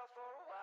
out for a while.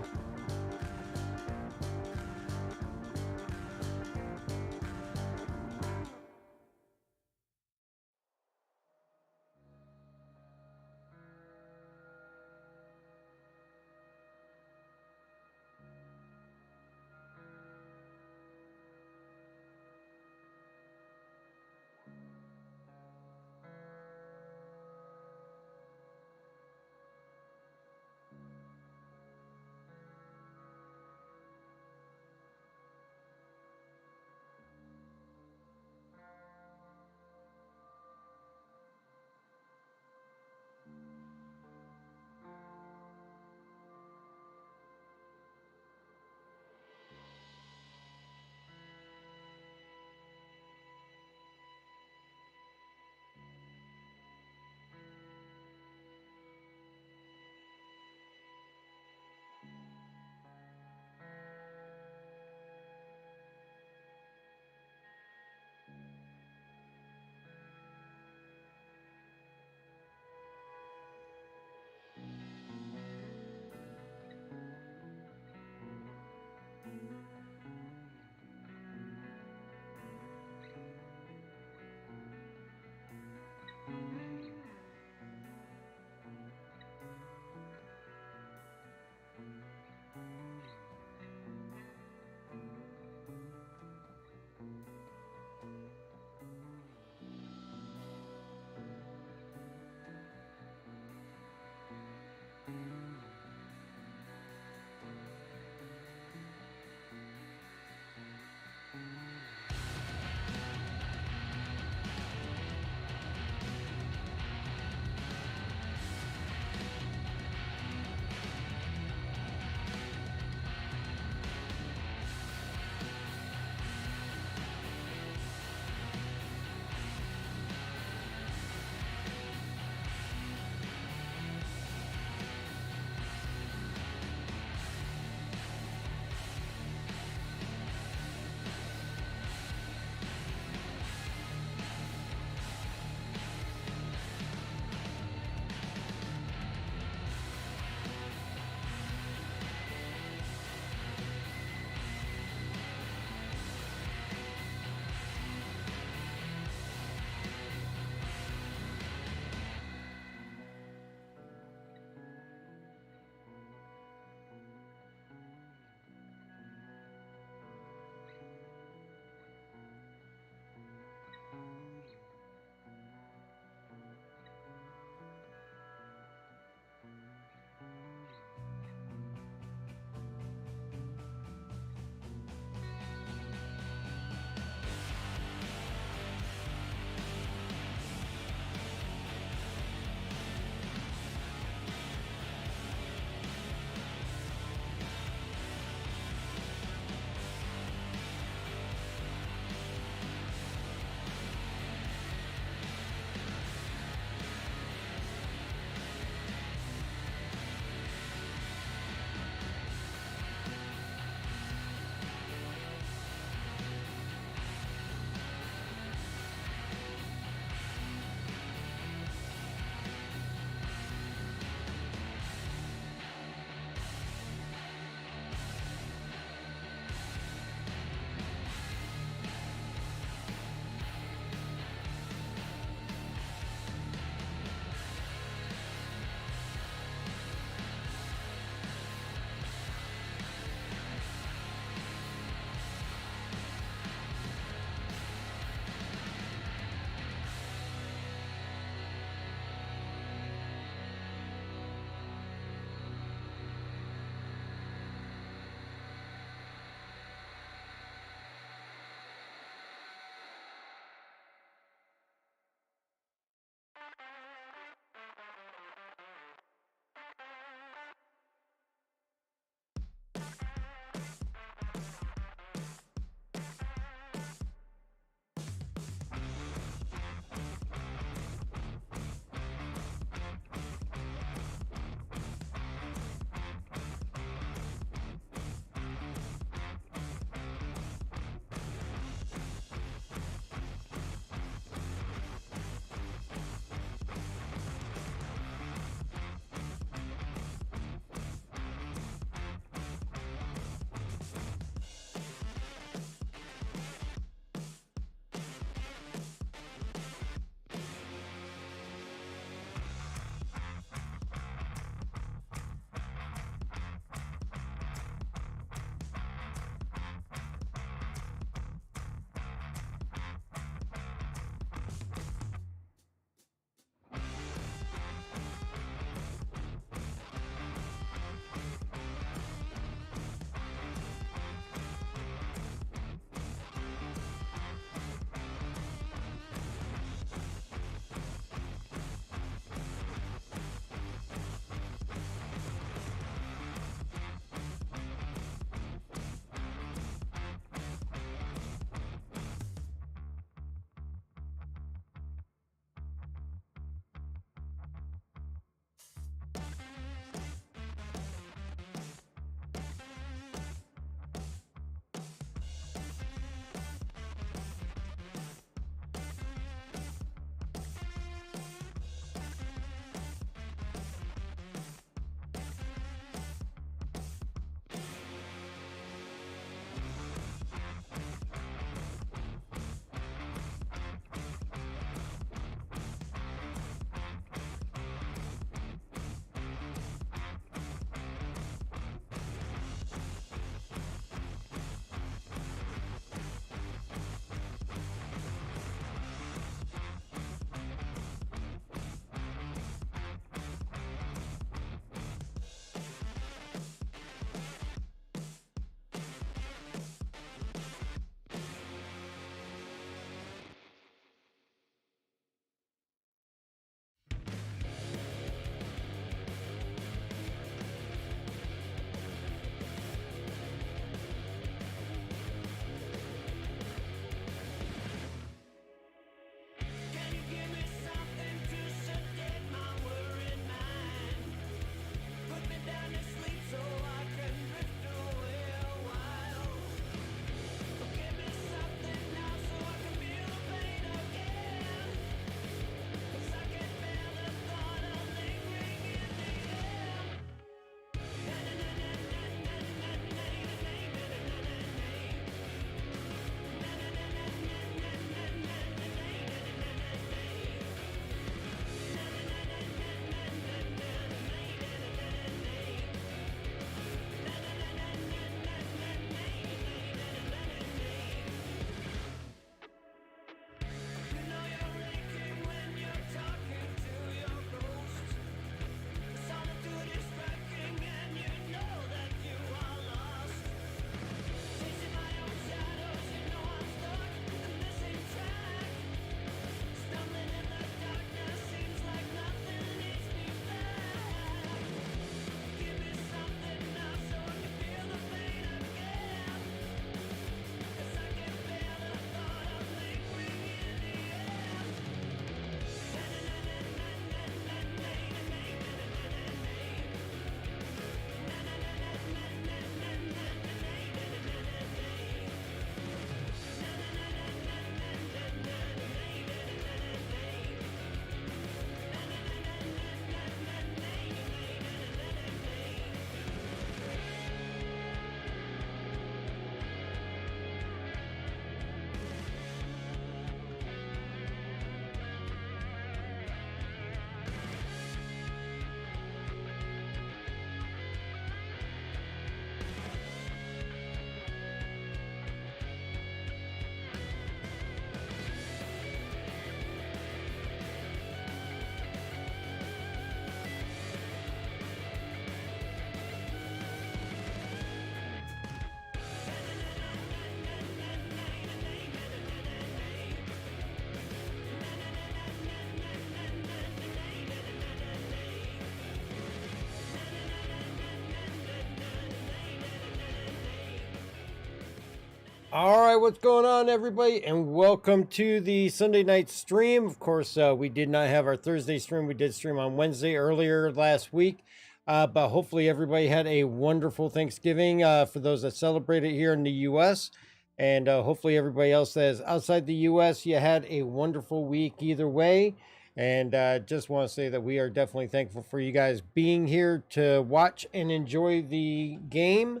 All right, what's going on, everybody, and welcome to the Sunday night stream. Of course, we did not have our Thursday stream. We did stream on Wednesday earlier last week, but hopefully everybody had a wonderful Thanksgiving for those that celebrate it here in the U.S., and hopefully everybody else that is outside the U.S., you had a wonderful week either way. And just want to say that we are definitely thankful for you guys being here to watch and enjoy the game.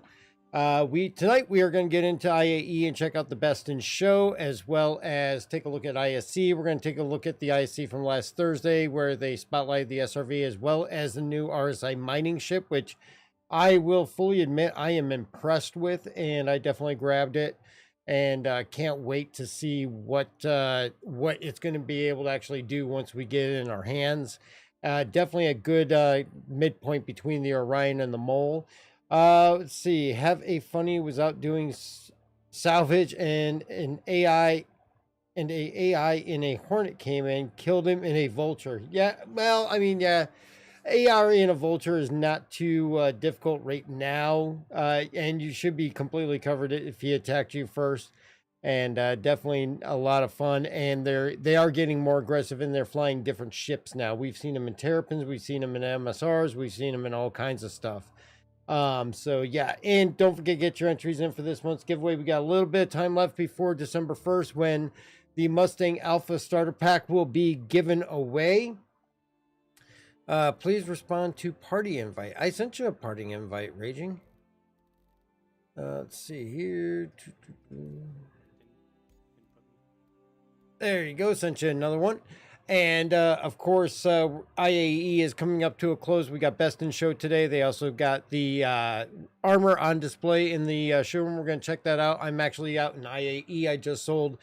Tonight we are going to get into IAE and check out the best in show, as well as take a look at ISC. We're going to take a look at the ISC from last Thursday, where they spotlighted the SRV, as well as the new RSI mining ship, which I will fully admit I am impressed with, and I definitely grabbed it, and can't wait to see what it's going to be able to actually do once we get it in our hands. Definitely a good midpoint between the Orion and the Mole. Let's see. Have a funny was out doing salvage, and an AI and a AI in a Hornet came in, killed him in a Vulture. Yeah, well, I mean, yeah, AR in a Vulture is not too difficult right now, and you should be completely covered if he attacked you first. And definitely a lot of fun. And they are getting more aggressive, and they're flying different ships now. We've seen them in Terrapins, we've seen them in MSRs, we've seen them in all kinds of stuff. So yeah, and don't forget, get your entries in for this month's giveaway. We got a little bit of time left before December 1st, when the Mustang Alpha starter pack will be given away. Please respond to party invite. I sent you a party invite, Raging. Let's see here. There you go. Sent you another one. And of course, IAE is coming up to a close. We got Best in Show today. They also got the armor on display in the showroom. We're going to check that out. I'm actually out in IAE. I just sold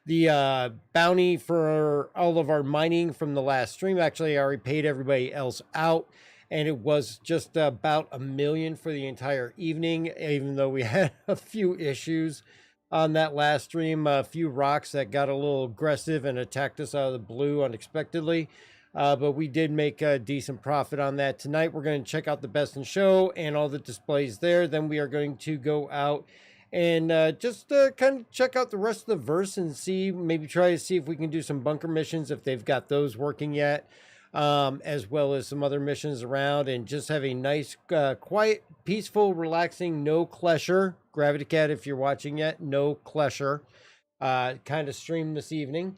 the bounty for all of our mining from the last stream. Actually, I already paid everybody else out, and it was just about $1 million for the entire evening, even though we had a few issues on that last stream, a few rocks that got a little aggressive and attacked us out of the blue unexpectedly. But we did make a decent profit on that. Tonight, we're going to check out the Best in Show and all the displays there. Then we are going to go out and just kind of check out the rest of the verse and see, maybe try to see if we can do some bunker missions if they've got those working yet. As well as some other missions around, and just have a nice, quiet, peaceful, relaxing, no klesher. Gravity Cat, if you're watching yet, no klesher kind of stream this evening.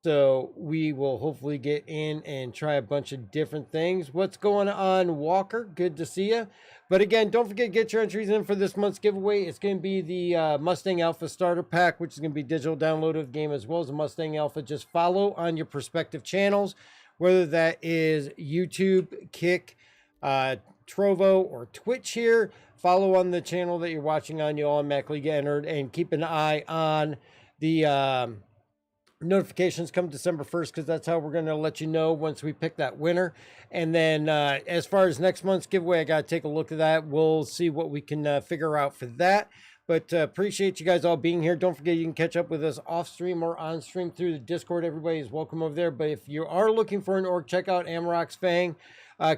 So we will hopefully get in and try a bunch of different things. What's going on, Walker? Good to see you. But again, don't forget, get your entries in for this month's giveaway. It's going to be the Mustang Alpha Starter Pack, which is going to be digital download of the game, as well as the Mustang Alpha. Just follow on your respective channels, whether that is YouTube, Kick, Trovo, or Twitch here. Follow on the channel that you're watching on. You automatically get entered, and keep an eye on the notifications come December 1st, because that's how we're going to let you know once we pick that winner. And then as far as next month's giveaway, I got to take a look at that. We'll see what we can figure out for that. But appreciate you guys all being here. Don't forget, you can catch up with us off stream or on stream through the Discord. Everybody is welcome over there. But if you are looking for an org, check out Amarok's Fang,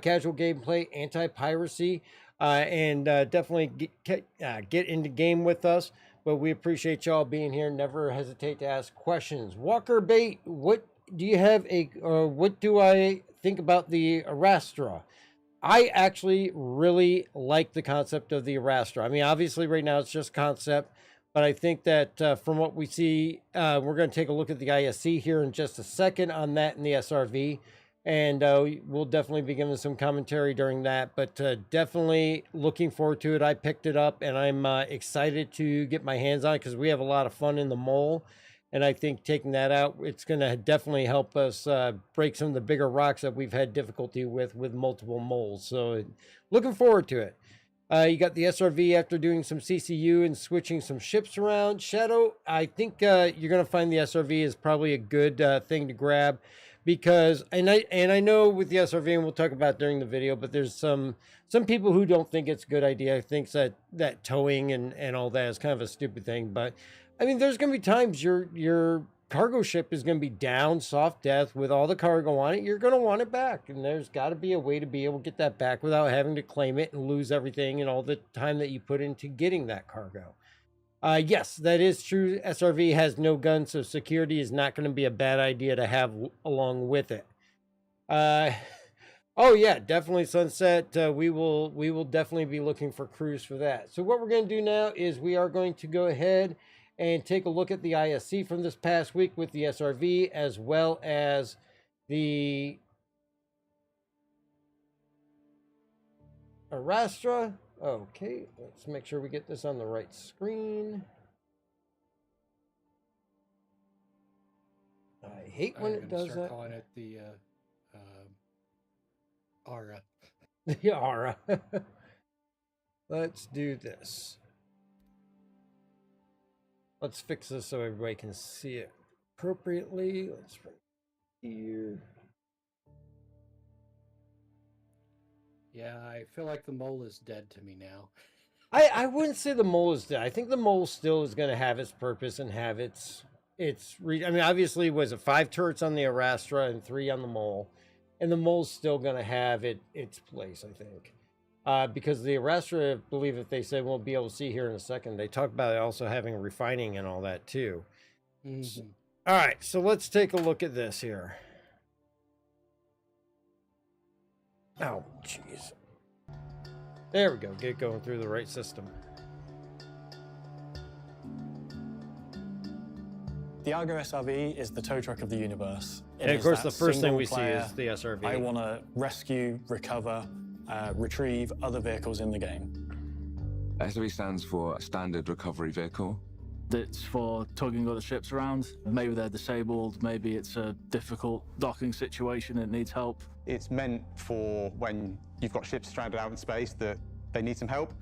casual gameplay, anti-piracy, and definitely get into game with us. But we appreciate y'all being here. Never hesitate to ask questions. Walker Bait, what do you have what do I think about the Arastra? I actually really like the concept of the Arastra. I mean, obviously right now it's just concept, but I think that from what we see, we're going to take a look at the ISC here in just a second on that in the SRV. And we'll definitely be giving some commentary during that, but definitely looking forward to it. I picked it up, and I'm excited to get my hands on it, because we have a lot of fun in the mole. And I think taking that out, it's going to definitely help us break some of the bigger rocks that we've had difficulty with multiple moles. So looking forward to it. You got the SRV after doing some CCU and switching some ships around. Shadow, I think you're going to find the SRV is probably a good thing to grab, because and I know with the SRV, and we'll talk about it during the video, but there's some people who don't think it's a good idea. I think that towing and all that is kind of a stupid thing. But I mean, there's going to be times your cargo ship is going to be down, soft death, with all the cargo on it. You're going to want it back, and there's got to be a way to be able to get that back without having to claim it and lose everything and all the time that you put into getting that cargo. Yes, that is true. SRV has no gun, so security is not going to be a bad idea to have along with it. Oh yeah, definitely Sunset. We will definitely be looking for crews for that. So what we're going to do now is we are going to go ahead and take a look at the ISC from this past week with the SRV, as well as the Arastra. Okay, let's make sure we get this on the right screen. I hate when it does that. Calling it the Aura. The Aura. Let's do this. Let's fix this so everybody can see it appropriately. Let's bring it here. Yeah, I feel like the mole is dead to me now. I wouldn't say the mole is dead. I think the mole still is going to have its purpose and have its. I mean, obviously, was it 5 turrets on the Arastra and 3 on the mole, and the mole's still going to have its place, I think, because the Arastra, I believe, if they said we'll be able to see here in a second, they talk about it also having refining and all that too. Mm-hmm. So, all right, so let's take a look at this here. Oh, jeez. There we go. Get going through the right system. The Argo SRV is the tow truck of the universe. And of course, the first thing we see is the SRV. I want to rescue, recover, retrieve other vehicles in the game. SRV stands for Standard Recovery Vehicle. It's for tugging other ships around. Maybe they're disabled, maybe it's a difficult docking situation and it needs help. It's meant for when you've got ships stranded out in space that they need some help.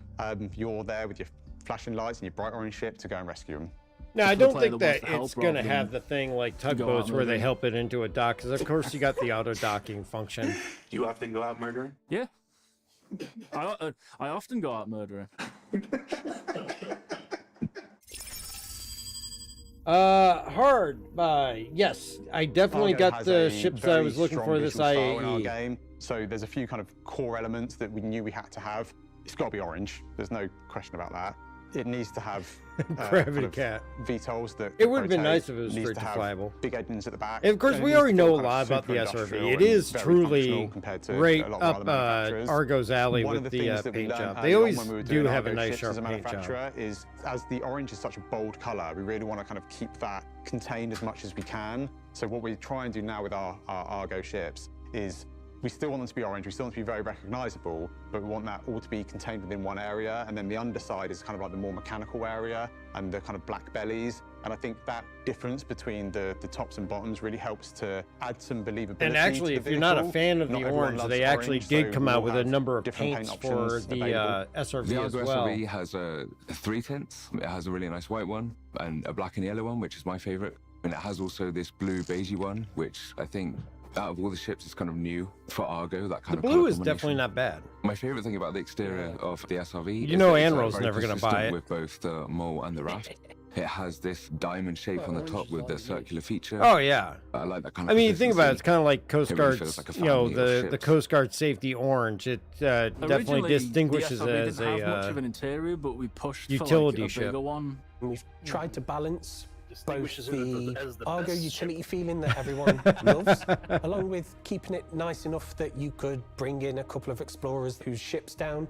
You're there with your flashing lights and your bright orange ship to go and rescue them. Now, I don't think that it's going to have the thing like tugboats where they help it into a dock, because of course you got the auto docking function. Do you often go out murdering? Yeah. I often go out murdering. Hard by. Yes, I definitely got the ships that I was looking for this IAE. In our game. So there's a few kind of core elements that we knew we had to have. It's got to be orange. There's no question about that. It needs to have gravity cat VTOLs that it would have been nice if it was straight to flyable. Big engines at the back. And of course, we already know a lot about the SRV. It is truly right up Argo's alley with the paint job. They always do have a nice sharp paint job. Is as the orange is such a bold color, we really want to kind of keep that contained as much as we can. So what we try and do now with our Argo ships is we still want them to be orange, we still want them to be very recognizable, but we want that all to be contained within one area. And then the underside is kind of like the more mechanical area and the kind of black bellies. And I think that difference between the tops and bottoms really helps to add some believability. And actually, if you're not a fan of the orange, they actually did come out with a number of paints for the SRV as well. The SRV has 3 tints. It has a really nice white one and a black and yellow one, which is my favorite. And it has also this blue beigey one, which I think out of all the ships, it's kind of new for Argo. That kind of blue is definitely not bad. My favorite thing about the exterior of the SRV, you know, Anro's never going to buy it with both the mole and the raft. It has this diamond shape on the top with the circular feature. Oh yeah, I like that kind of. I mean, you think about it, it's kind of like Coast Guard's, like you know, the Coast Guard safety orange. It definitely distinguishes it as a much of an interior, but we pushed utility for like a ship. bigger one. We've tried to balance both the Argo utility feeling that everyone loves, along with keeping it nice enough that you could bring in a couple of explorers whose ship's down.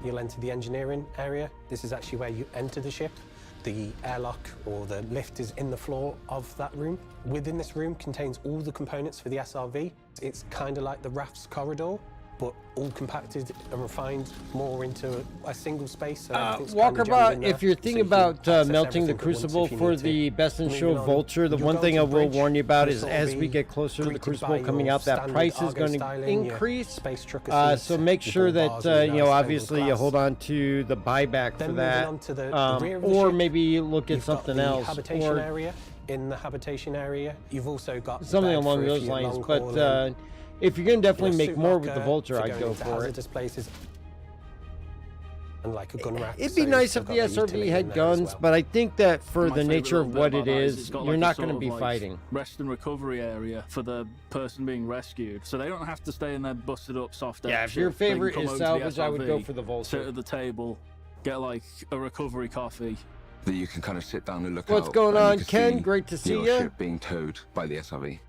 You'll enter the engineering area. This is actually where you enter the ship. The airlock or the lift is in the floor of that room. Within this room contains all the components for the SRV. It's kind of like the raft's corridor, but all compacted and refined more into a single space. So Walkabout, if you're thinking about melting the Crucible for the Best in Show Vulture, the one thing I will warn you about is as we get closer to the Crucible coming out, that price is going to increase. So make sure that, you know, obviously you hold on to the buyback for that, or maybe look at something else. Or in the habitation area, you've also got something along those lines, but if you're going to definitely make more with the Vulture, I'd go for it. And like a gun rack, it'd be nice if the SRV had guns, but I think that for the nature of what it is, you're not going to be fighting. Rest and recovery area for the person being rescued, so they don't have to stay in their busted up soft. Yeah, if your favorite is salvage, I would go for the Vulture. Sit at the table, get like a recovery coffee. That you can kind of sit down and look What's out. going and you on, can Ken? see Great to see your ya. ship being towed by the SRV.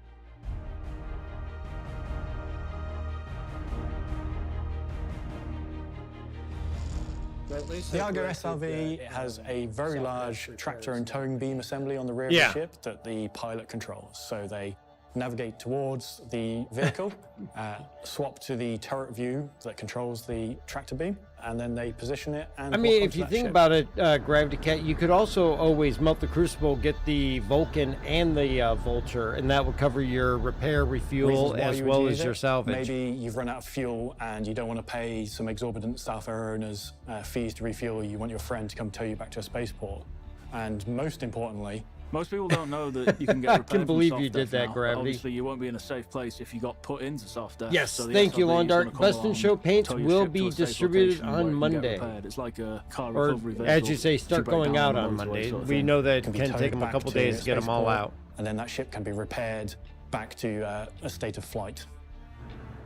The Argo SRV has a very large tractor and towing beam assembly on the rear Yeah. of the ship that the pilot controls. So they navigate towards the vehicle, swap to the turret view that controls the tractor beam, and then they position it and I mean, walk if onto you that think ship. about it, Gravity Cat, you could also always melt the Crucible, get the Vulcan and the Vulture, and that would cover your repair, refuel, Reasons why as you would well use as your it, salvage. Maybe you've run out of fuel and you don't want to pay some exorbitant staff owners fees to refuel. You want your friend to come tow you back to a spaceport. And most importantly, Most people don't know that you can get I repaired can from believe soft you did death that, now. Gravity. Obviously, you won't be in a safe place if you got put into soft death. Yes, So the thank you, SRV is Lawn gonna Dart. come Best in along, Show paints tow your will ship be to a safe distributed location on where it can get Monday. repaired. It's like a car Or, recovery vehicle. as you say, If you start break going down out the on motorway Monday. sort of We thing. know that it can be can towed take them a back couple to days to get them all spaceport, out. and then that ship can be repaired back to a state of flight.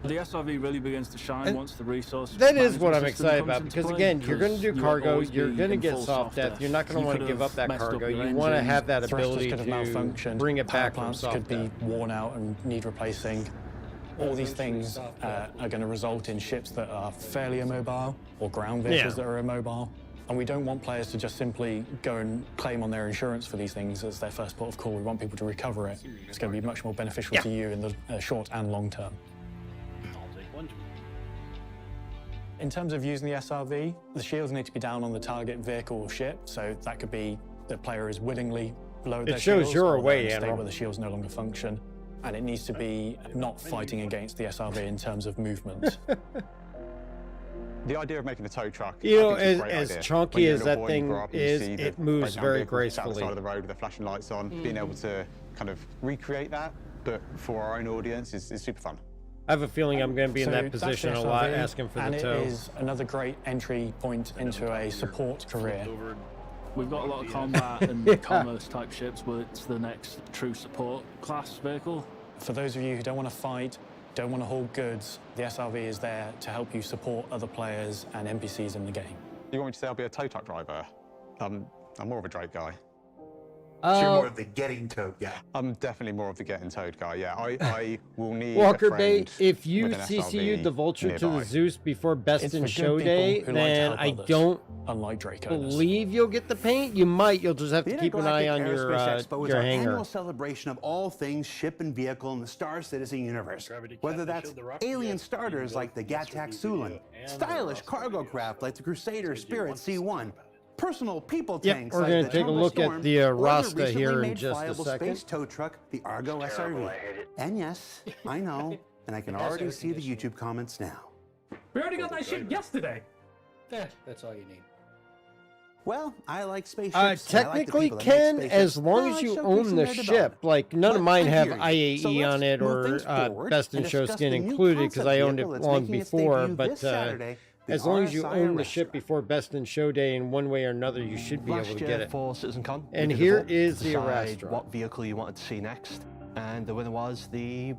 The SRV really begins to shine And once the resource. That is what I'm management system excited comes about into because, play, again, you're going to do because you won't cargo, always you're be going to in get full soft death. You're not going to You want to could give up have that messed up cargo. your You want to engine. have that Thrusters ability could have to malfunctioned. bring it Power back from plants soft could be death. worn out and need replacing. All these things are going to result in ships that are fairly immobile or ground vehicles Yeah. that are immobile. And we don't want players to just simply go and claim on their insurance for these things as their first port of call. We want people to recover it. It's going to be much more beneficial Yeah. to you in the short and long term. In terms of using the SRV, the shields need to be down on the target vehicle or ship. So that could be the player is willingly lowered their shows shields, you're or they're away, in a state Admiral. where the shields no longer function. And it needs to be not fighting against the SRV in terms of movement. The idea of making the tow truck, You know, I think is a great as idea. chunky When you're a as little that boy, you thing grow up and you is, see the it moves breakdown very vehicles out the gracefully. side of the road with their flashing lights on. Being able to kind of recreate that, but for our own audience, is super fun. I have a feeling I'm going to be in So that that's position the a lot, SRV, asking for and the tow. it is another great entry point into a support career. We've got a lot of combat and commerce type ships, but it's the next true support class vehicle. For those of you who don't want to fight, don't want to haul goods, the SRV is there to help you support other players and NPCs in the game. You want me to say I'll be a tow truck driver? I'm more of a Drake guy. So you're more of the getting towed guy. I'm definitely more of the getting towed guy, yeah. I will need Walker a Bay, friend if you with an CCU'd SRV the Vulture to nearby. the Zeus before Best It's in for good Show people Day, who like to then help I others, don't unlike Drake owners. believe you'll get the paint. You might. You'll just have to The keep an eye on Intergalactic Aerospace Expo is your our hanger. annual celebration of all things ship and vehicle in the Star Citizen universe. Whether that's alien starters like the Gattac Sulin, stylish cargo craft like the Crusader Spirit C1, personal people Yep, tanks we're like gonna the take a Tumble look at Storm, the or Rasta recently here in made just a flyable second. space tow truck, the Argo SRV. And yes, I know, and I can already see the YouTube comments now. We already got that shit yesterday. That's all you need. Well, I like spaceships. and I like the Technically, people that make Ken, spaceships. as long I as you showcase own them the their ship, development. like none of But mine I have hear you. IAE So let's on it move or things forward Best in and Show discuss Skin the new included because I concept owned it vehicle that's long making its before. debut But this Saturday, the as long as you RSI own the ship Arastra. before Best in Show Day in one way or another, you should be able Last to year get it. for CitizenCon, we And did a here vote is to the decide Arastra. what vehicle you wanted to see next, and the winner was the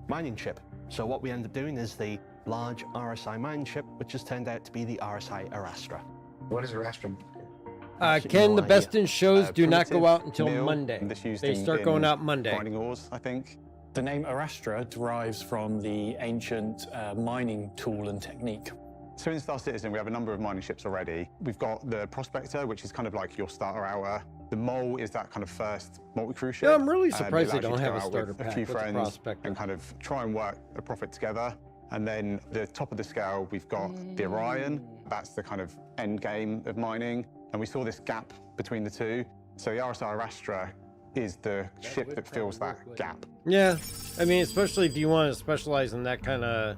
mining ship. So what we ended up doing is the large RSI mining ship, which has turned out to be the RSI Arastra. What is Arastra? Ken, the no Best idea. in Shows do not go primitive out until mill Monday. that's used They in- start in going out Monday. Grinding ores, I think. The name Arastra derives from the ancient mining tool and technique. So in Star Citizen, we have a number of mining ships already. We've got the Prospector, which is kind of like your starter hour. The Mole is that kind of first multi-crew ship. Yeah, I'm really It surprised they allows you don't to have go a out starter with pack a few with the friends Prospector. and kind of try and work a profit together. And then the top of the scale, we've got the Orion. That's the kind of end game of mining. And we saw this gap between the two. So the RSI Arastra is the ship that fills that gap. Yeah, I mean, especially if you want to specialize in that kind of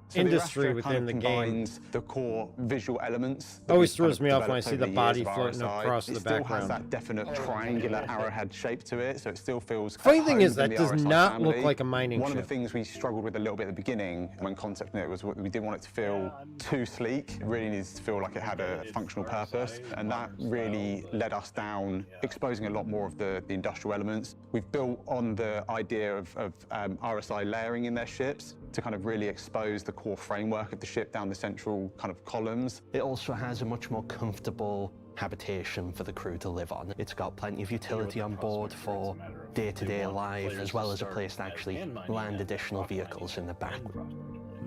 So industry the Arastra within kind the of game. combines the core visual elements. that Always we've kind throws of me off when I developed see over the years body of floating RSI. across it the still background. has that definite triangular arrowhead shape to it, so it still feels. Funny at thing home is that within the does RSI not look family. like a mining One of ship. the things we struggled with a little bit at the beginning when concepting it was we didn't want it to feel too sleek. It really needs to feel like it had a functional purpose, and that really led us down exposing a lot more of the industrial elements. We've built on the idea of RSI layering in their ships to kind of really expose the core framework of the ship down the central kind of columns. It also has a much more comfortable habitation for the crew to live on. It's got plenty of utility on board for day-to-day life, as well as a place to actually land additional vehicles in the back.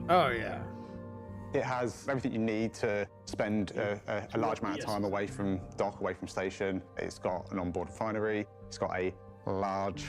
Oh, yeah. It has everything you need to spend a large amount of time away from dock, away from station. It's got an onboard refinery. It's got a large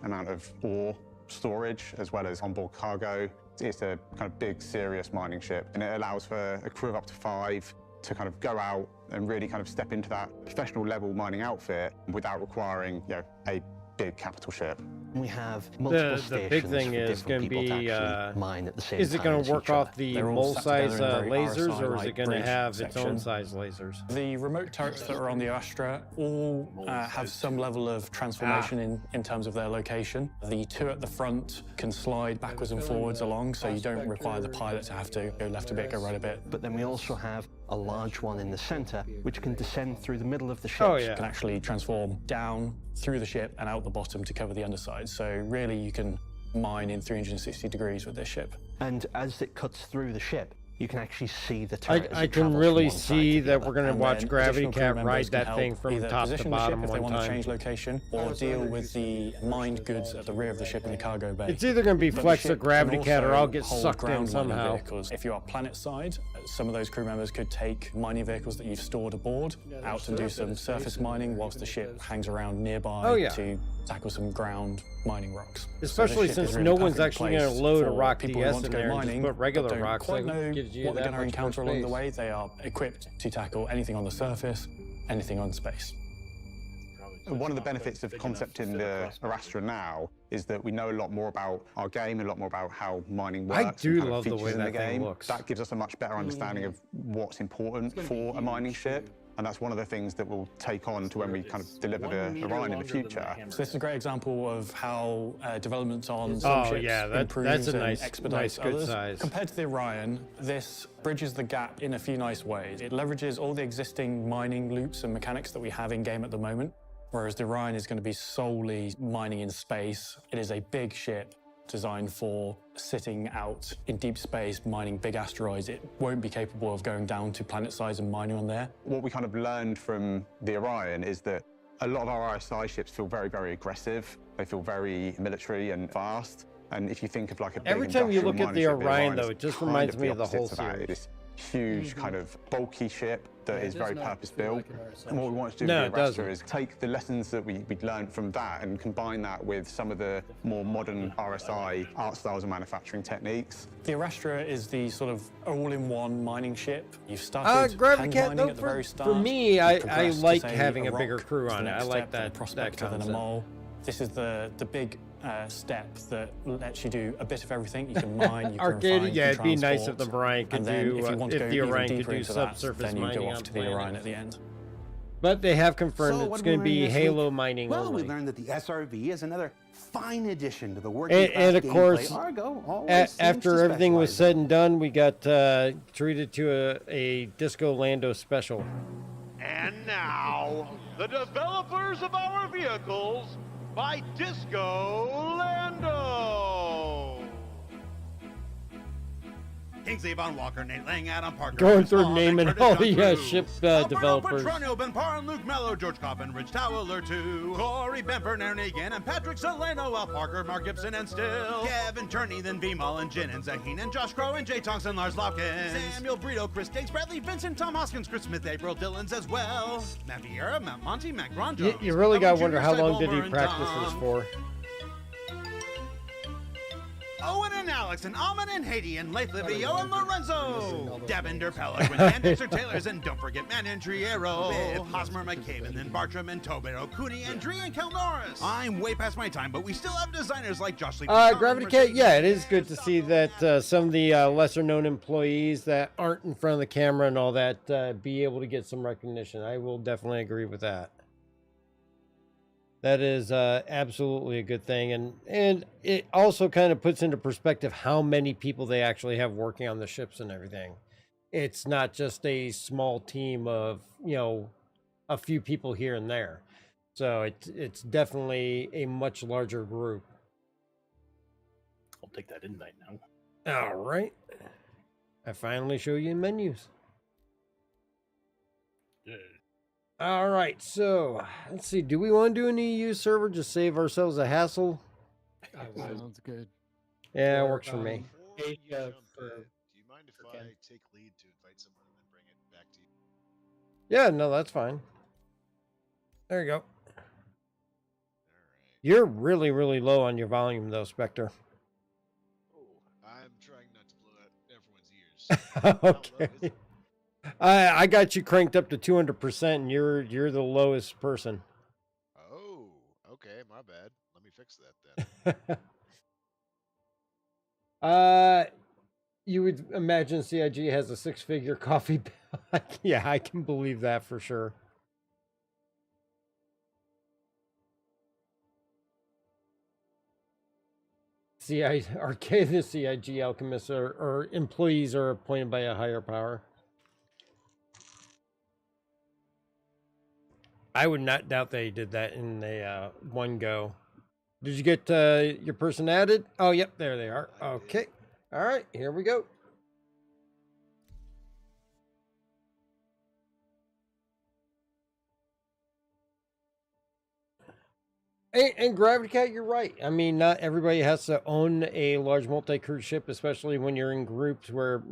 amount of ore storage, as well as onboard cargo. It's a kind of big, serious mining ship, and it allows for a crew of up to 5 to kind of go out and really kind of step into that professional level mining outfit without requiring, you know, a big capital ship. We have multiple stations. The big thing for is going to different people be, to actually mine at the same is it time going as to work each other. off the They're all mole sat size together in very lasers, or is it RSI-like going to bridge have its own section. size lasers? The remote turrets that are on the Astra all have some level of transformation in terms of their location. The 2 at the front can slide backwards and forwards along, so you don't require the pilot to have to go left a bit, go right a bit. But then we also have a large one in the center, which can descend through the middle of the ship. Oh, yeah. It can actually transform down through the ship and out the bottom to cover the underside. So really you can mine in 360 degrees with this ship. And as it cuts through the ship, you can actually see the turret. as I it can travels really from one side see to the that other. we're going to And watch then Gravity additional crew Cat members ride can that help thing from either top to position the bottom ship if they one want to time. change location, or deal with the mined goods at the rear of the ship in the cargo bay. It's either going to be But the Flex or ship Gravity can Cat, or also I'll get hold sucked in ground mining somehow. vehicles. If you are planet side, some of those crew members could take mining vehicles that you've stored aboard out and do some surface mining whilst the ship hangs around nearby Oh, yeah. to tackle some ground mining rocks. Especially So this ship since is really no one's perfect actually going to place load a for rock people who DS want in to go there and just mining, put regular but don't rocks. quite That know gives you what they're that going to much more encounter along the space. way. They are equipped to tackle anything on the surface, anything on space. One of the benefits of concepting the Astra now is that we know a lot more about our game, a lot more about how mining works. I and do kind of love the features way in that the thing game. looks. That gives us a much better understanding of what's important for a mining ship. And that's one of the things that we'll take on to when we kind of deliver the Orion in the future. So this is a great example of how development on some ships yeah, improves that's a and nice, expedites good others. size. Compared to the Orion, this bridges the gap in a few nice ways. It leverages all the existing mining loops and mechanics that we have in game at the moment, whereas the Orion is going to be solely mining in space. It is a big ship designed for sitting out in deep space, mining big asteroids. It won't be capable of going down to planet size and mining on there. What we kind of learned from the Orion is that a lot of our RSI ships feel very, very aggressive. They feel very military and fast. And if you think of like a big Every time you industrial look at mining the ship, Orion, though, is it just kind reminds of me of the opposite whole to that. series. It is huge, kind of bulky ship that is very purpose-built. And what we want to do No, with it the Astra doesn't. is take the lessons that we learned from that and combine that with some of the more modern RSI art styles and manufacturing techniques. The Astra is the sort of all-in-one mining ship. You've started Gravity hand Cat, mining no, at the very for start. me, You I progress to, like say, having a rock bigger crew is the on it. next I like step, then a that prospector, then a concept. mole. This is the big step that lets you do a bit of everything. You can mine, you can Arcade, refine, yeah, you it'd can be nice if transport, the Orion could and then do, if you want to if go the even Orion could deeper do into that, subsurface then you mining go on off to the Orion planets. at the end. But they have confirmed So what it's did we going to learn be this Halo week? mining Well, only. we learned that the SRV is another fine addition to the working And of course, Argo always seems after to everything was specialize said and done, we got treated to a Disco Lando special. And now, the developers of our vehicles by Disco Lando. Kingsley Von Walker, Nate Lang, Adam Parker. Going Chris through Hall, naming Curtis all the John ship Crew, Alberto developers. Petronio, Ben Parr, Luke Mello, George Coffin, Rich Towler, too. Corey Benford, Aaron Egan, and Patrick Solano, Al Parker, Mark Gibson, and Still. Kevin Turney, then Vimal, and Jin, and Zaheen, and Josh Crow, and Jay Thompson, Lars Lopkins. Samuel Brito, Chris Diggs, Bradley Vincent, Tom Hoskins, Chris Smith, April Dillons as well. Matt Vieira, Matt Monty, Matt Grandjo. You really got to wonder how long did Cybomer, he and practice this Tom. for? Owen and Alex and Alman and Haiti and Leif Livio and Lorenzo. Davender Pelegrin and Dexter Taylors and don't forget Man and Triero. With Hosmer McCabe and then Bartram and Tobero, Cooney and Dree and Kel Norris. I'm way past my time, but we still have designers like Josh Lee. Gravity Cat, yeah, it is good to see that some of the lesser known employees that aren't in front of the camera and all that be able to get some recognition. I will definitely agree with that. That is absolutely a good thing. And it also kind of puts into perspective how many people they actually have working on the ships and everything. It's not just a small team of, you know, a few people here and there. So it's definitely a much larger group. I'll take that invite now. All right. I finally show you menus. Yeah. All right, so let's see. Do we want to do an EU server? Just save ourselves a hassle. Sounds good. Yeah, it Or, works for me. Hey, Do you mind if Ken. I take lead to invite someone and then bring it back to you? Yeah, no, that's fine. There you go. You're really, really low on your volume, though, Spectre. I'm trying not to blow out everyone's ears. Okay. I got you cranked up to 200%, and you're the lowest person. Oh, okay, my bad. Let me fix that then. You would imagine CIG has a 6-figure coffee bill. Yeah, I can believe that for sure. Arcade, the CIG alchemists or employees are appointed by a higher power. I would not doubt they did that in a one go. Did you get your person added? Oh, yep, there they are. Okay. All right, here we go. And Gravity Cat, you're right. I mean, not everybody has to own a large multi-crew ship, especially when you're in groups where,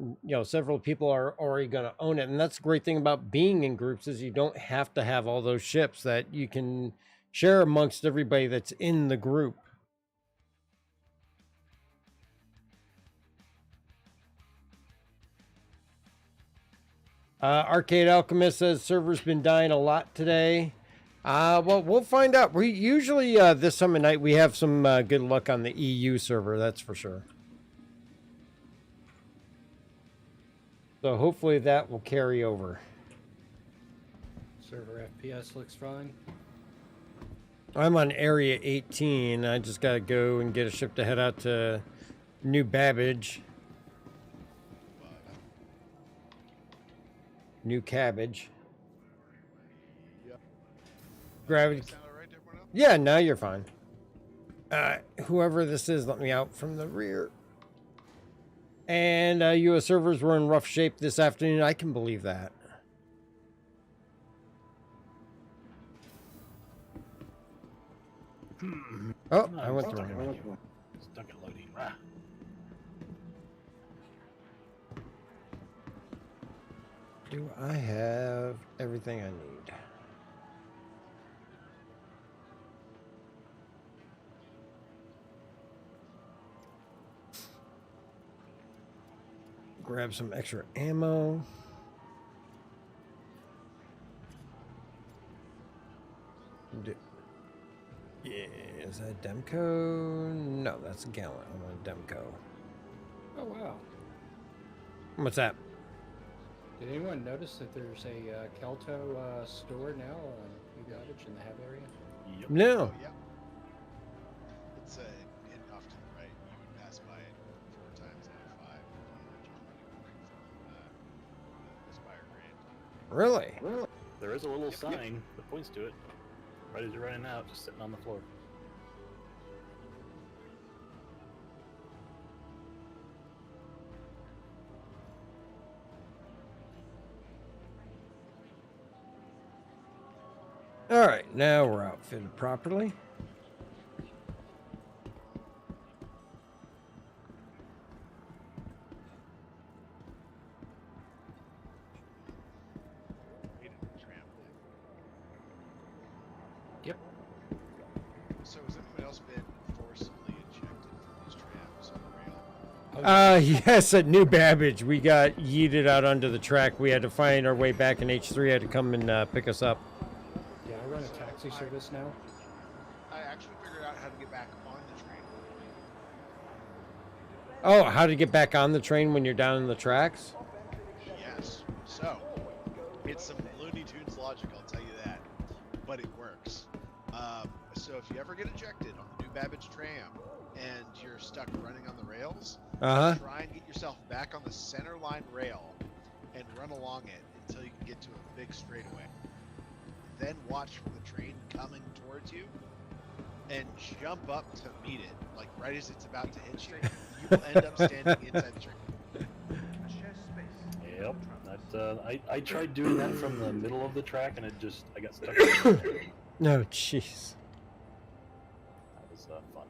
several people are already going to own it. And that's the great thing about being in groups is you don't have to have all those ships that you can share amongst everybody that's in the group. Arcade Alchemist says server's been dying a lot today. Well, we'll find out. We usually, this summer night, we have some good luck on the EU server, that's for sure. So hopefully that will carry over. Server FPS looks fine. I'm on Area 18. I just got to go and get a ship to head out to New Babbage. New Cabbage. Gravity. Yeah, now you're fine. Whoever this is, let me out from the rear. And US servers were in rough shape this afternoon. I can believe that. Oh, I went the wrong way. Stuck at loading. Do I have everything I need? Grab some extra ammo. Yeah, is that Demco? No, that's a Gallant. I want a Demco. Oh, wow. What's that? Did anyone notice that there's a Kelto store now on New Cottage in the Hab area? Yep. No. Oh, yeah. It's hidden off to the right. You would pass by it 4 times out of 5 if you were from the Spire Grand. Really? There is a little sign that points to it. Right as you're running out, just sitting on the floor. All right, now we're outfitted properly. Yep. So has anyone else been forcibly ejected from these trams on the rail? Yes, at New Babbage, we got yeeted out onto the track. We had to find our way back, and H3 had to come and pick us up. Yeah, I run a taxi service now. I actually figured out how to get back on the train. Oh, how to get back on the train when you're down in the tracks? Yes. So, it's some Looney Tunes logic, I'll tell you that. But it works. So if you ever get ejected on the New Babbage tram and you're stuck running on the rails, try and get yourself back on the center line rail and run along it until you can get to a big straightaway. Then watch for the train coming towards you and jump up to meet it, like right as it's about to hit you, you will end up standing inside the train. Yep. I tried doing that from the middle of the track, and I got stuck. No, jeez. That was fun.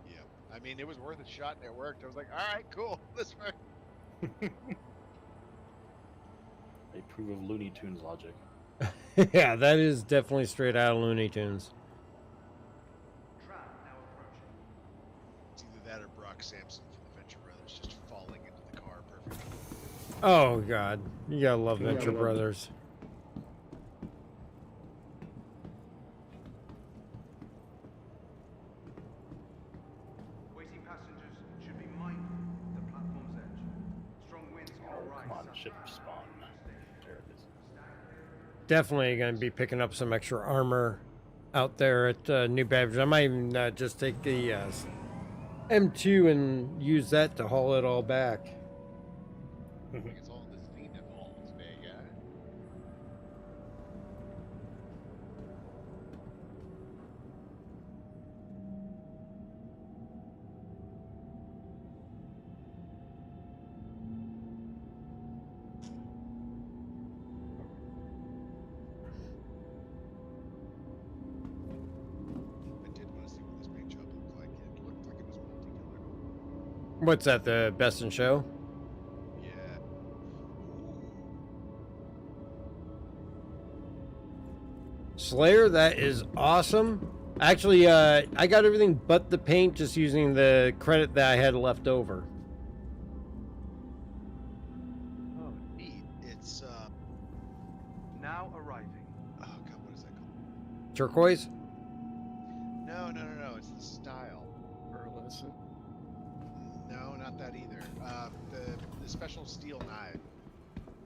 Yeah. I mean, it was worth a shot, and it worked. I was like, all right, cool, this worked. I approve of Looney Tunes logic. Yeah, that is definitely straight out of Looney Tunes. It's either that or Brock Sampson from the Venture Brothers just falling into the car perfectly. Oh, God. You gotta love Venture Brothers. Waiting passengers should be mindful of the platform's edge. Strong winds can arise. Come on, ship spawn. There it is. Definitely gonna be picking up some extra armor out there at New Babbage. I might even just take the M2 and use that to haul it all back. It's all this theme involved, big guy. I did want to see what this paint job looked like. It looked like it was multicolored. What's that, the best in show? Yeah. Slayer, that is awesome. Actually, I got everything but the paint, just using the credit that I had left over. Oh, neat. It's Now arriving. oh god, what is that called? Turquoise? No. It's the style. Pearlescent. No, not that either. The special steel knife.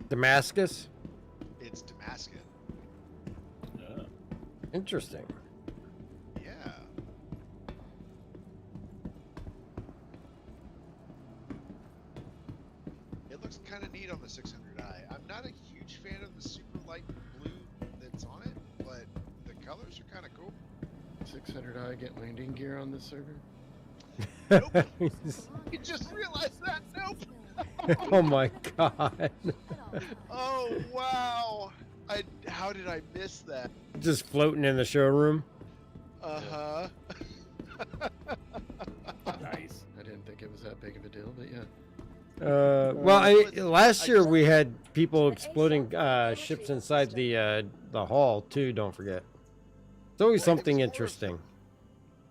Damascus? It's Damascus. Interesting. Yeah. It looks kind of neat on the 600i. I'm not a huge fan of the super light blue that's on it, but the colors are kind of cool. 600i get landing gear on this server. Nope. You just realized that? Nope. Oh my god. Oh wow. How did I miss that? Just floating in the showroom. Uh-huh. Nice. I didn't think it was that big of a deal, but yeah. Well, last year we had people exploding ships inside the hall too. Don't forget. It's always something interesting.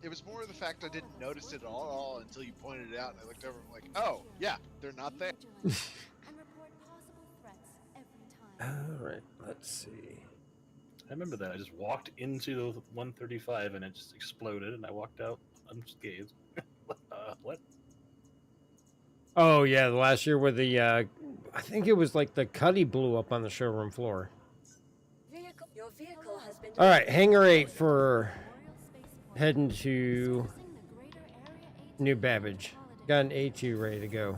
It was more the fact I didn't notice it at all until you pointed it out, and I looked over and I'm like, oh yeah, they're not there. All right, let's see. I remember that. I just walked into the 135 and it just exploded, and I walked out unscathed. What? Oh yeah, the last year where the I think it was like the cuddy blew up on the showroom floor. Your vehicle has been All right, hangar 8 for heading to New Babbage. Got an A2 ready to go.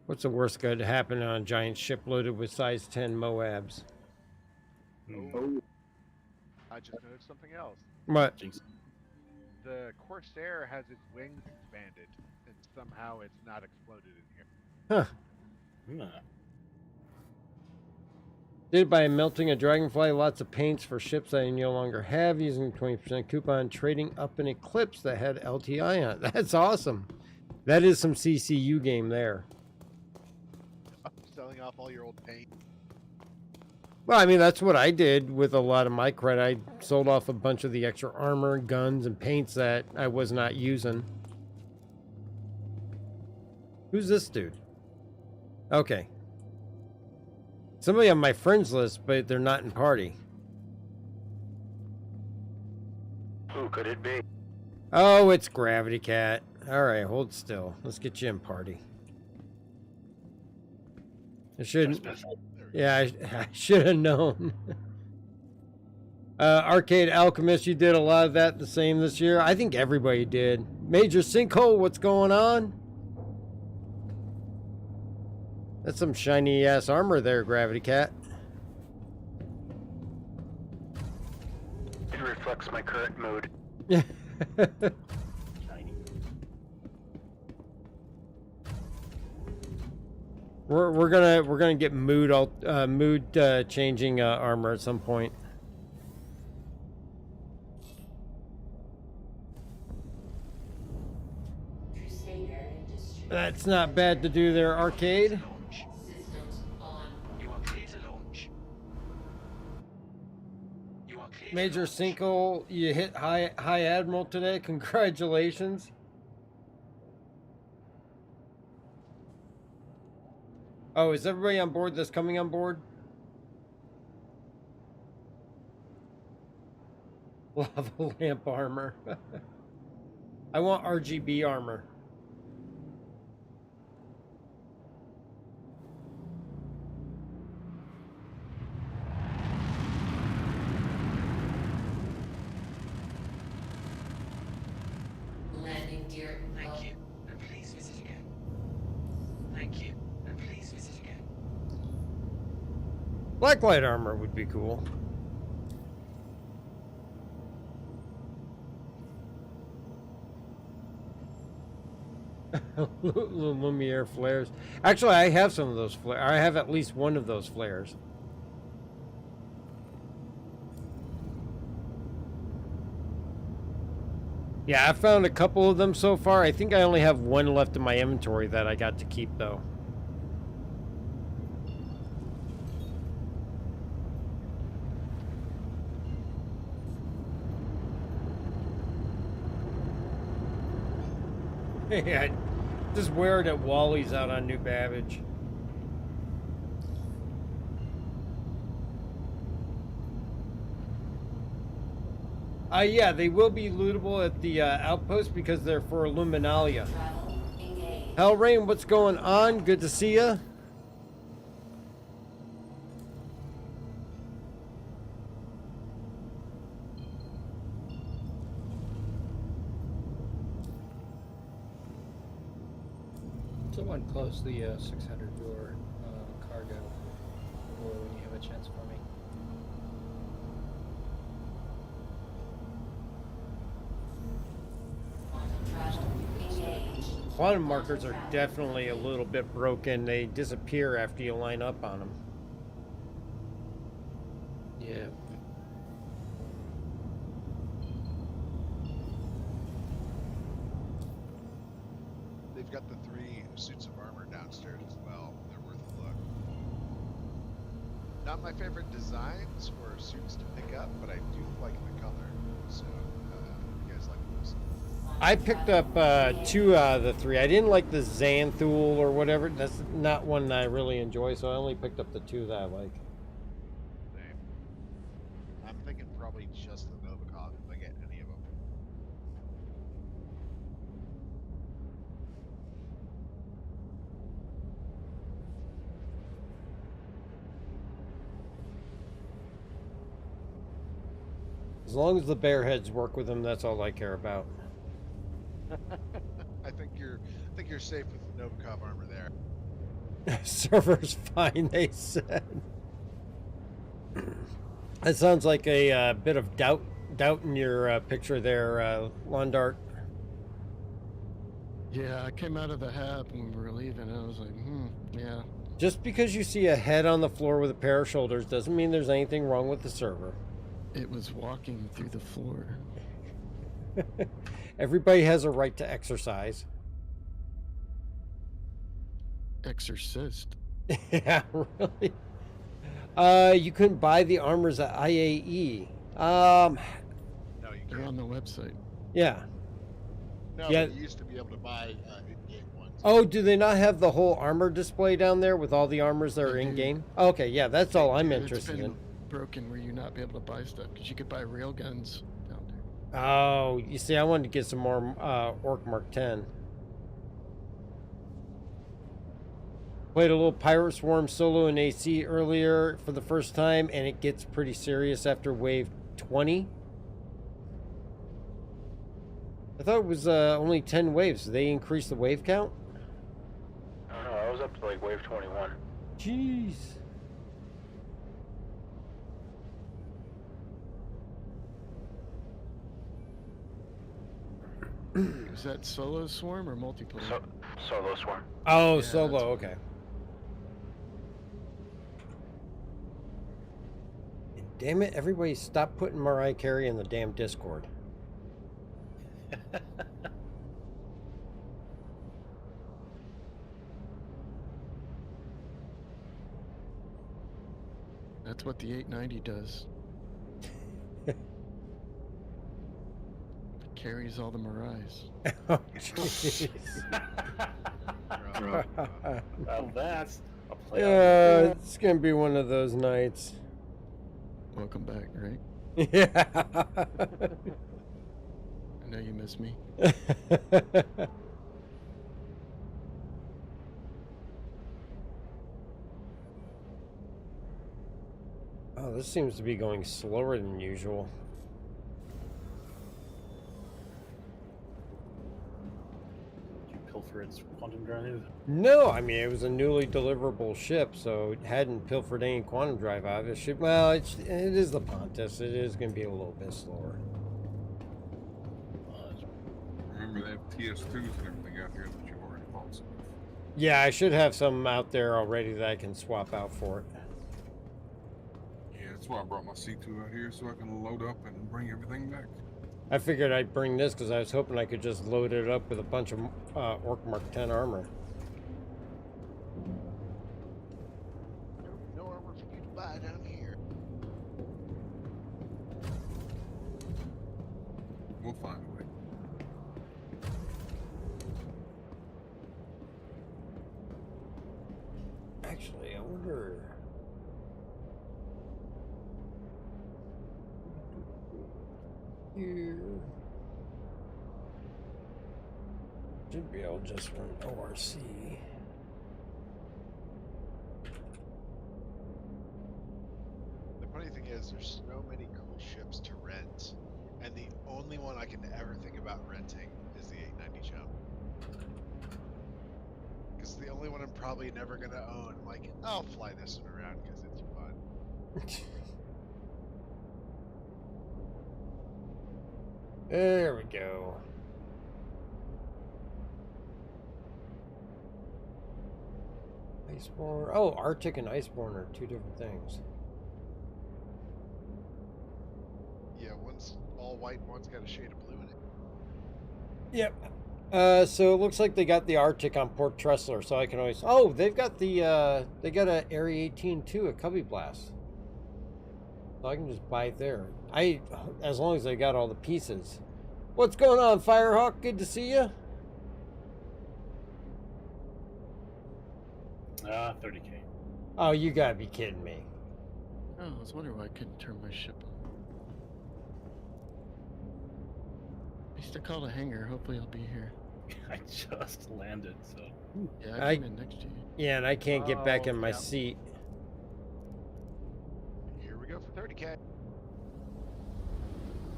What's the worst that could happen on a giant ship loaded with size 10 Moabs? Oh. I just noticed something else. What? The Corsair has its wings expanded, and somehow it's not exploded in here. Huh. Did by melting a dragonfly, lots of paints for ships I no longer have, using 20% coupon, trading up an Eclipse that had LTI on it. That's awesome. That is some CCU game there. Selling off all your old paint. Well, I mean, that's what I did with a lot of my credit. I sold off a bunch of the extra armor, guns, and paints that I was not using. Who's this dude? Okay. Somebody on my friends list, but they're not in party. Who could it be? Oh, it's Gravity Cat. All right, hold still. Let's get you in party. I shouldn't. Yeah, I should have known. Arcade Alchemist, you did a lot of that the same this year. I think everybody did. Major Sinkhole, what's going on? That's some shiny ass armor there, Gravity Cat. reflects my current mood. We're gonna get mood changing armor at some point. That's not bad to do there, arcade. Major Cinco, you hit high admiral today. Congratulations. Oh, is everybody on board that's coming on board? Lava lamp armor. I want RGB armor. Landing gear. Thank you. And please visit again. Thank you. And please visit again. Blacklight armor would be cool. Lumiere flares. Actually, I have some of those flares. I have at least one of those flares. Yeah, I found a couple of them so far. I think I only have one left in my inventory that I got to keep, though. Yeah, just wear it at Wally's out on New Babbage. Yeah, they will be lootable at the outpost because they're for Illuminalia. Hellrain, what's going on? Good to see ya. Someone close the 600 door cargo door when you have a chance for me. Quantum markers are definitely a little bit broken. They disappear after you line up on them. Yeah. They've got the 3 suits of armor downstairs as well. They're worth a look. Not my favorite designs or suits to pick up, but I do like the color. So, you guys like those? I picked up 2 out of the 3. I didn't like the Xanthul or whatever. That's not one that I really enjoy, so I only picked up the 2 that I like. Same. I'm thinking probably just the Novikov if I get any of them. As long as the bear heads work with them, that's all I care about. I think you're safe with the Novikov armor there. Server's fine, they said. That sounds like a bit of doubt in your picture there, Londart. Yeah, I came out of the hab when we were leaving, and I was like, yeah. Just because you see a head on the floor with a pair of shoulders doesn't mean there's anything wrong with the server. It was walking through the floor. Everybody has a right to exercise. Exorcist. Yeah, really. You couldn't buy the armors at IAE. No, you They're can't. on the website. Yeah. No, Yeah. but you used to be able to buy in-game ones. Oh, do they not have the whole armor display down there with all the armors that are in game? Okay, yeah, that's all I'm interested in. Broken where you not be able to buy stuff because you could buy rail guns down there. Oh, you see, I wanted to get some more Orc Mark 10. Played a little Pirate Swarm solo in AC earlier for the first time, and it gets pretty serious after wave 20. I thought it was only 10 waves. Did they increase the wave count? I don't know, I was up to like wave 21. Jeez. Is that solo swarm or multiplayer? Solo swarm. Oh, Yeah, solo. Okay. Damn it! Everybody, stop putting Mariah Carey in the damn Discord. That's what the 890 does. It carries all the Mariahs. Oh, jeez. Well, that's a play. Yeah, it's gonna be one of those nights. Welcome back, right? Yeah. I know you miss me. Oh, this seems to be going slower than usual. Did you pilfer its quantum drive? No, I mean, it was a newly deliverable ship, so it hadn't pilfered any quantum drive out of it. Ship. Well, it is the Pontus. It is going to be a little bit slower. Remember, they have TS2s and everything out here that you've already bought some. Yeah, I should have some out there already that I can swap out for it. Yeah, that's why I brought my C2 out here, so I can load up and bring everything back. I figured I'd bring this because I was hoping I could just load it up with a bunch of Orc Mark 10 armor. No armor for you to buy down here. We'll find a way. Actually, I wonder... Here... Should be able to just run ORC. The funny thing is, there's so many cool ships to rent, and the only one I can ever think about renting is the 890 Chum. Because it's the only one I'm probably never going to own. I'm like, I'll fly this one around because it's fun. There we go. Iceborne. Oh, Arctic and Iceborne are two different things. Yeah, one's all white, one's got a shade of blue in it. Yep. So it looks like they got the Arctic on Port Tressler, so I can always... Oh, they've got the, they got a Area 18 too, a Cubby Blast. So I can just buy it there. As long as they got all the pieces. What's going on, Firehawk? Good to see you. 30K. Oh, you gotta be kidding me. Oh, I was wondering why I couldn't turn my ship on. At least I called a hangar. Hopefully I'll be here. I just landed, so. Yeah, I came in next to you. Yeah, and I can't get back in my seat. Here we go for 30K.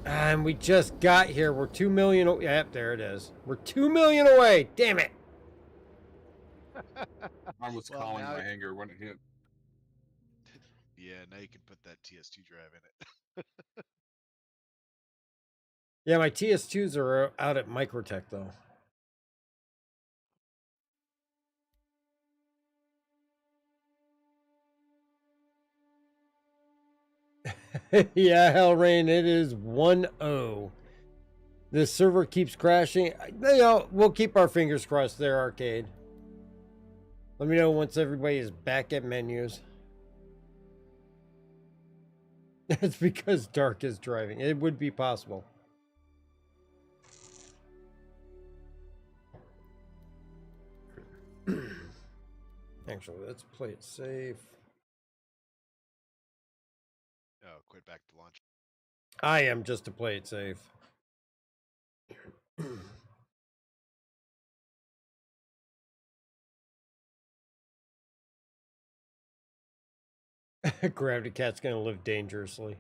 And we just got here. We're 2 million. Yep, there it is. We're 2 million away. Damn it. I was calling my hangar when it hit. Yeah, now you can put that TS2 drive in it. Yeah, my TS2s are out at Microtech, though. Yeah, Hellrain, it is 1-0. This server keeps crashing. You know, we'll keep our fingers crossed there, Arcade. Let me know once everybody is back at menus. That's because Dark is driving. It would be possible. Actually, let's play it safe. Oh, quit back to launch. I am just to play it safe. Gravity Cat's gonna live dangerously.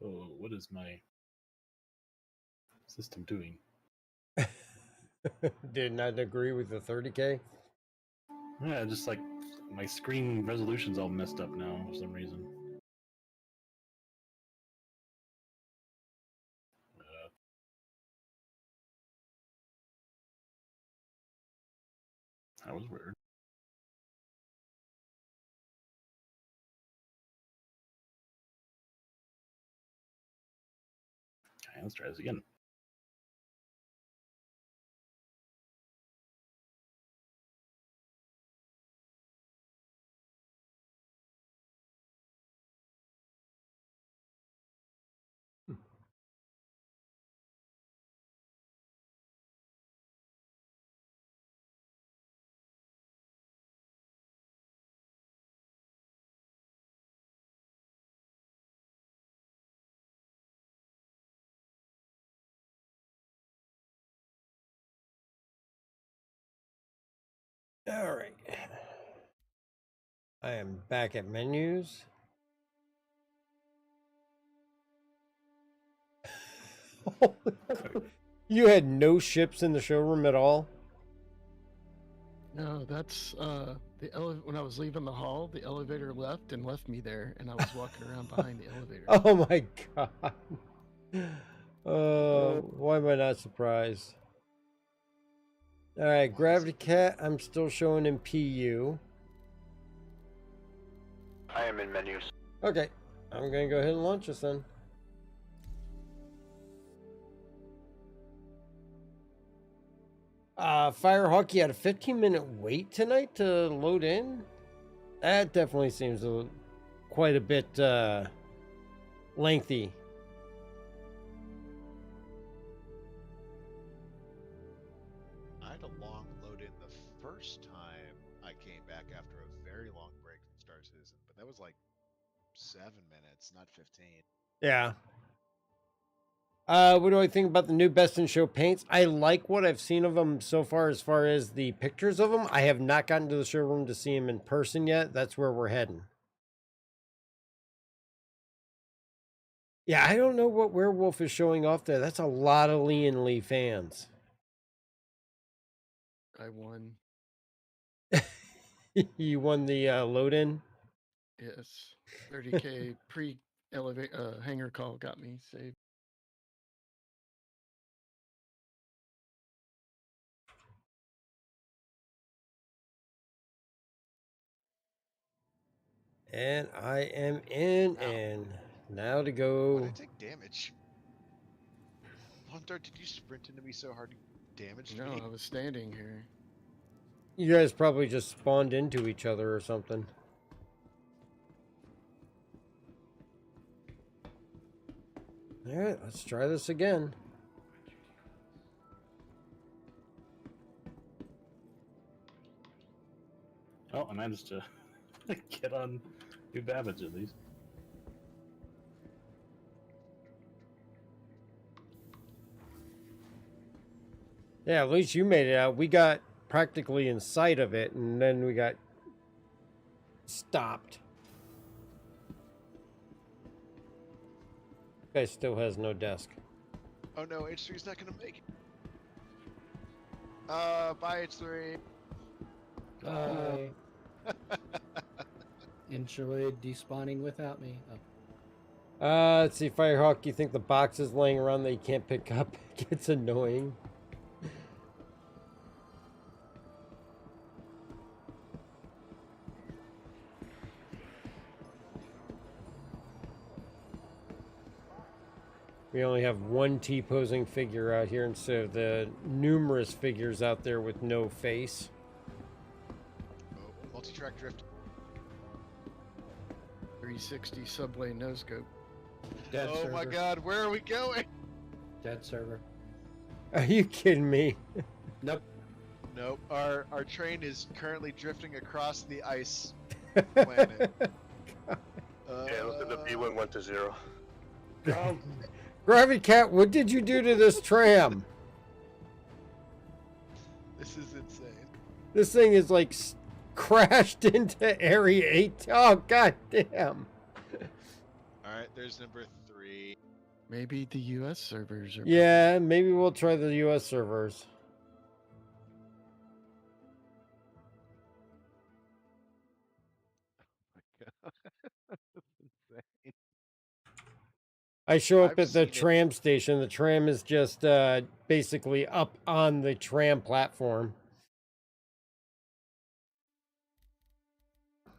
Oh, what is my system doing? Did not agree with the 30K? Yeah, just like My screen resolution's all messed up now for some reason. That was weird. Okay, let's try this again. All right. I am back at menus. You had no ships in the showroom at all? No, that's when I was leaving the hall, the elevator left and left me there, and I was walking around behind the elevator. Oh my god. Why am I not surprised? All right, Gravity Cat, I'm still showing in PU. I am in menus. Okay, I'm gonna go ahead and launch this then. Firehawk, you had a 15-minute wait tonight to load in? That definitely seems quite a bit lengthy. I had a long load in the first time I came back after a very long break from Star Citizen, but that was like 7 minutes, not 15. Yeah. What do I think about the new Best in Show paints? I like what I've seen of them so far as the pictures of them. I have not gotten to the showroom to see them in person yet. That's where we're heading. Yeah, I don't know what Werewolf is showing off there. That's a lot of Leon Lee fans. I won. You won the load-in? Yes. 30K hangar call got me saved. And I am in, and now to go. Why did I take damage? Hunter, did you sprint into me so hard you damaged me? No, I was standing here. You guys probably just spawned into each other or something. All right, let's try this again. Oh, I managed to get on New Babbage at least. Yeah, at least you made it out. We got practically in sight of it, and then we got stopped. Guy still has no desk. Oh no, H3's not gonna make it. Bye H3. Bye. Enjoyed despawning without me. Oh. Let's see, Firehawk, you think the boxes laying around that you can't pick up gets annoying? We only have one T-posing figure out here instead of the numerous figures out there with no face. Oh, multi-track drift. 360 subway no scope. Dead oh server. my god, where are we going? Dead server. Are you kidding me? Nope. Nope. Our train is currently drifting across the ice planet. Yeah, look at the B1 went to 0. Gravity Cat, what did you do to this tram? This is insane. This thing is like crashed into Area 8. Oh, god damn. Alright, there's number 3. Maybe the US servers are. Yeah, maybe we'll try the US servers. I show up I've at the seen it. tram station. The tram is just basically up on the tram platform. All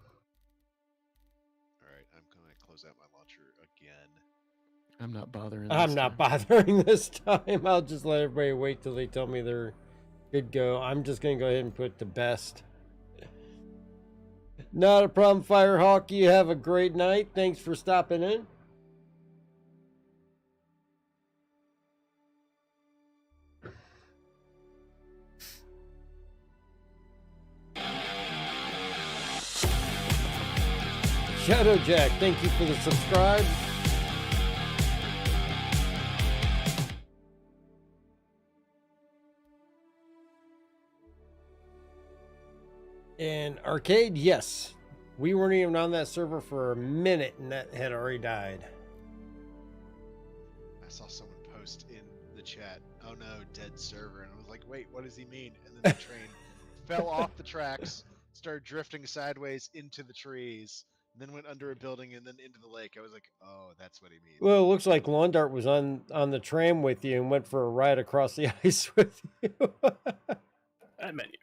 right, I'm gonna close out my launcher again. I'm not bothering. I'm not bothering this time. I'll just let everybody wait till they tell me they're good go. I'm just going to go ahead and put the best. Not a problem, Firehawk. You have a great night. Thanks for stopping in. Shadow Jack, thank you for the subscribe. And Arcade, yes. We weren't even on that server for a minute and that had already died. I saw someone post in the chat, "Oh no, dead server," and I was like, "Wait, what does he mean?" And then the train fell off the tracks, started drifting sideways into the trees, and then went under a building and then into the lake. I was like, "Oh, that's what he means." Well, it looks like Lawn Dart was on the tram with you and went for a ride across the ice with you. I met you.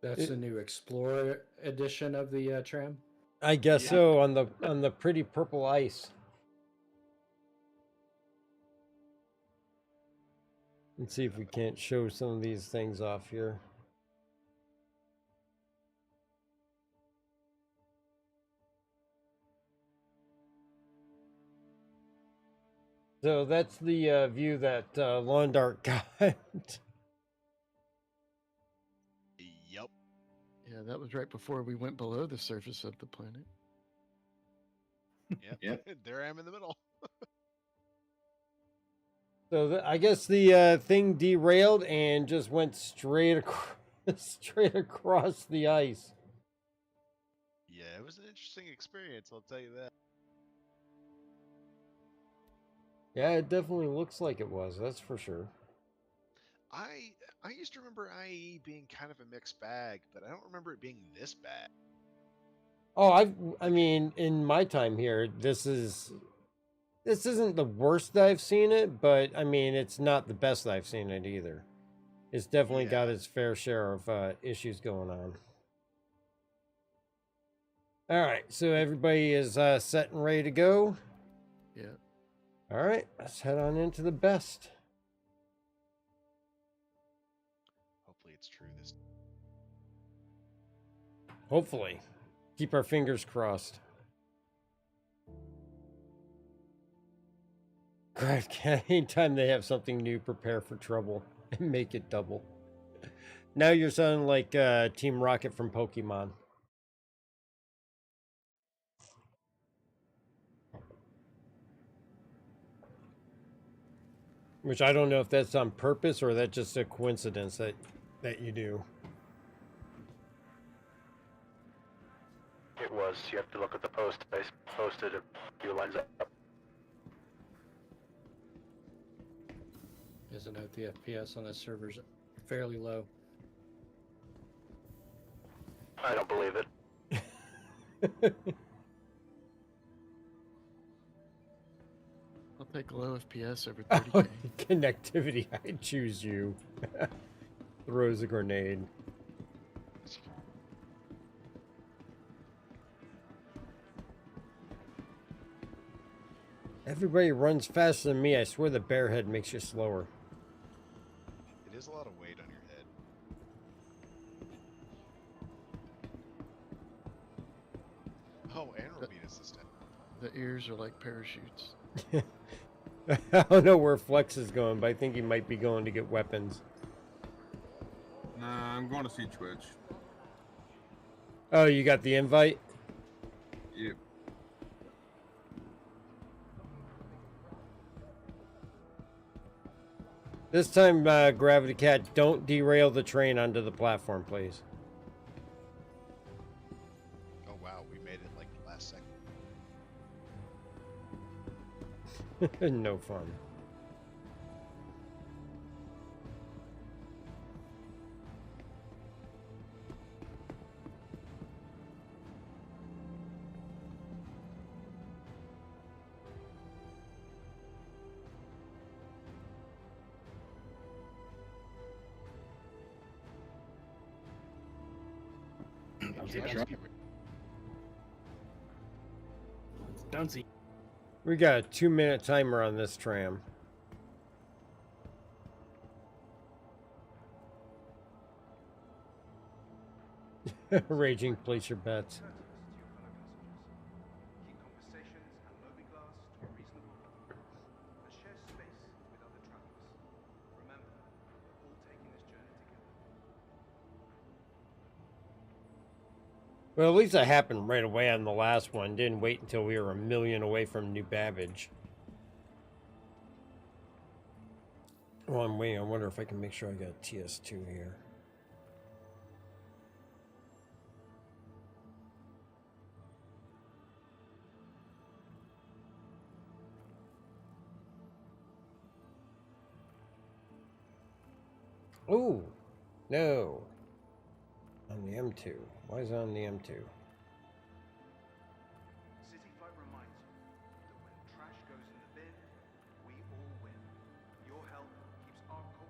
That's the new Explorer edition of the tram. I guess so, on the pretty purple ice. Let's see if we can't show some of these things off here. So that's the view that Lawn Dart got. Yep. Yeah, that was right before we went below the surface of the planet. Yep. There I am in the middle. So I guess the thing derailed and just went straight across the ice. Yeah, it was an interesting experience, I'll tell you that. Yeah, it definitely looks like it was. That's for sure. I used to remember IAE being kind of a mixed bag, but I don't remember it being this bad. Oh, I mean, in my time here, this isn't the worst that I've seen it, but I mean, it's not the best I've seen it either. It's definitely got its fair share of issues going on. All right, so everybody is set and ready to go. Yeah. All right, let's head on into the best. Hopefully it's true this. Hopefully. Keep our fingers crossed. Anytime they have something new, prepare for trouble and make it double. Now you're sounding like Team Rocket from Pokemon. Which I don't know if that's on purpose or that's just a coincidence that you do. It was. You have to look at the post. I posted a few lines up. Isn't it the FPS on that server's fairly low? I don't believe it. I'll take low FPS over 30K. Connectivity, I choose you. Throws a grenade. Everybody runs faster than me. I swear the bear head makes you slower. It is a lot of weight on your head. Oh, and Robina assistant. The ears are like parachutes. I don't know where Flex is going, but I think he might be going to get weapons. Nah, I'm going to see Twitch. Oh, you got the invite? Yep. This time, Gravity Cat, don't derail the train onto the platform, please. Oh wow, we made it like the last second. No fun. It's bouncy. We got a 2-minute timer on this tram. Raging, place your bets. Keep conversations and mobiglass to a reasonable level, and share space with other travelers. Remember, we're all taking this journey together. Well, at least that happened right away on the last one. Didn't wait until we were a million away from New Babbage. Well, I'm waiting. I wonder if I can make sure I got a TS2 here. Oh, no. On the M2. Why is it on the M2? City Flight reminds you that when trash goes in the bin, we all win. Your help keeps our cult clean.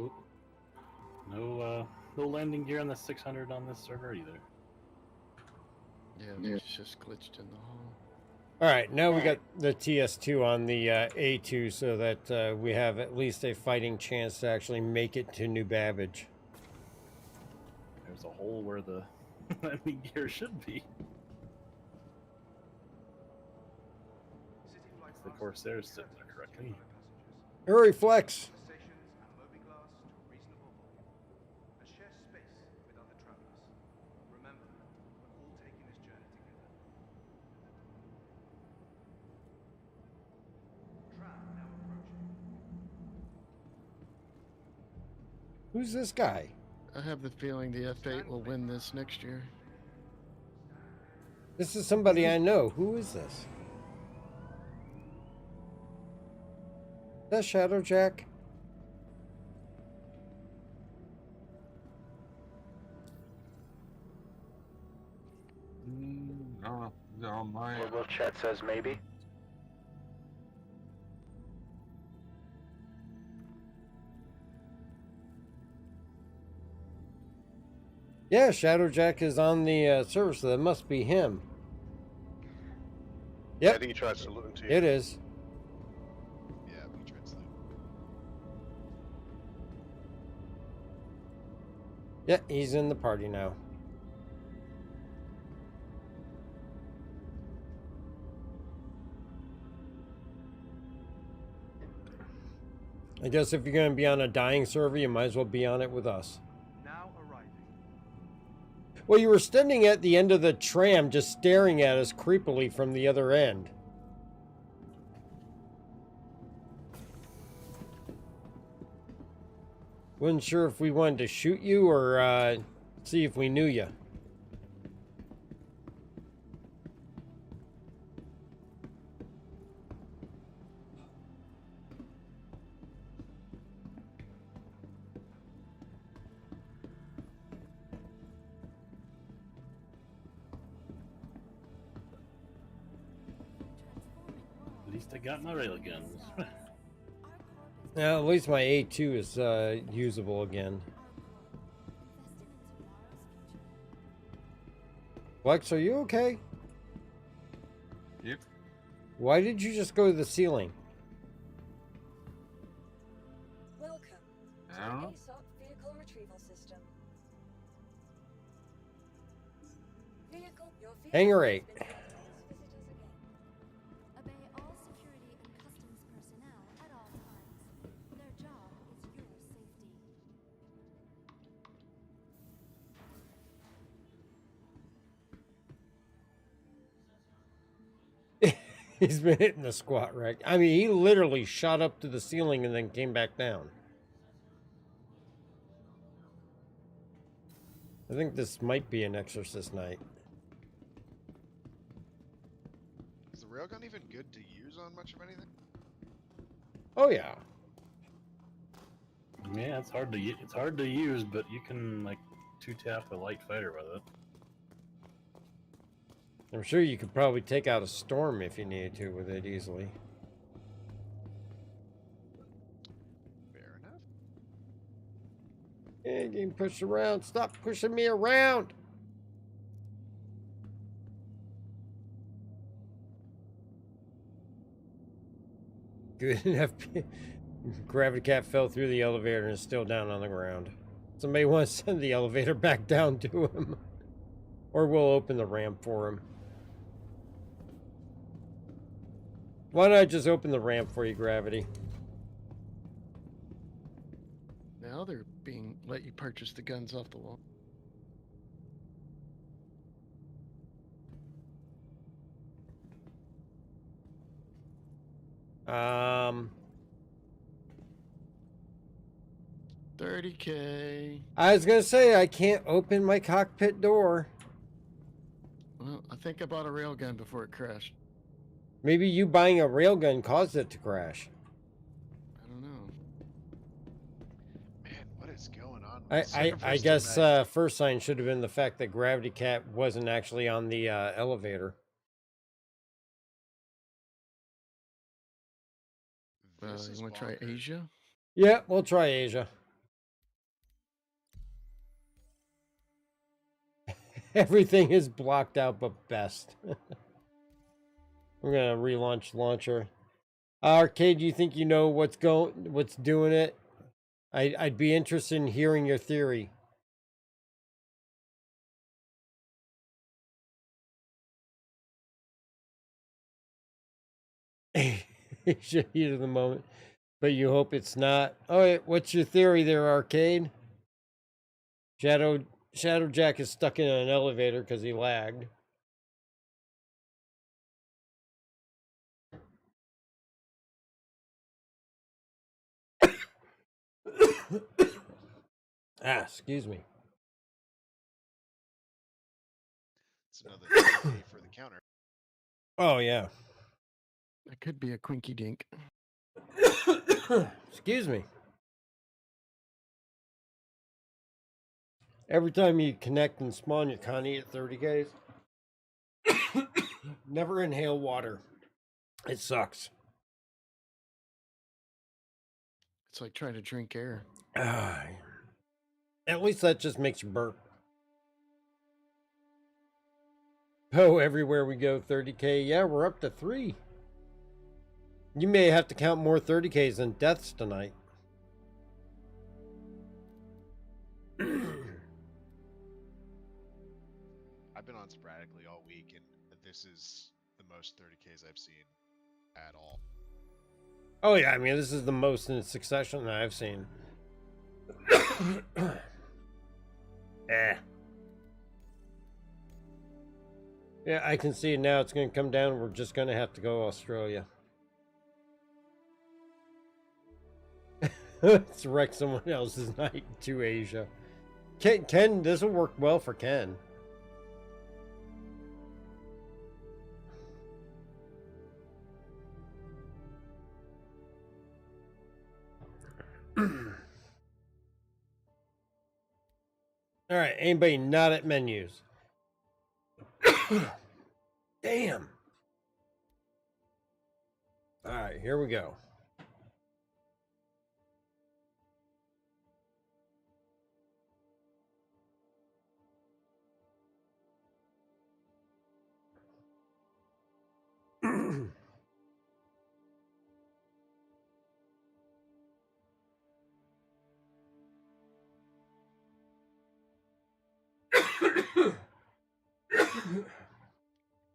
Oop. No landing gear on the 600 on this server either. Yeah, it's just glitched in the hall. All right, now we got the TS2 on the A2 so that we have at least a fighting chance to actually make it to New Babbage. There's a hole where the landing gear should be. The Corsair's sitting there correctly. Hurry, Flex! And share space with other travelers. Remember, we're all taking this journey together. Tram now approaching. Who's this guy? I have the feeling the F8 will win this next year. This is somebody I know. Who is this? Is that Shadow Jack? No, on my Little chat says maybe. Yeah, Shadow Jack is on the server, so that must be him. Yep. I think he tried saluting to you. It is. Yeah, we tried to. Yeah, he's in the party now. I guess if you're going to be on a dying server, you might as well be on it with us. Now arriving. Well, you were standing at the end of the tram just staring at us creepily from the other end. Wasn't sure if we wanted to shoot you or see if we knew you. At least I got my railguns. Now, at least my A2 is usable again. Lex, are you okay? Yep. Why did you just go to the ceiling? Welcome I don't know. to ASOC Vehicle Retrieval System. Your vehicle Hangar has 8. been detected as visitors again. Obey all security and customs personnel at all times. Their job is your safety. He's been hitting the squat rack. I mean, he literally shot up to the ceiling and then came back down. I think this might be an exorcist night. Is the railgun even good to use on much of anything? Oh yeah. Yeah, it's hard to use, but you can like 2-tap a light fighter with it. I'm sure you could probably take out a storm if you needed to with it easily. Fair enough. Yeah, getting pushed around. Stop pushing me around. Good enough. Gravity Cat fell through the elevator and is still down on the ground. Somebody want to send the elevator back down to him. Or we'll open the ramp for him. Why don't I just open the ramp for you, Gravity? Now they're being let you purchase the guns off the wall. Um, 30K. I was gonna say I can't open my cockpit door. Well, I think I bought a railgun before it crashed. Maybe you buying a railgun caused it to crash. I don't know. Man, what is going on with I servers guess tonight? first sign should have been the fact that Gravity Cat wasn't actually on the elevator. You want to try Asia? Yeah, we'll try Asia. Everything is blocked out but best. We're gonna relaunch launcher. Arcade, you think you know what's doing it? I'd be interested in hearing your theory. Heat of the moment, but you hope it's not. All right, what's your theory there, Arcade? Shadow Jack is stuck in an elevator because he lagged. Excuse me. It's another day for the counter. Oh yeah. That could be a quinky dink. Excuse me. Every time you connect and spawn, you're kind of at 30 Ks. Never inhale water. It sucks. It's like trying to drink air. At least that just makes you burp. Oh, everywhere we go, 30K. Yeah, we're up to 3. You may have to count more 30Ks than deaths tonight. I've been on sporadically all week, and this is the most 30Ks I've seen at all. Oh yeah, I mean this is the most in succession that I've seen. Yeah, I can see it now. It's going to come down. We're just going to have to go Australia. Let's wreck someone else's night to Asia. Ken, this will work well for Ken. All right, anybody not at menus? Damn. All right, here we go.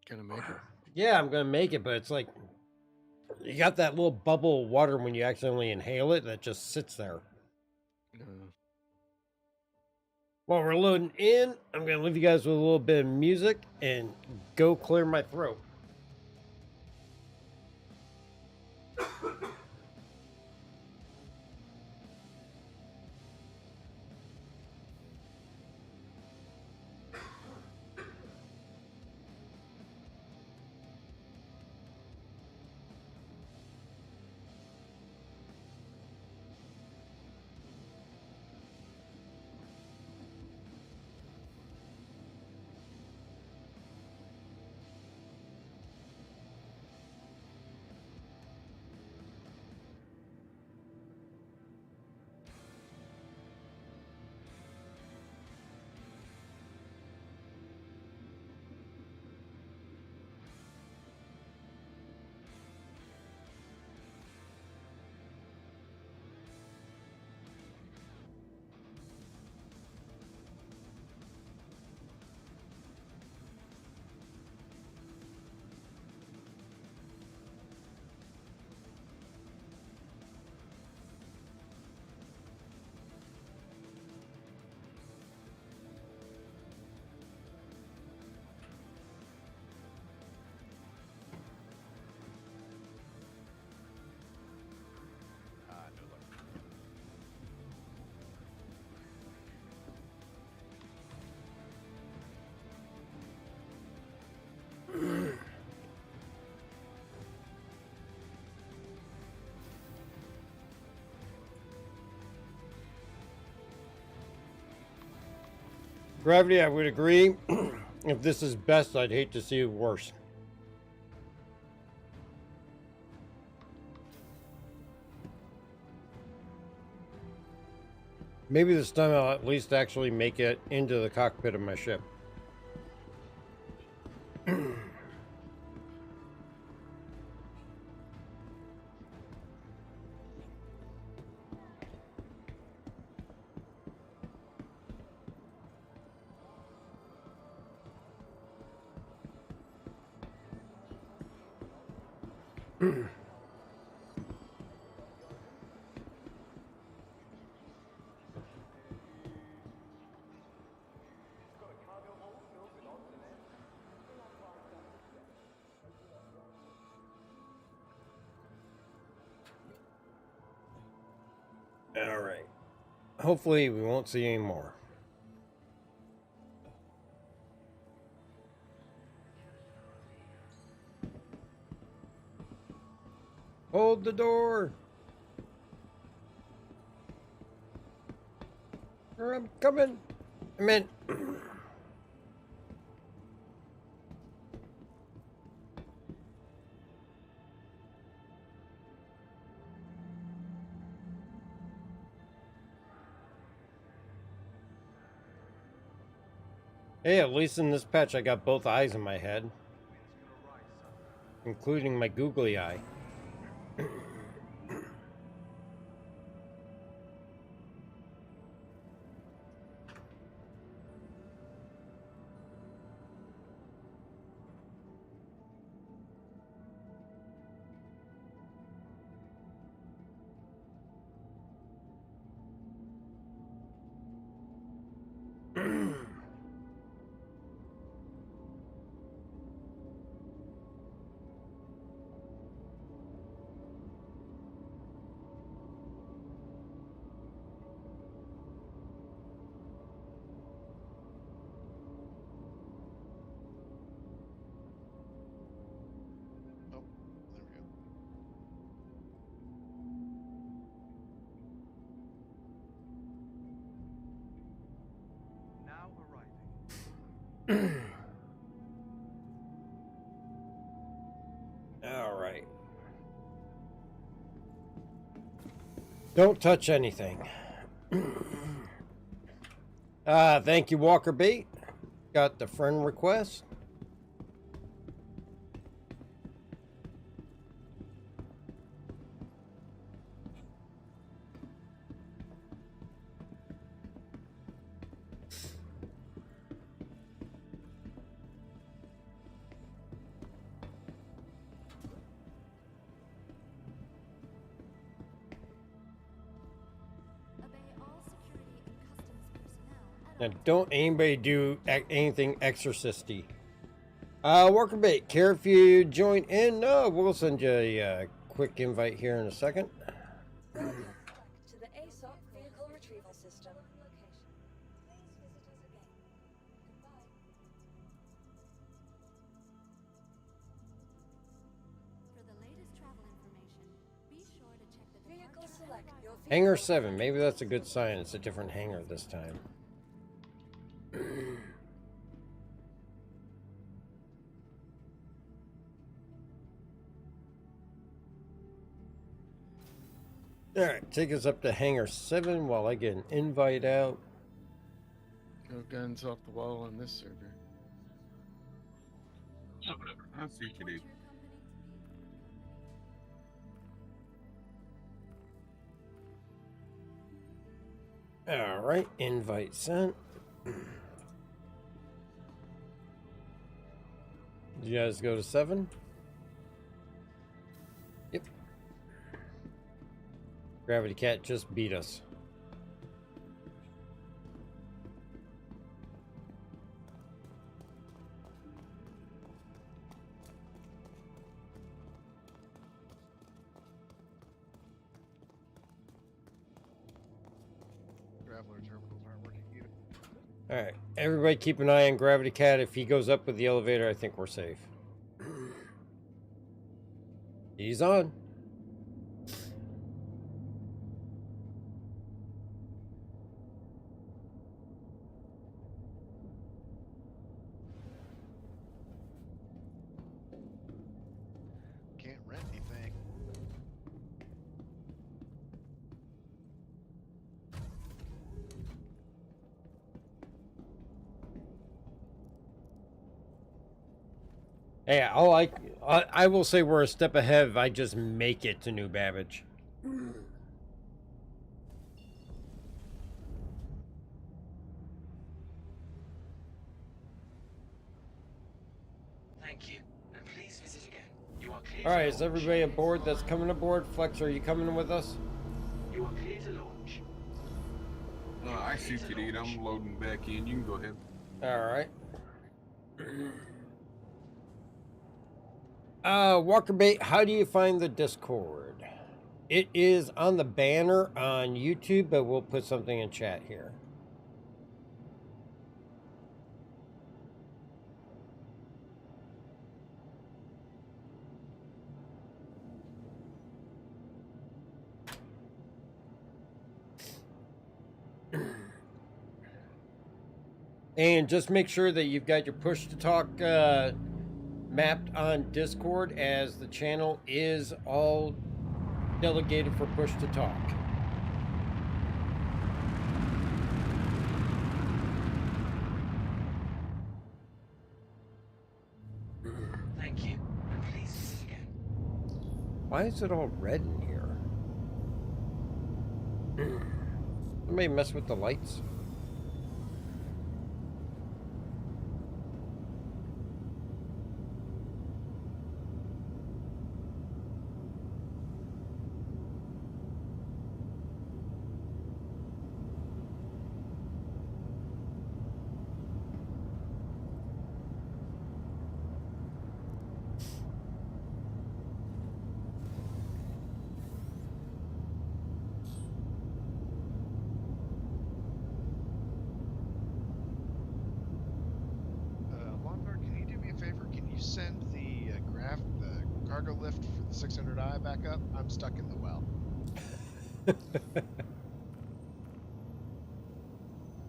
Gonna make it? Yeah, I'm gonna make it, but it's like you got that little bubble of water when you accidentally inhale it that just sits there. While we're loading in, I'm gonna leave you guys with a little bit of music and go clear my throat. Gravity, I would agree. If this is best, I'd hate to see it worse. Maybe this time I'll at least actually make it into the cockpit of my ship. All right. Hopefully we won't see any more. Hold the door. I'm coming. I'm in. Hey, at least in this patch I got both eyes in my head, including my googly eye. Now arriving. All right. Don't touch anything. Thank you, Walker B. Got the friend request. Now, don't anybody do anything exorcisty. Worker bait, care if you join in? No, we'll send you a quick invite here in a second. To the ASOC vehicle retrieval system. For the latest travel information, be sure to check the Vehicle select your vehicle. Hangar 7, maybe that's a good sign. It's a different hangar this time. Alright, take us up to Hangar 7 while I get an invite out. No guns off the wall on this server. Oh, whatever. I'll see you today. Alright, invite sent. You guys go to 7? Yep. Gravity Cat just beat us. Traveler terminals aren't working either. Alright, everybody keep an eye on Gravity Cat. If he goes up with the elevator, I think we're safe. He's on. Yeah, I will say we're a step ahead if I just make it to New Babbage. Thank you, and please visit again. You are clear All right, to is launch. everybody aboard that's coming aboard? Flex, are you coming with us? You are clear to launch. I see TD. I'm loading back in. You can go ahead. All right. Walkerbait, how do you find the Discord? It is on the banner on YouTube, but we'll put something in chat here. And just make sure that you've got your push to talk mapped on Discord, as the channel is all delegated for push to talk. Thank you, and please visit again. Why is it all red in here? Somebody mess with the lights? Longhorn, can you do me a favor? Can you send the the cargo lift for the 600i back up? I'm stuck in the well.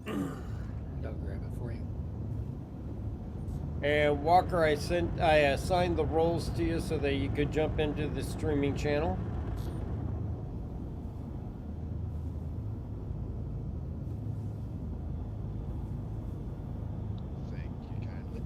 I'll grab it for you. And Walker, I assigned the roles to you so that you could jump into the streaming channel. Thank you kindly.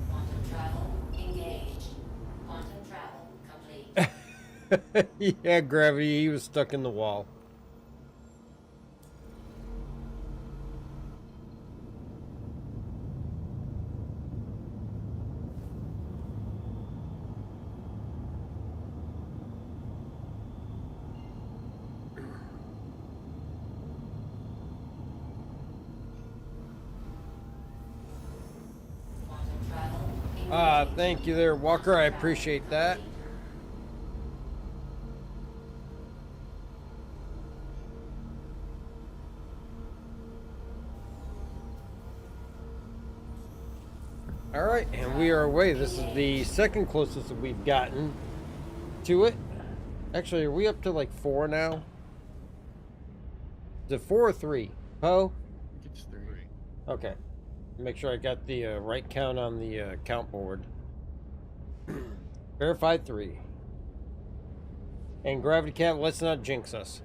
Quantum travel engaged. Quantum travel complete. Yeah, Gravity, he was stuck in the wall. Thank you there, Walker. I appreciate that. All right, and we are away. This is the second closest that we've gotten to it. Actually, are we up to like 4 now? Is it 4 or 3? Poe? It's 3. Okay. Make sure I got the right count on the count board. Verified 3. And Gravity Cat, let's not jinx us.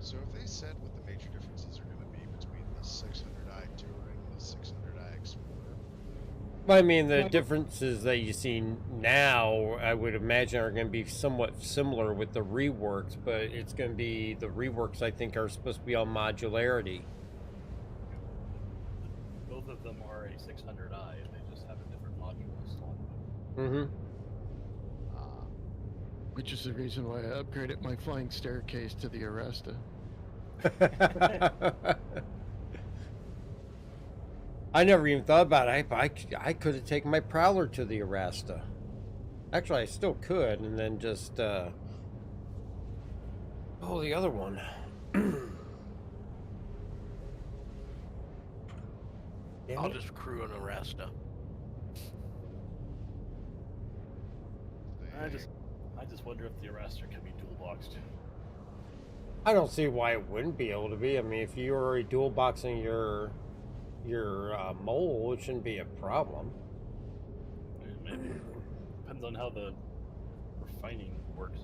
So if they said what the major differences are going to be between the 600i Touring and the 600i Explorer, I mean, the differences that you see now, I would imagine, are going to be somewhat similar with the reworks, but it's going to be the reworks, I think, are supposed to be on modularity. Both of them are a 600i, and they just have a different module installed. Mm-hmm. Which is the reason why I upgraded my flying staircase to the Aresta. I never even thought about it. I could have taken my Prowler to the Arasta. Actually, I still could, and then just, the other one. I'll just crew an Arasta. I just wonder if the Arrastor can be dual boxed. I don't see why it wouldn't be able to be. I mean, if you're already dual boxing your mole, it shouldn't be a problem. Maybe. Depends on how the refining works.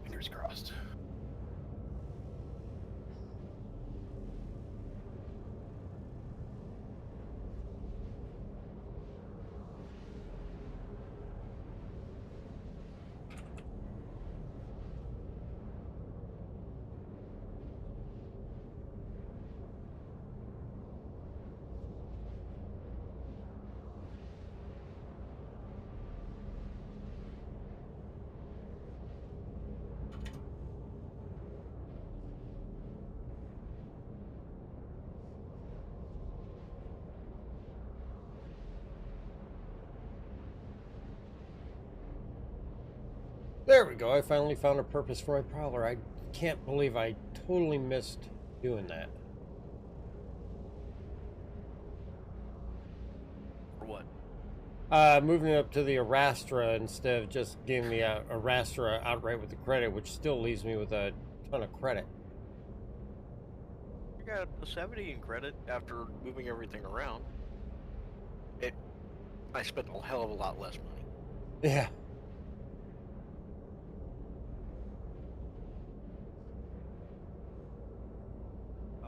Fingers crossed. There we go. I finally found a purpose for my prowler. I can't believe I totally missed doing that. For what? Moving it up to the Arastra instead of just getting the Arastra outright with the credit, which still leaves me with a ton of credit. You got a 70 in credit after moving everything around. I spent a hell of a lot less money. Yeah.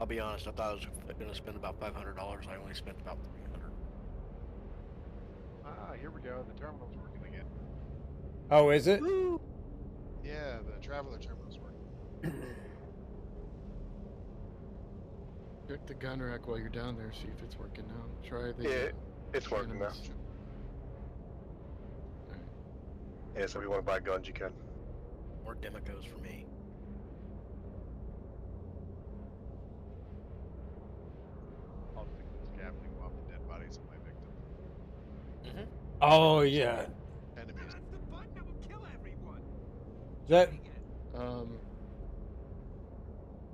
I'll be honest, I thought I was going to spend about $500. I only spent about $300. Ah, here we go. The terminal's working again. Oh, is it? Yeah, the traveler terminal's working. Check the gun rack while you're down there, see if it's working now. Try the. Yeah, it's working now. animals. Yeah, so if you want to buy guns, you can. More Demicos for me. I'll stick the scaffolding off the dead bodies of my victims. Oh, yeah. Enemies.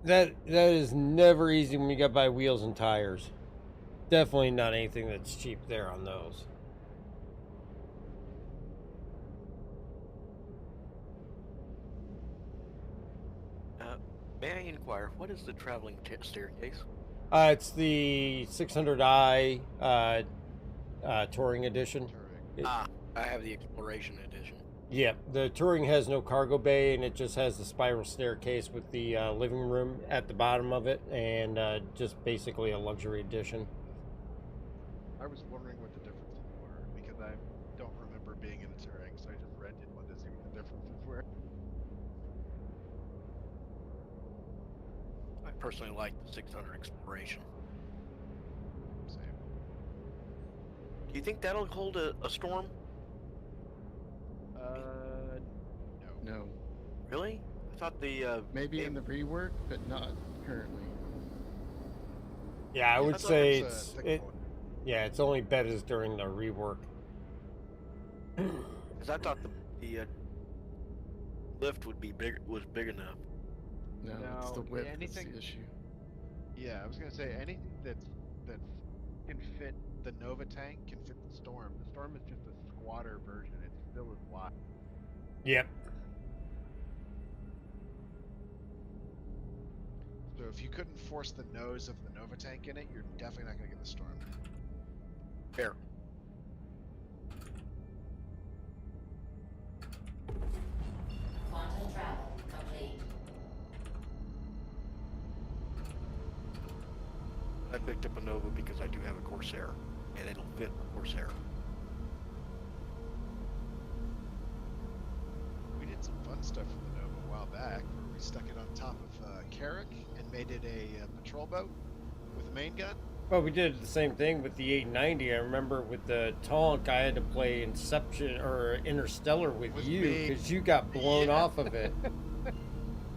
That is never easy when you got by wheels and tires. Definitely not anything that's cheap there on those. May I inquire, what is the traveling staircase? It's the 600i Touring Edition. I have the Exploration Edition. Yeah, the Touring has no cargo bay, and it just has the spiral staircase with the living room at the bottom of it, and just basically a luxury edition. I was wondering what the differences were because I don't remember being in a Touring, so I just rented one to see what the differences were. I personally like the 600 Exploration. Same. Do you think that'll hold a storm? No. Really? I thought the maybe in the rework, but not currently. Yeah, I would say it's only better during the rework. Because I thought the lift would be was big enough. No, it's the width that's the issue. Yeah, I was gonna say anything that can fit the Nova tank can fit the Storm. The Storm is just a squatter version. It's still as wide. Yep. So if you couldn't force the nose of the Nova tank in it, you're definitely not gonna get the Storm. Fair. Quantum travel complete. I picked up a Nova because I do have a Corsair, and it'll fit a Corsair. We did some fun stuff with the Nova a while back, where we stuck it on top of Carrack and made it a patrol boat with a main gun. Well, we did the same thing with the 890. I remember with the Tonk, I had to play Inception or Interstellar with you because you got blown off of it.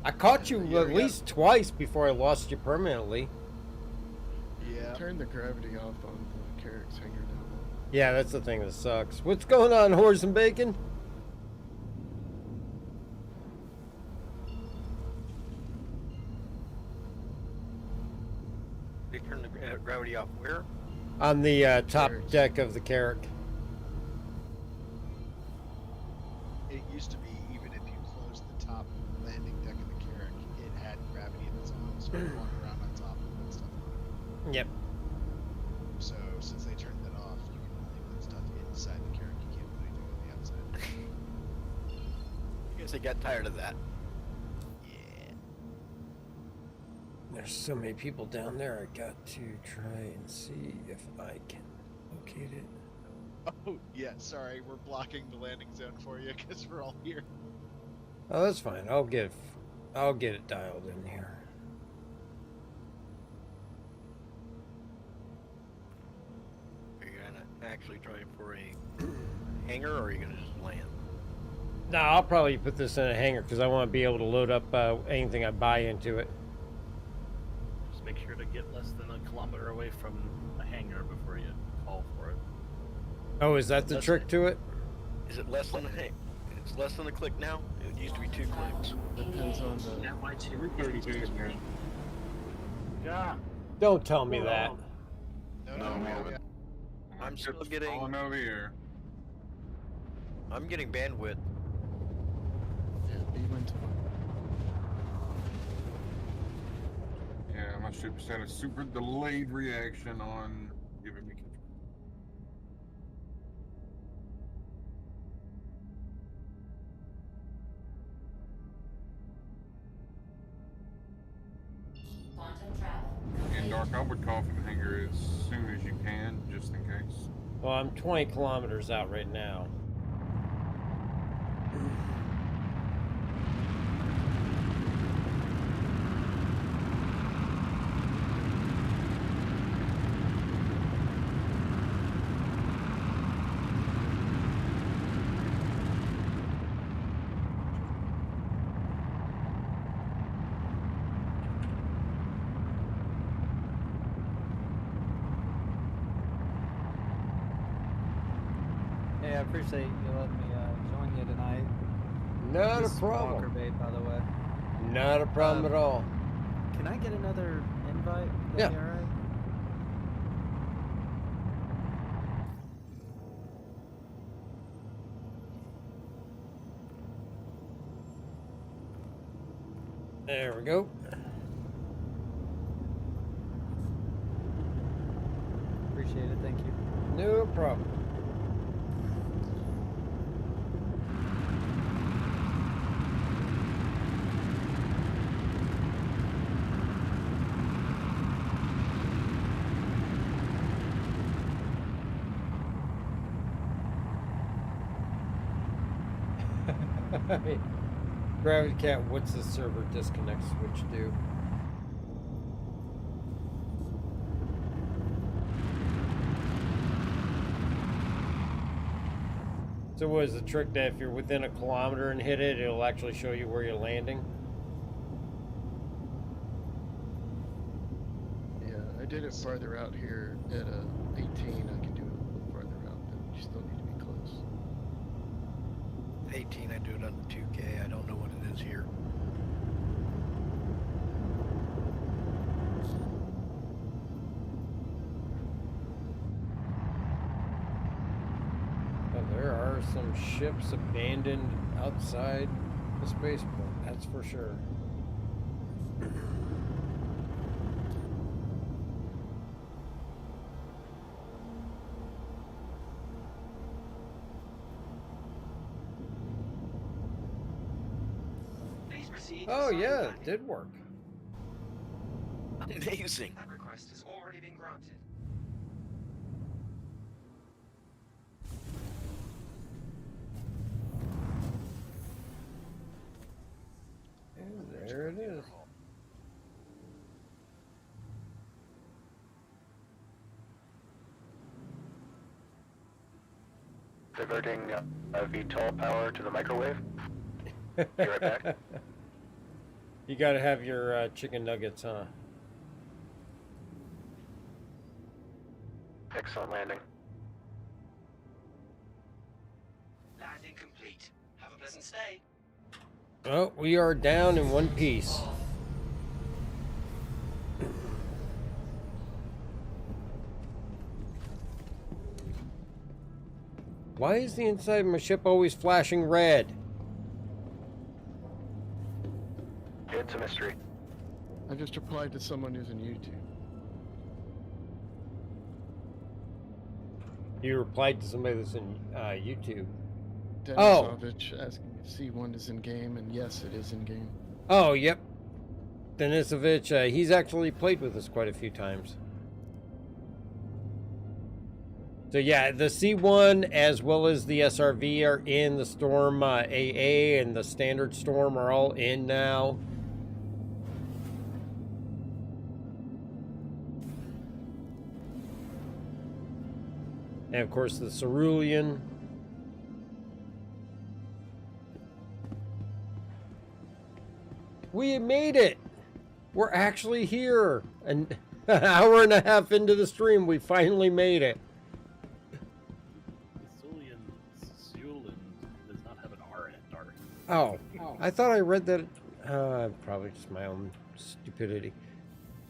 I caught you at least twice before I lost you permanently. Yeah. Turn the gravity off on the Carrack's hangar now. Yeah, that's the thing that sucks. What's going on, Horse and Bacon? They turn the gravity off where? On the top deck of the Carrack. It used to be, even if you closed the top landing deck of the Carrack, it had gravity of its own, so you walk around on top and put stuff on it. Yep. So since they turned that off, you can only put stuff inside the Carrack. You can't put anything on the outside. I guess they got tired of that. There's so many people down there. I got to try and see if I can locate it. Oh, yeah, sorry, we're blocking the landing zone for you because we're all here. Oh, that's fine. I'll get it dialed in here. Are you gonna actually try for a hangar, or are you gonna just land? No, I'll probably put this in a hangar because I want to be able to load up anything I buy into it. Just make sure to get less than a kilometer away from a hangar before you call for it. Oh, is that the trick to it? Is it less than a It's less than a click now? It used to be 2 clicks. Depends on the. Yeah, why two? Yeah. Don't tell me that. No, I'm still getting. Falling over here. I'm getting bandwidth. Yeah, my ship just had a super delayed reaction on giving me control. And Dark, I would call for the hangar as soon as you can, just in case. Well, I'm 20 kilometers out right now. Hey, I appreciate you letting me join you tonight. Not This a problem. Walker bait, by the way. Not a problem at all. Can I get another invite? Would that Yeah. be all right? There we go. Appreciate it. Thank you. No problem. Gravity Cat, what's the server disconnect switch do? So what is the trick that if you're within a kilometer and hit it, it'll actually show you where you're landing? Yeah, I did it farther out here at 18. I can do it a little farther out, but you still need to be close. 18, I do it on the 2K. I don't know what it is here. There are some ships abandoned outside the spaceport, that's for sure. Please proceed. Oh yeah, it did work. Amazing. That request has already been granted. And there it is. Diverting VTOL power to the microwave. Be right back. You gotta have your chicken nuggets, huh? Excellent landing. Landing complete. Have a pleasant stay. Oh, we are down in one piece. Why is the inside of my ship always flashing red? It's a mystery. I just replied to someone who's in YouTube. You replied to somebody that's in YouTube. Denisovich asking if C1 is in game, and yes, it is in game. Oh, yep. Denisovich, he's actually played with us quite a few times. So yeah, the C1 as well as the SRV are in. The Storm AA and the Standard Storm are all in now. And of course the Cerulean. We made it! We're actually here! An hour and a half into the stream, we finally made it. Cerulean does not have an R in it, darn. Oh, I thought I read that. Probably just my own stupidity.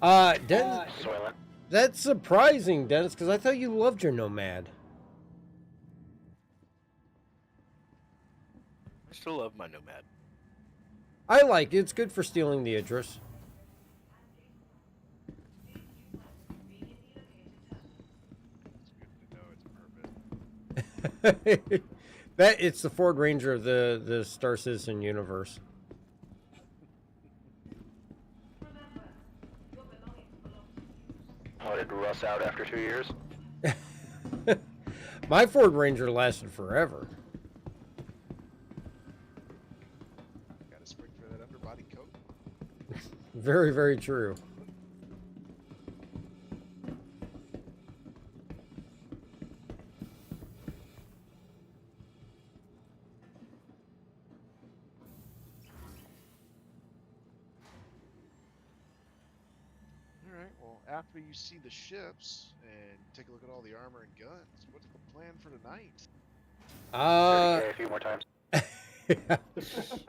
Dennis, that's surprising, Dennis, because I thought you loved your Nomad. I still love my Nomad. I like it. It's good for stealing the Idris. That it's the Ford Ranger of the Star Citizen universe. Oh, did Russ out after 2 years? My Ford Ranger lasted forever. Got a spring for that underbody coat. Very, very true. All right. Well, after you see the ships and take a look at all the armor and guns, what's the plan for tonight? A few more times.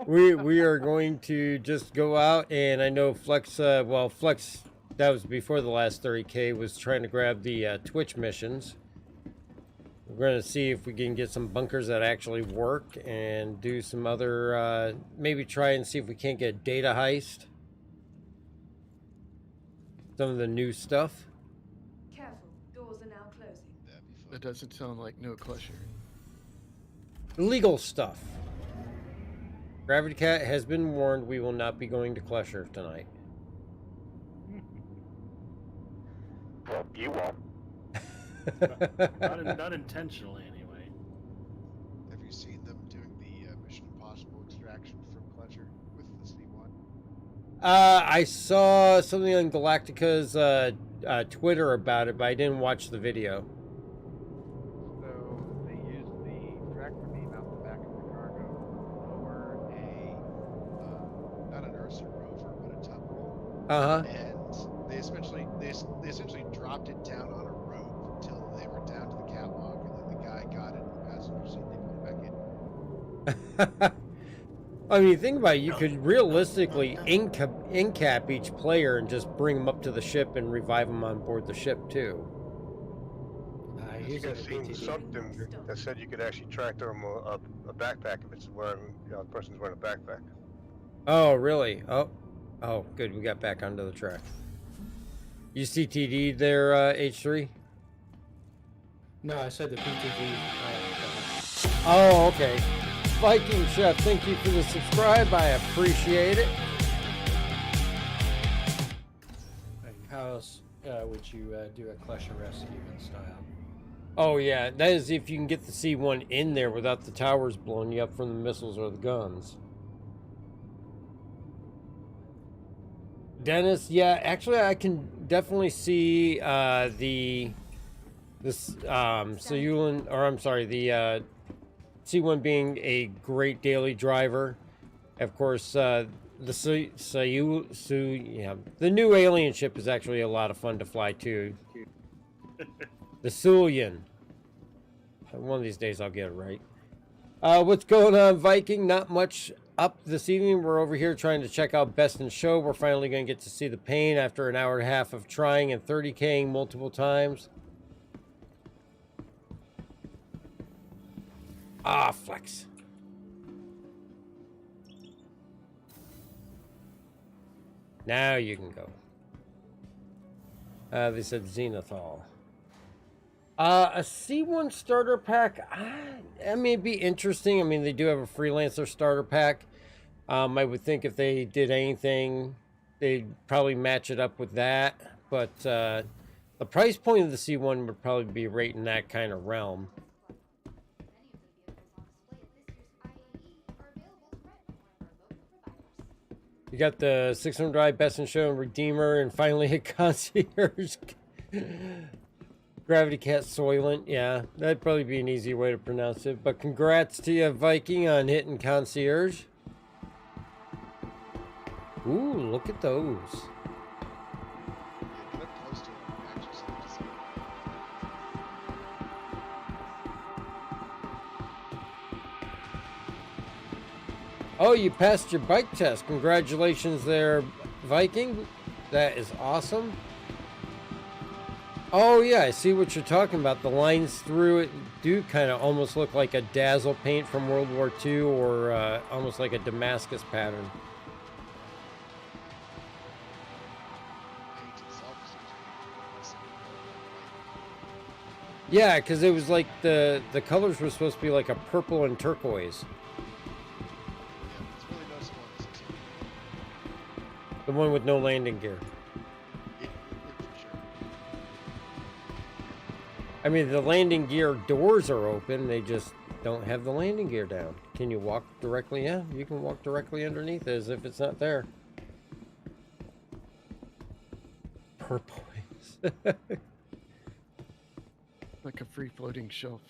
we are going to just go out, and I know Flex, Flex, that was before the last 30K, was trying to grab the Twitch missions. We're going to see if we can get some bunkers that actually work and do some other, maybe try and see if we can't get data heist. Some of the new stuff. Careful, doors are now closing. That doesn't sound like no Clusher. Legal stuff. Gravity Cat has been warned we will not be going to Clusher tonight. Well, you won't. Not intentionally, anyway. Have you seen them doing the Mission Impossible extraction from Clutcher with the C1? I saw something on Galactica's Twitter about it, but I didn't watch the video. So they used the tractor beam out the back of the cargo to lower a not an Ursa rover, but a Tugboat. Uh-huh. And they essentially dropped it down on a rope until they were down to the catwalk, and then the guy got it in the passenger seat. They put it back in. I mean, think about it. You could realistically incap each player and just bring them up to the ship and revive them on board the ship, too. You guys seen something that said you could actually track them a backpack if it's wearing, the person's wearing a backpack. Oh, really? Oh, good. We got back onto the track. You CTD there, H3? No, I said the PTV. Oh, okay. Viking Chef, thank you for the subscribe. I appreciate it. How else would you do a Clash of Rescue in style? Oh, yeah. That is if you can get the C1 in there without the towers blowing you up from the missiles or the guns. Dennis, yeah, actually, I can definitely see the C1 being a great daily driver. Of course, the new alien ship is actually a lot of fun to fly too. The Cerulean. One of these days I'll get it right. What's going on, Viking? Not much up this evening. We're over here trying to check out Best in Show. We're finally going to get to see the pain after an hour and a half of trying and 30K'ing multiple times. Ah, flex. Now you can go. They said Zenithal. A C1 starter pack. I mean, it'd be interesting. I mean, they do have a freelancer starter pack. I would think if they did anything, they'd probably match it up with that. But the price point of the C1 would probably be right in that kind of realm. You got the 600 drive Best in Show and Redeemer, and finally hit Concierge. Gravity Cat Soylent. Yeah, that'd probably be an easy way to pronounce it. But congrats to you, Viking, on hitting Concierge. Ooh, look at those. Get up close to it, actually, so you can see it. Oh, you passed your bike test. Congratulations there, Viking. That is awesome. Oh, yeah, I see what you're talking about. The lines through it do kind of almost look like a Dazzle paint from World War II, or almost like a Damascus pattern. Yeah, because it was like the colors were supposed to be like a purple and turquoise. Yeah, it's really noticeable on the 600. The one with no landing gear. Yeah, for sure. I mean, the landing gear doors are open. They just don't have the landing gear down. Can you walk directly? Yeah, you can walk directly underneath it as if it's not there. Purple. Like a free floating shelf.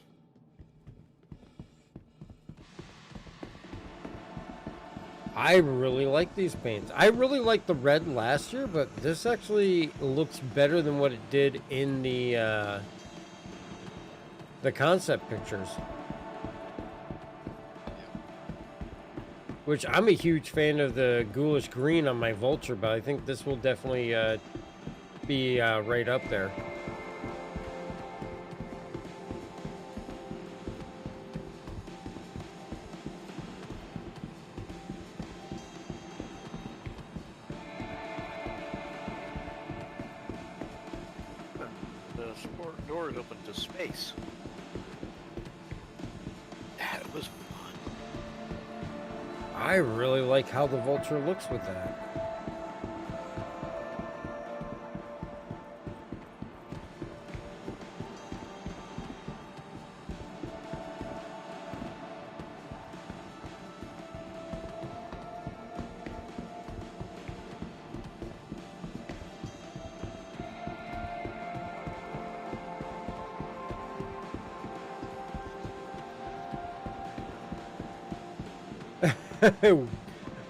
I really like these paints. I really liked the red last year, but this actually looks better than what it did in the concept pictures. Which I'm a huge fan of the ghoulish green on my Vulture, but I think this will definitely be right up there. The sport door is open to space. That was fun. I really like how the Vulture looks with that.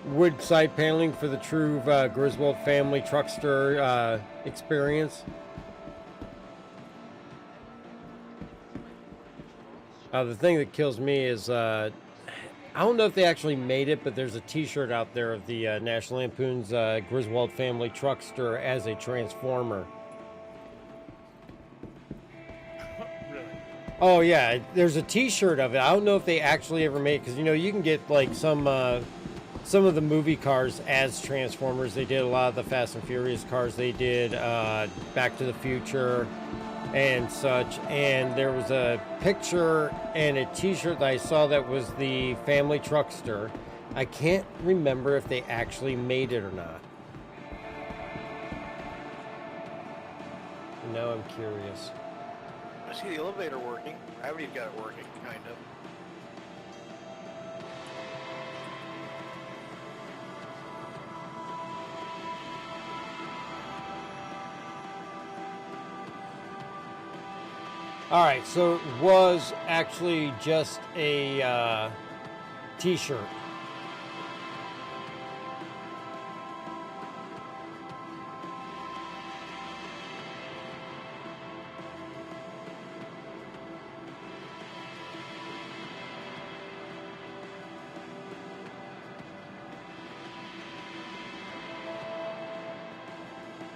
Wood side paneling for the true Griswold family truckster experience. The thing that kills me is I don't know if they actually made it, but there's a t-shirt out there of the National Lampoon's Griswold family truckster as a transformer. Oh yeah, there's a t-shirt of it. I don't know if they actually ever made it, because you know you can get like some of the movie cars as Transformers. They did a lot of the Fast and Furious cars. They did Back to the Future and such. And there was a picture and a t-shirt that I saw that was the family truckster. I can't remember if they actually made it or not. Now I'm curious. I see the elevator working. Gravity's got it working, kind of. All right, so it was actually just a t-shirt.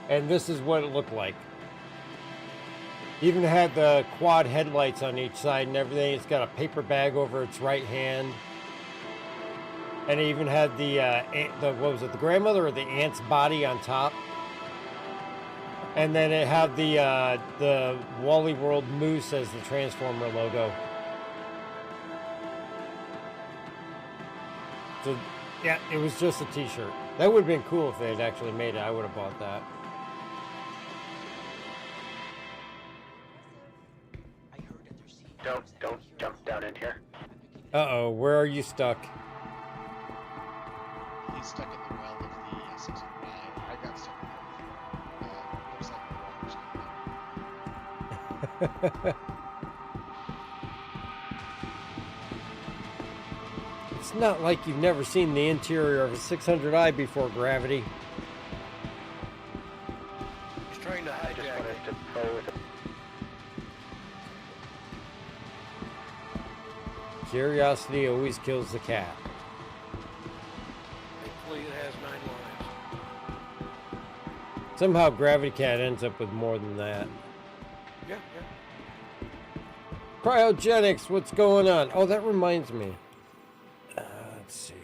And this is what it looked like. Even had the quad headlights on each side and everything. It's got a paper bag over its right hand. And it even had the what was it, the grandmother or the aunt's body on top. And then it had the Wally World Moose as the Transformer logo. So, yeah, it was just a t-shirt. That would have been cool if they had actually made it. I would have bought that. Don't jump down in here. Uh-oh, where are you stuck? He's stuck in the well of the 609. I got stuck in the looks like the water's coming up. It's not like you've never seen the interior of a 600i before, Gravity. He's trying to hijack it. Curiosity always kills the cat. Thankfully, it has 9 lives. Somehow Gravity Cat ends up with more than that. Yeah. Cryogenics, what's going on? Oh, that reminds me. Let's see.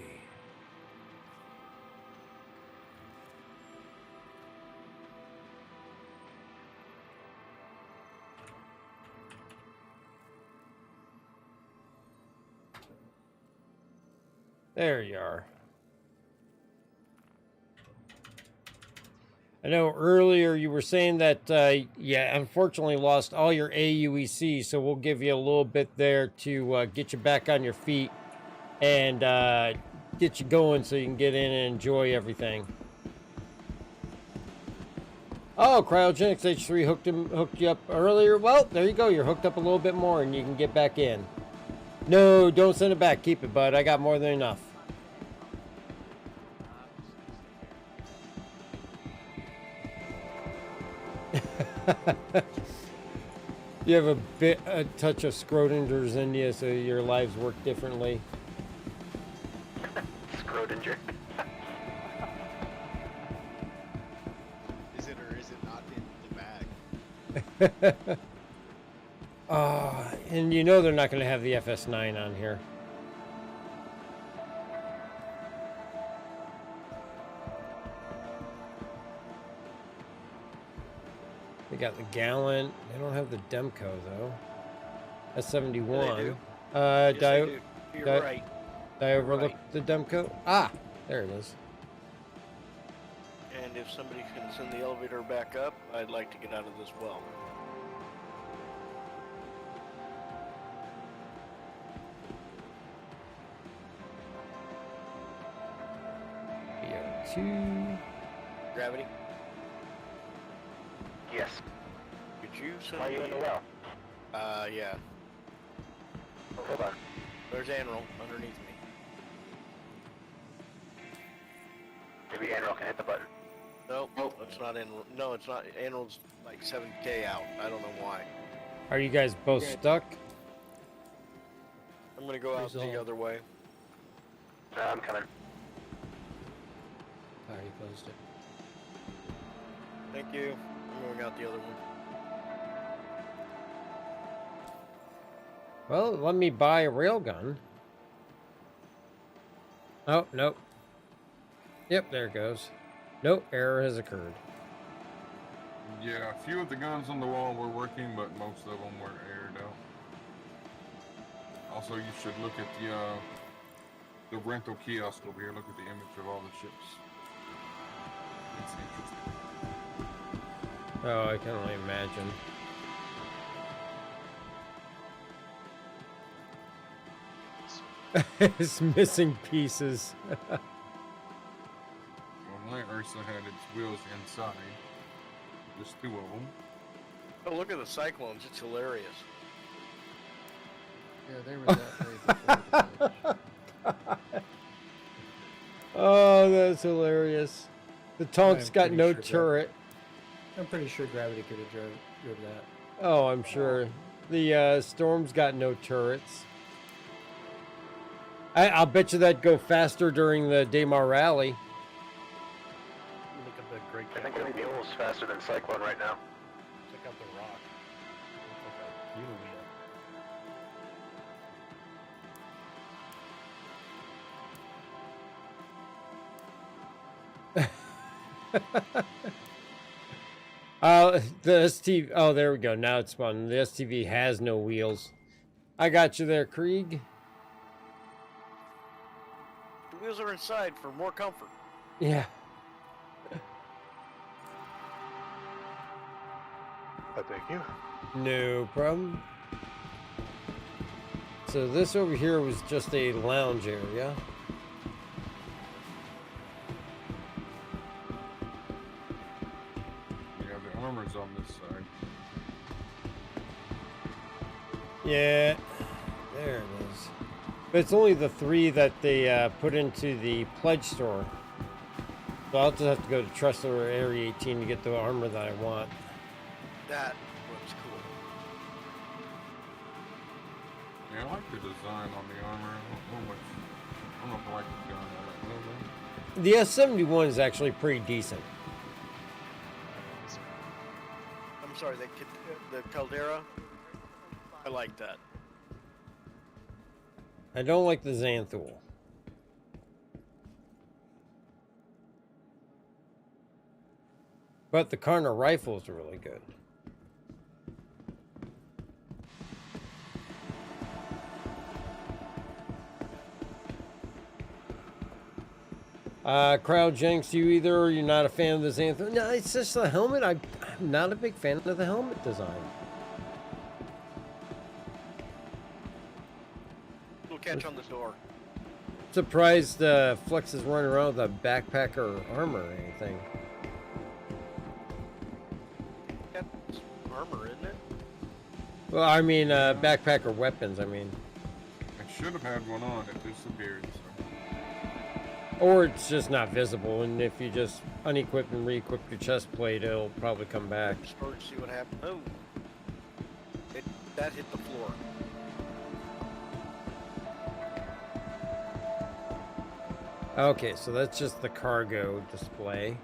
There you are. I know earlier you were saying that, yeah, unfortunately lost all your AUEC, so we'll give you a little bit there to get you back on your feet and get you going so you can get in and enjoy everything. Oh, Cryogenics H3 hooked you up earlier. Well, there you go. You're hooked up a little bit more and you can get back in. No, don't send it back. Keep it, bud. I got more than enough. You have a touch of Schrodinger's in you, so your lives work differently. Schrodinger. Is it or is it not in the bag? Oh, and you know they're not going to have the FS9 on here. They got the Gallant. They don't have the Demco though. S71. Yeah, they do. Yes, they do. You're right. Did I overlook the Demco? Ah, there it is. And if somebody can send the elevator back up, I'd like to get out of this well. BO2. Gravity? Yes. Could you send Why are you me... in the well? Yeah. Oh, hold on. There's Admiral underneath me. Maybe Admiral can hit the button. Nope, it's not Admiral. No, it's not. Admiral's like 7K out. I don't know why. Are you guys both stuck? I'm gonna go out the other way. I'm coming. Already closed it. Thank you. I'm going out the other one. Well, let me buy a railgun. Oh, nope. Yep, there it goes. Nope, error has occurred. Yeah, a few of the guns on the wall were working, but most of them were aired out. Also, you should look at the rental kiosk over here. Look at the image of all the ships. It's interesting. Oh, I can only imagine. It's missing pieces. Well, my Ursa had its wheels inside. Just 2 of them. Oh, look at the cyclones. It's hilarious. Yeah, they were that way before. Oh, that's hilarious. The Tonk's got no turret. I'm pretty sure Gravity could have drove that. Oh, I'm sure. The Storm's got no turrets. I'll bet you that'd go faster during the Daymar rally. Look at that great. I think the mule's faster than Cyclone right now. Check out the rock. The STV. Oh, there we go. Now it's spun. The STV has no wheels. I got you there, Krieg. The wheels are inside for more comfort. Yeah. Thank you. No problem. So this over here was just a lounge area. Yeah, the armor's on this side. Yeah, there it is. But it's only the 3 that they put into the pledge store. So I'll just have to go to Tressler Area 18 to get the armor that I want. That looks cool. Yeah, I like the design on the armor. I don't know if I like the gun. I don't know. The S71 is actually pretty decent. I'm sorry, the Caldera. I like that. I don't like the Xanthul. But the Karna rifle is really good. Crowd Jenks, you either or you're not a fan of the Xanthul? No, it's just the helmet. I'm not a big fan of the helmet design. Little catch on the door. Surprised Flex is running around with a backpack or armor or anything. That's armor, isn't it? Well, I mean, backpack or weapons, I mean. I should have had one on. It disappeared. So. Or it's just not visible, and if you just unequip and re-equip your chest plate, it'll probably come back. Storage, see what happened. Oh, that hit the floor. Okay, so that's just the cargo display.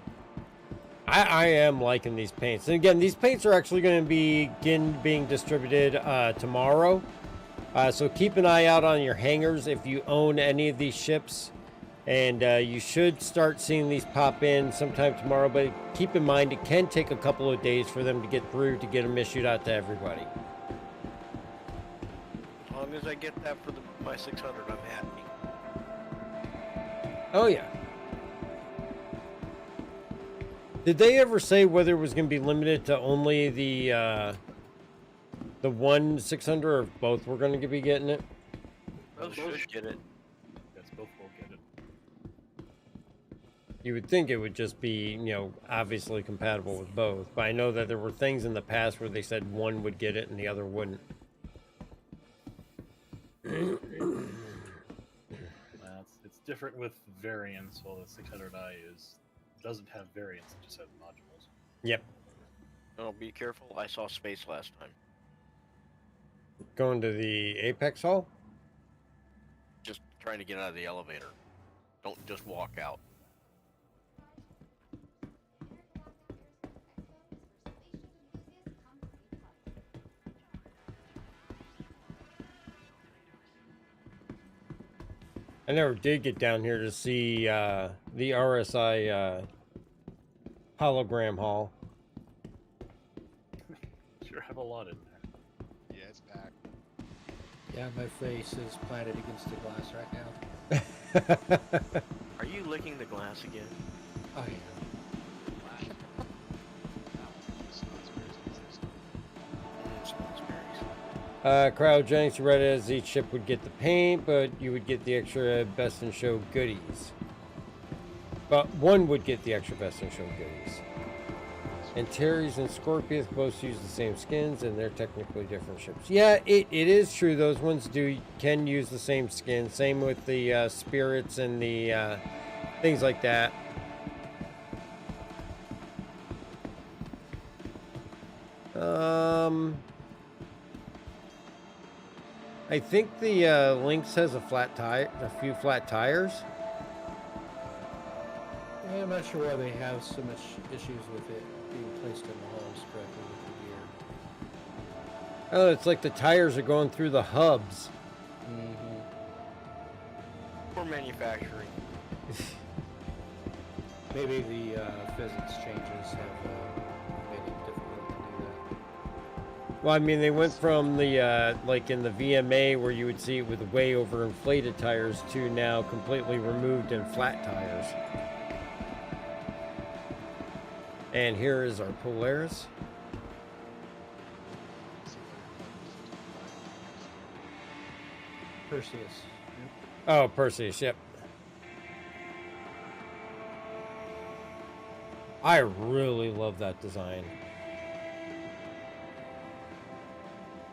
I am liking these paints. And again, these paints are actually going to begin being distributed tomorrow. So keep an eye out on your hangars if you own any of these ships. And you should start seeing these pop in sometime tomorrow. But keep in mind, it can take a couple of days for them to get through to get them issued out to everybody. As long as I get that for my 600, I'm happy. Oh, yeah. Did they ever say whether it was going to be limited to only the one 600 or if both were going to be getting it? Both should get it. Yes, both will get it. You would think it would just be, you know, obviously compatible with both. But I know that there were things in the past where they said one would get it and the other wouldn't. It's different with variants, while the 600i doesn't have variants, it just has modules. Yep. Oh, be careful. I saw space last time. Going to the Apex Hall? Just trying to get out of the elevator. Don't just walk out. I never did get down here to see the RSI hologram hall. Sure have a lot in there. Yeah, it's packed. Yeah, my face is planted against the glass right now. Are you licking the glass again? Oh, yeah. Cryogenics, you read it as each ship would get the paint, but you would get the extra best in show goodies. But one would get the extra best in show goodies. Antares and Scorpius both use the same skins, and they're technically different ships. Yeah, it is true. Those ones can use the same skin. Same with the spirits and the things like that. I think the Lynx has a few flat tires. Yeah, I'm not sure why they have so much issues with it being placed in the halls correctly with the gear. Oh, it's like the tires are going through the hubs. Poor manufacturing. Maybe the physics changes have made it difficult to do that. Well, I mean, they went from the, like in the VMA where you would see it with way over inflated tires to now completely removed and flat tires. And here is our Polaris. Perseus. Oh, Perseus, yep. I really love that design.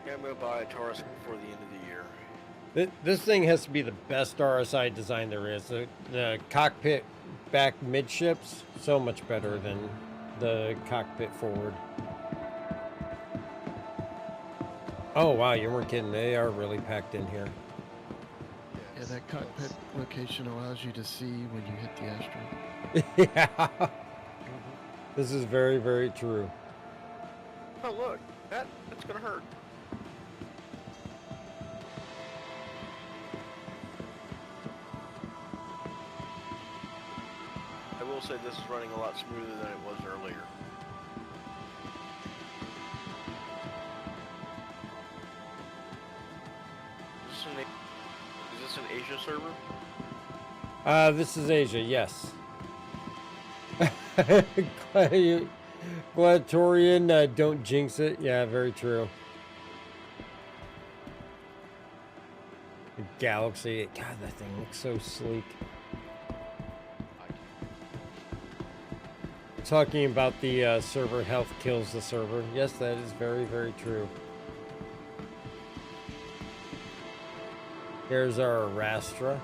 Yeah, I'm gonna buy a Taurus before the end of the year. This thing has to be the best RSI design there is. The cockpit back midships, so much better than the cockpit forward. Oh wow, you weren't kidding. They are really packed in here. Yeah, that cockpit location allows you to see when you hit the asteroid. Yeah. This is very, very true. Oh look, that's gonna hurt. I will say this is running a lot smoother than it was earlier. Is this an Asia server? This is Asia, yes. Gladiatorian, don't jinx it. Yeah, very true. The Galaxy, God, that thing looks so sleek. Talking about the server health kills the server. Yes, that is very, very true. Here's our Rastra.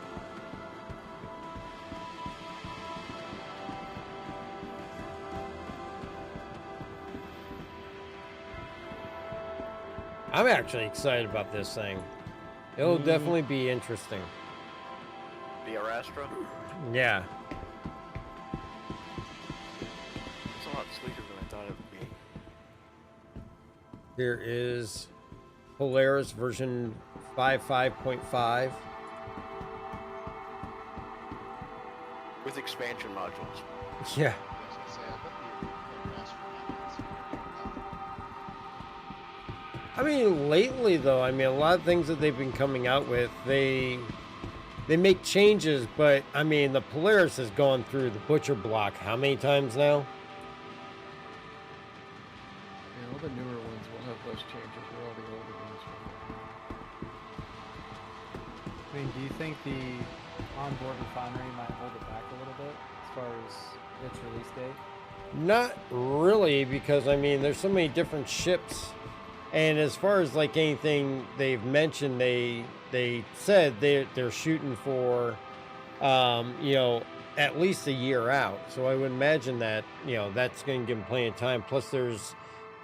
I'm actually excited about this thing. It'll definitely be interesting. The Arastra? Yeah. It's a lot sleeker than I thought it would be. Here is Polaris version 5.5. With expansion modules. Yeah. I mean, lately though, I mean, a lot of things that they've been coming out with, they make changes, but I mean, the Polaris has gone through the butcher block how many times now? Yeah, all the newer ones will have less changes where all the older ones will. I mean, do you think the onboard refinery might hold it back a little bit as far as its release date? Not really, because I mean, there's so many different ships. And as far as like anything they've mentioned, they said they're shooting for, you know, at least a year out. So I would imagine that, you know, that's going to give them plenty of time. Plus there's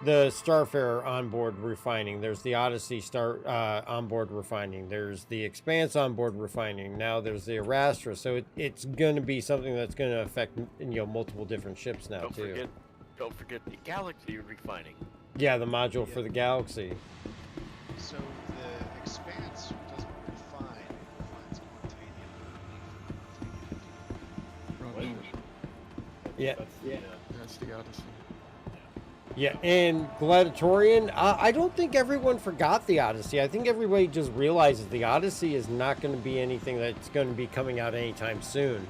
the Starfarer onboard refining. There's the Odyssey onboard refining. There's the Expanse onboard refining. Now there's the Arastra. So it's going to be something that's going to affect, you know, multiple different ships now too. Don't forget the Galaxy refining. Yeah, the module for the Galaxy. So the Expanse doesn't refine, it refines quantanium. Yeah. That's the Odyssey. Yeah, and Gladiatorian, I don't think everyone forgot the Odyssey. I think everybody just realizes the Odyssey is not going to be anything that's going to be coming out anytime soon.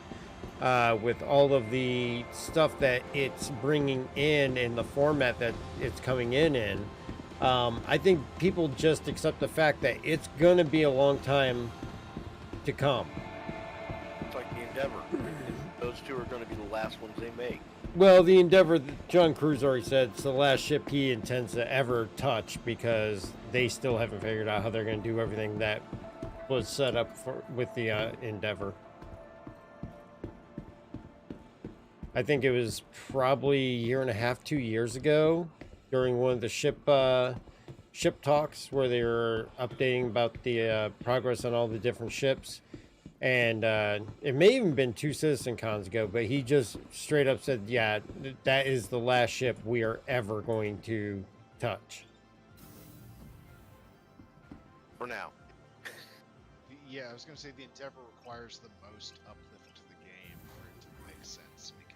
With all of the stuff that it's bringing in the format that it's coming in. I think people just accept the fact that it's going to be a long time to come. It's like the Endeavor. Those two are going to be the last ones they make. Well, the Endeavor, John Cruise already said it's the last ship he intends to ever touch because they still haven't figured out how they're going to do everything that was set up with the Endeavor. I think it was probably a year and a half, 2 years ago, during one of the ship talks where they were updating about the progress on all the different ships. And it may even been 2 Citizen Cons ago, but he just straight up said, yeah, that is the last ship we are ever going to touch. For now. Yeah, I was going to say the Endeavor requires the most uplift to the game for it to make sense because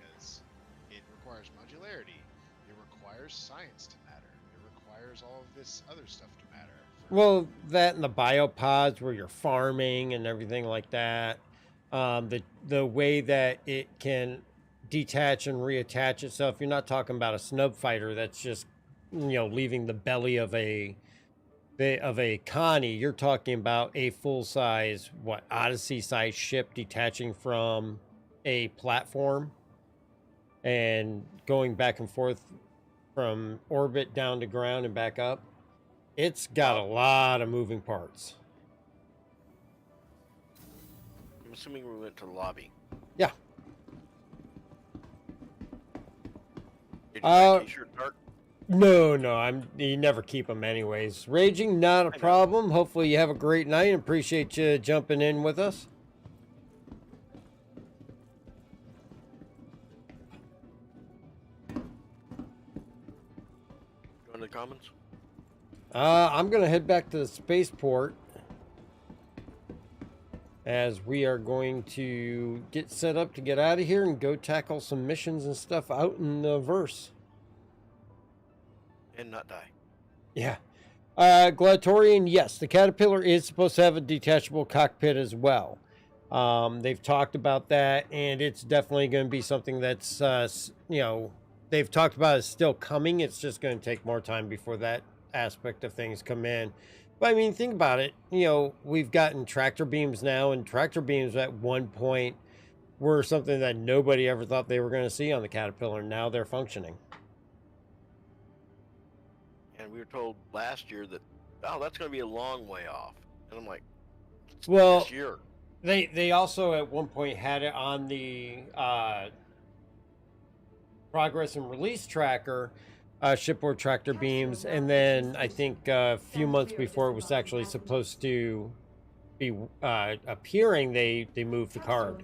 requires modularity. It requires science to matter. It requires all of this other stuff to matter. Well, that and the biopods where you're farming and everything like that. The way that it can detach and reattach itself. You're not talking about a snub fighter that's just, leaving the belly of a Connie. You're talking about a full size, Odyssey size ship detaching from a platform and going back and forth from orbit down to ground and back up. It's got a lot of moving parts. I'm assuming we went to the lobby. Yeah. Did you buy t-shirt dark? No, you never keep them anyways. Raging, not a problem. Hopefully you have a great night and appreciate you jumping in with us. Going to the commons? I'm going to head back to the spaceport as we are going to get set up to get out of here and go tackle some missions and stuff out in the verse. And not die. Yeah. Gladiatorian, yes, the Caterpillar is supposed to have a detachable cockpit as well. They've talked about that, and it's definitely going to be something that's, they've talked about is still coming. It's just going to take more time before that aspect of things come in. But I mean, think about it. We've gotten tractor beams now, and tractor beams at one point were something that nobody ever thought they were going to see on the Caterpillar. Now they're functioning. And we were told last year that, that's going to be a long way off. And I'm like, well, this year. They also at one point had it on the progress and release tracker, shipboard tractor beams, and then I think a few months before it was actually supposed to be appearing, they moved the card.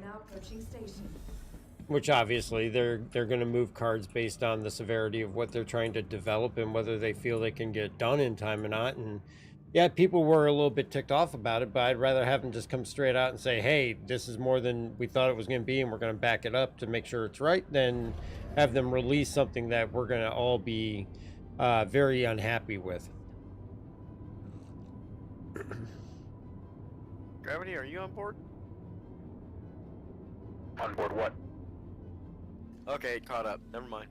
Which obviously they're going to move cards based on the severity of what they're trying to develop and whether they feel they can get done in time or not. And yeah, people were a little bit ticked off about it, but I'd rather have them just come straight out and say, hey, this is more than we thought it was going to be, and we're going to back it up to make sure it's right, than have them release something that we're going to all be very unhappy with. Gravity, are you on board? On board what? Okay, caught up. Never mind.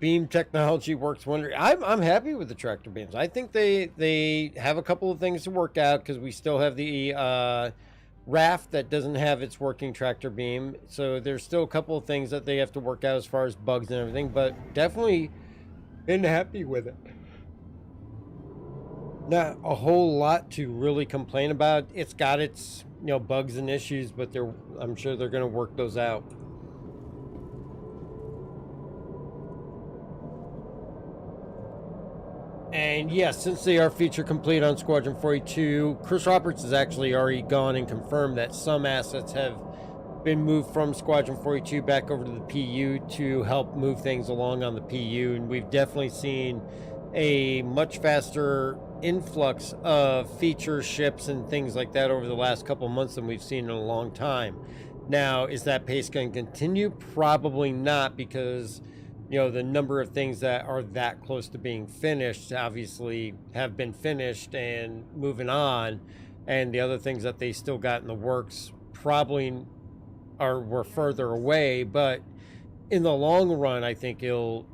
Beam technology works wonder. I'm happy with the tractor beams. I think they have a couple of things to work out because we still have the raft that doesn't have its working tractor beam. So there's still a couple of things that they have to work out as far as bugs and everything, but definitely been happy with it. Not a whole lot to really complain about. It's got its bugs and issues, but I'm sure they're going to work those out. And yes, since they are feature complete on Squadron 42, Chris Roberts has actually already gone and confirmed that some assets have been moved from Squadron 42 back over to the PU to help move things along on the PU. And we've definitely seen a much faster influx of feature ships and things like that over the last couple months than we've seen in a long time. Now, is that pace going to continue? Probably not, because the number of things that are that close to being finished obviously have been finished and moving on, and the other things that they still got in the works probably were further away. But in the long run, I think it'll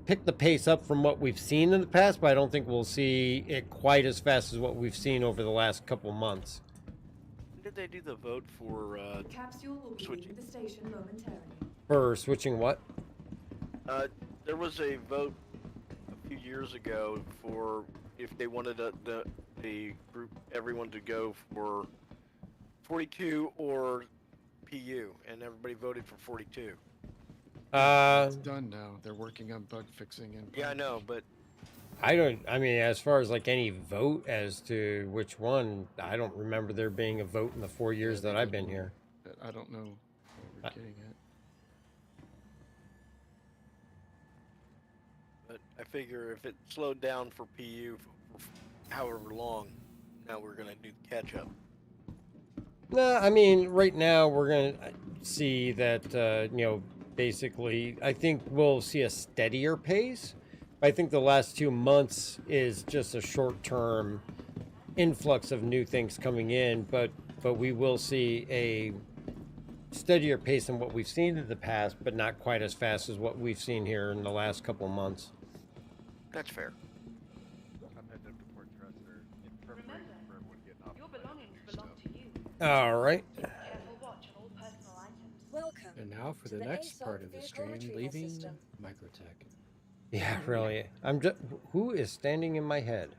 pick the pace up from what we've seen in the past, but I don't think we'll see it quite as fast as what we've seen over the last couple months. When did they do the vote for Capsule will be leaving the station momentarily. For switching what? There was a vote a few years ago for if they wanted the group, everyone to go for 42 or PU, and everybody voted for 42. It's done now. They're working on bug fixing and. Yeah, I know, but I mean, as far as like any vote as to which one, I don't remember there being a vote in the 4 years that I've been here. I don't know what we're getting at. But I figure if it slowed down for PU for however long, now we're going to do catch up. No, I mean, right now we're going to... see that, basically, I think we'll see a steadier pace. I think the last 2 months is just a short-term influx of new things coming in, but we will see a steadier pace than what we've seen in the past, but not quite as fast as what we've seen here in the last couple of months. That's fair. I'm heading up to Port Tressor in preparation for everyone getting off. Your belongings belong to you. All right. Careful watch on all personal items. Welcome. And now for to the next ASOC part of the vehicle stream, retrieval leaving system. Microtech. Yeah, really. I'm just. Who is standing in my head?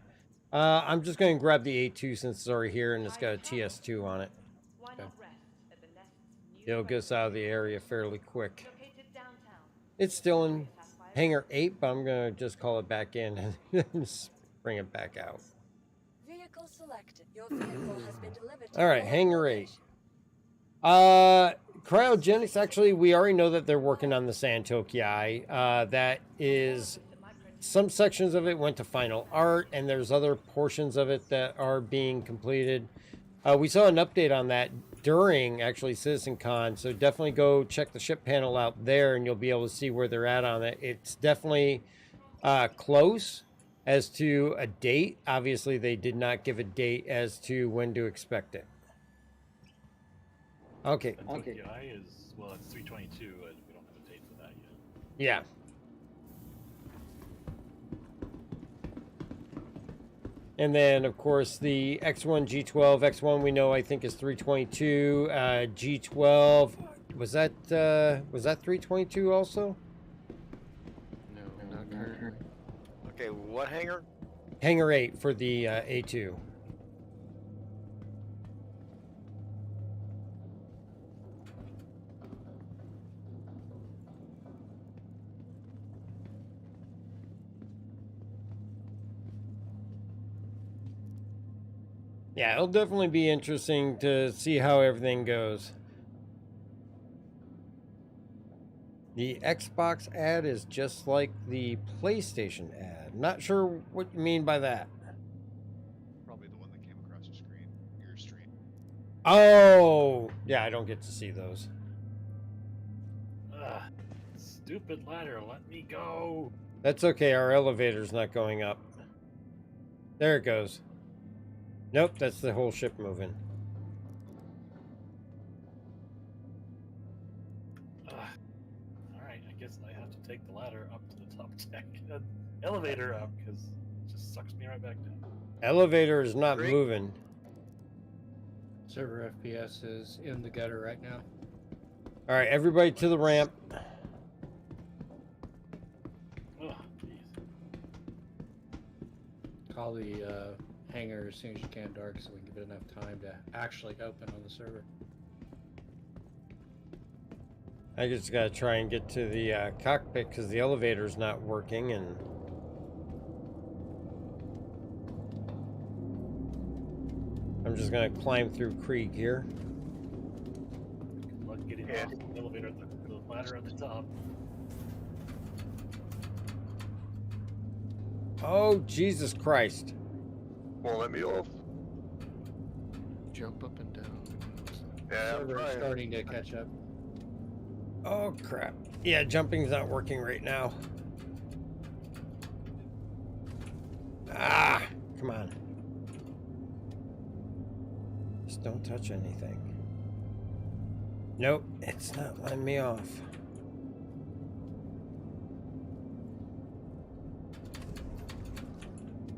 I'm just going to grab the A2 since it's already here and it's got a TS2 on it. Why not rest at the nest's new It'll get us out of the area fairly quick. located downtown? It's still in Hangar 8, but I'm going to just call it back in and just bring it back out. Vehicle selected. Your vehicle has been delivered to All right, your Hangar 8. location. Cryogenics, actually, we already know that they're working on the Santoki Eye. That is, some sections of it went to final art, and there's other portions of it that are being completed. We saw an update on that during, actually, CitizenCon, so definitely go check the ship panel out there, and you'll be able to see where they're at on it. It's definitely close as to a date. Obviously, they did not give a date as to when to expect it. Okay. Okay. Is, well, it's 322, and we don't have a date for that yet. Yeah. And then, of course, the X1, G12. X1 we know, I think, is 322. G12, was that 322 also? No, not currently. Okay, what hangar? Hangar 8 for the A2. Yeah, it'll definitely be interesting to see how everything goes. The Xbox ad is just like the PlayStation ad. Not sure what you mean by that. Probably the one that came across your screen. Your stream. Oh, yeah, I don't get to see those. Stupid ladder, let me go. That's okay, our elevator's not going up. There it goes. Nope, that's the whole ship moving. Alright, I guess I have to take the ladder up to the top deck. Elevator up, because it just sucks me right back down. Elevator is not moving. Server FPS is in the gutter right now. All right, everybody to the ramp. Oh, jeez. Call the hangar as soon as you can, Dark, so we can give it enough time to actually open on the server. I just gotta try and get to the cockpit because the elevator's not working, and I'm just gonna climb through Krieg here. Good luck getting off the elevator, the ladder at the top. Oh, Jesus Christ. Won't let me off. Jump up and down. Yeah, Server is starting to catch up. Oh, crap. Yeah, jumping's not working right now. Ah, come on. Just don't touch anything. Nope, it's not letting me off.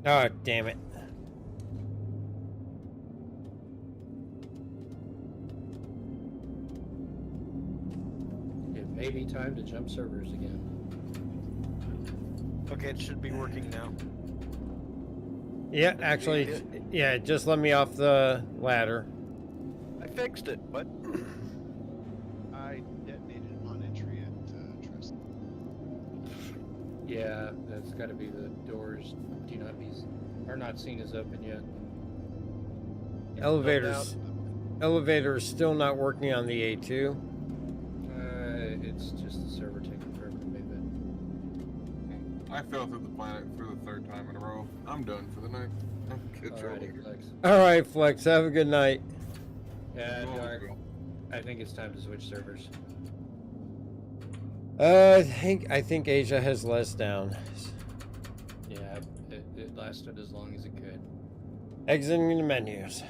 Oh, damn it. It may be time to jump servers again. Okay, it should be working now. Yeah, actually, yeah, it just let me off the ladder. I fixed it. What? I detonated on entry at Trust. Yeah, that's got to be the doors are not seen as open yet. Elevator's still not working on the A2. It's just the server taking forever to move it. I fell through the planet for the third time in a row. I'm done for the night. I'll catch you Alrighty, later. Flex. All right, Flex, have a good night. Yeah, Dark. I think it's time to switch servers. I think Asia has let us down. Yeah, it lasted as long as it could. Exiting the menus.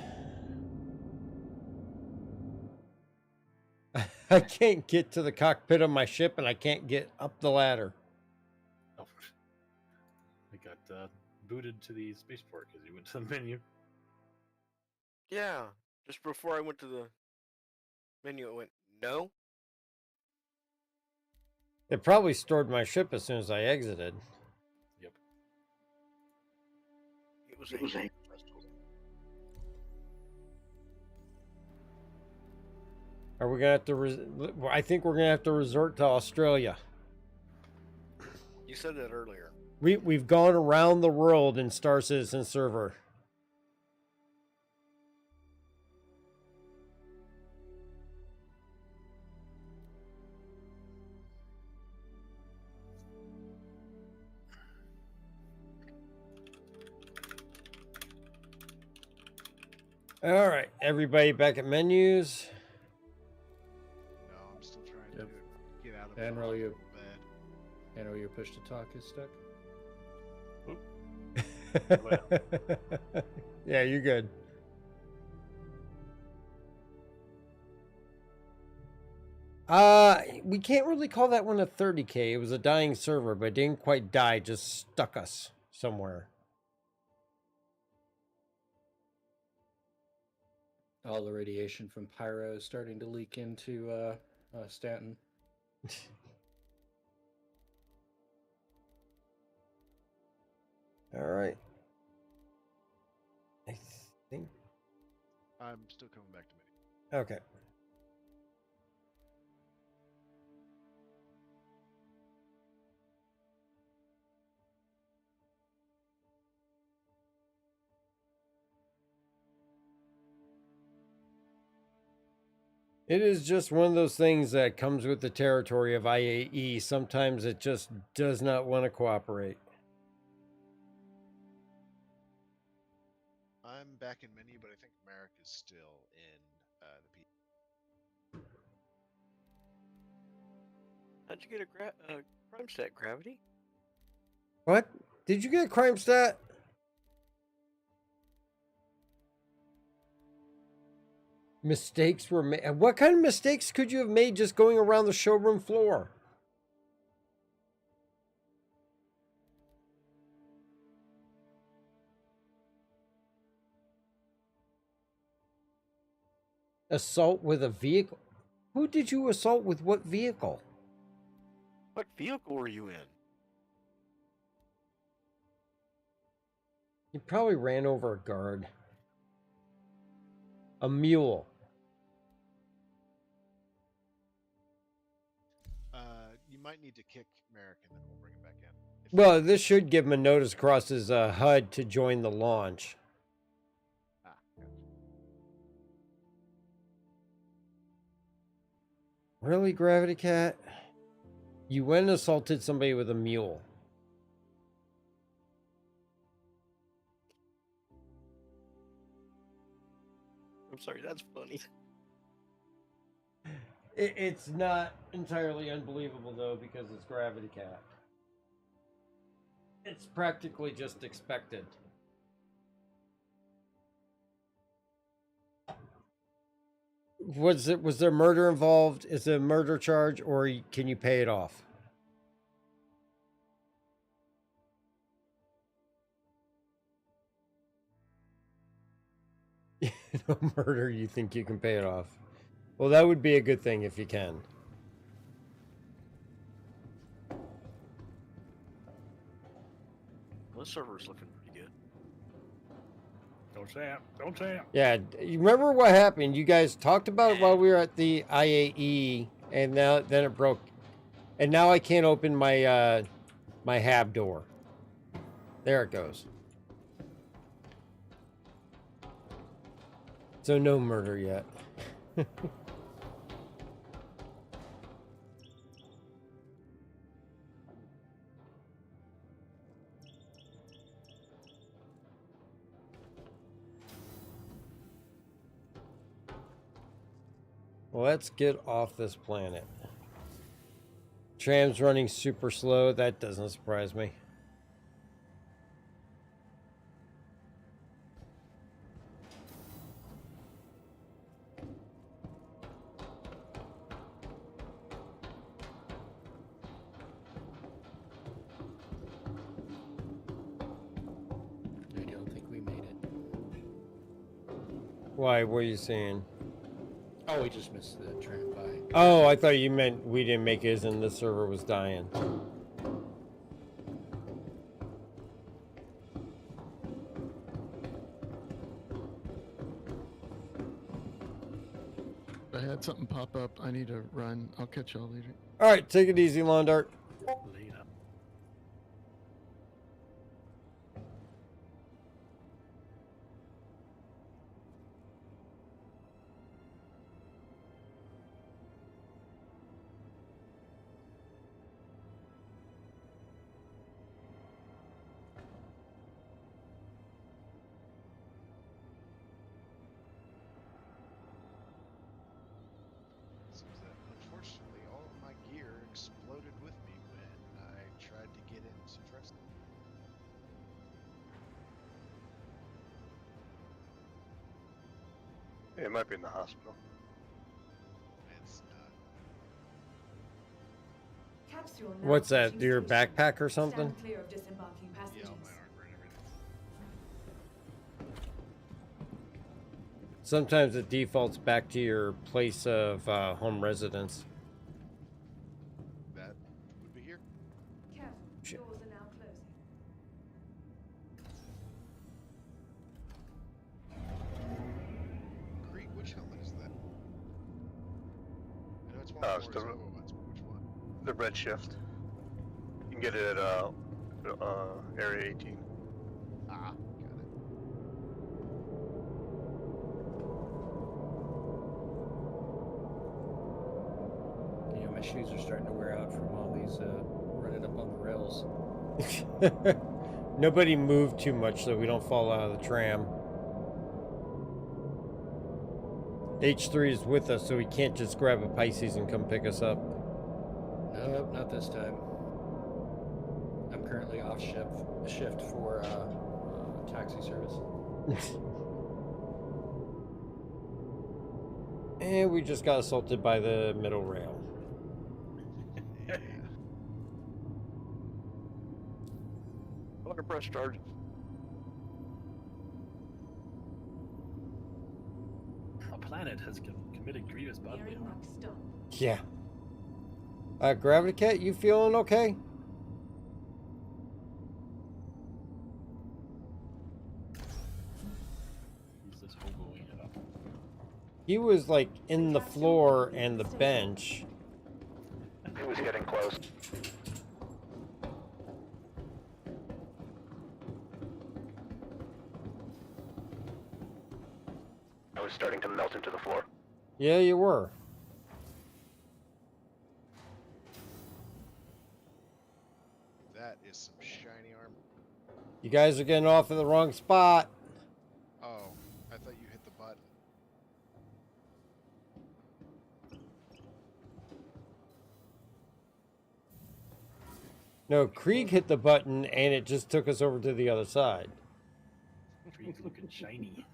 I can't get to the cockpit of my ship, and I can't get up the ladder. Oh, I got booted to the spaceport because you went to the menu. Yeah, just before I went to the menu, it went, no. It probably stored my ship as soon as I exited. Yep. It was a... Are we gonna have to? I think we're gonna have to resort to Australia. You said that earlier. We've gone around the world in Star Citizen server. All right, everybody back at menus. No, I'm still trying to get out of Admiral, bed. your push to talk is stuck. Yeah, you're good. We can't really call that one a 30K. It was a dying server, but it didn't quite die, just stuck us somewhere. All the radiation from Pyro is starting to leak into Stanton. All right. I think. I'm still coming back to me. Okay. It is just one of those things that comes with the territory of IAE. Sometimes it just does not want to cooperate. I'm back in menu, but I think Merrick is still in the P. How'd you get a crime stat, Gravity? What? Did you get a crime stat? Mistakes were made. What kind of mistakes could you have made just going around the showroom floor? Assault with a vehicle? Who did you assault with what vehicle? What vehicle were you in? You probably ran over a guard. A mule. You might need to kick Merrick and then we'll bring him back in. Well, this should give him a notice across his HUD to join the launch. Ah, gotcha. Really, Gravity Cat? You went and assaulted somebody with a mule. I'm sorry, that's funny. It's not entirely unbelievable, though, because it's Gravity Cat. It's practically just expected. Was there murder involved? Is it a murder charge, or can you pay it off? No murder, you think you can pay it off. Well, that would be a good thing if you can. Well, this server's looking pretty good. Don't say it. Don't say it. Yeah, you remember what happened? You guys talked about it while we were at the IAE, and then it broke. And now I can't open my my hab door. There it goes. So no murder yet. Let's get off this planet. Tram's running super slow. That doesn't surprise me. I don't think we made it. Why? What are you saying? Oh, we just missed the tram by. Oh, I thought you meant we didn't make it as in the server was dying. I had something pop up. I need to run. I'll catch y'all later. All right, take it easy, Lawn Dart. Later. Seems that unfortunately all of my gear exploded with me when I tried to get into trust. It might be in the hospital. It's not. Capsule now What's that? approaching Your station. backpack or something? Stand clear of disembarking passengers. Yeah, all my armor and everything. Sometimes it defaults back to your place of home residence. That would be here. Careful, Shit. doors are now closing. Creek, which helmet is that? I know it's one It's of the- the ones, but which one? The red shift. You can get it at Area 18. Ah, got it. You know, my shoes are starting to wear out from all these running up on the rails. Nobody moved too much so we don't fall out of the tram. H3 is with us, so he can't just grab a Pisces and come pick us up. Nope, not this time. I'm currently off shift for taxi service. And we just got assaulted by the middle rail. Water press charges. Our planet has committed grievous bodily Nearing harm. next stop. Yeah. Gravity Cat, you feeling okay? Who's this hoboing it up? He was like in the floor and the bench. He was getting close. I was starting to melt into the floor. Yeah, you were. That is some shiny armor. You guys are getting off in the wrong spot. Oh, I thought you hit the button. No, Krieg hit the button and it just took us over to the other side. Tree's looking shiny.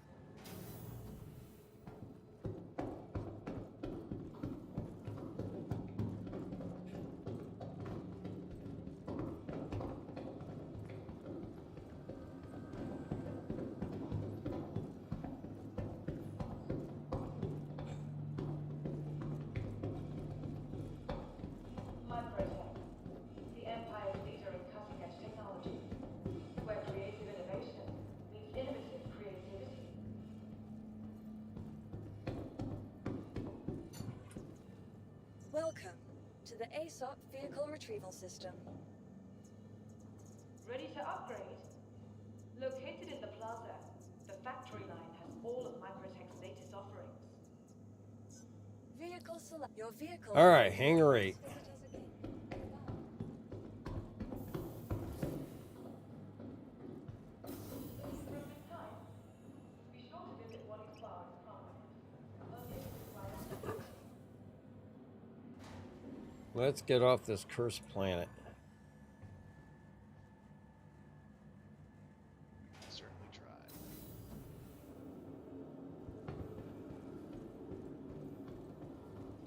Microtech, the Empire's leader in cutting-edge technology, where creative innovation meets innovative creativity. Welcome to the ASOP Vehicle Retrieval System. Ready to upgrade? Located in the plaza, the factory line has all of Microtech's latest offerings. Vehicle select. Your vehicle. All right, hangar 8. Improvement time? Be sure to visit Wally Spa in Parliament. Only requires Let's get off this cursed planet. Certainly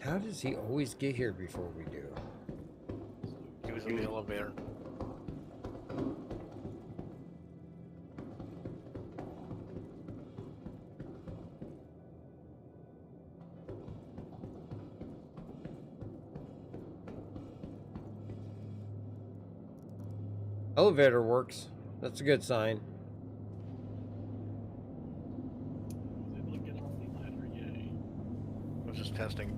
try. How does he always get here before we do? He was in the elevator. Elevator works. That's a good sign. I was able to get off the ladder, yay. I was just testing.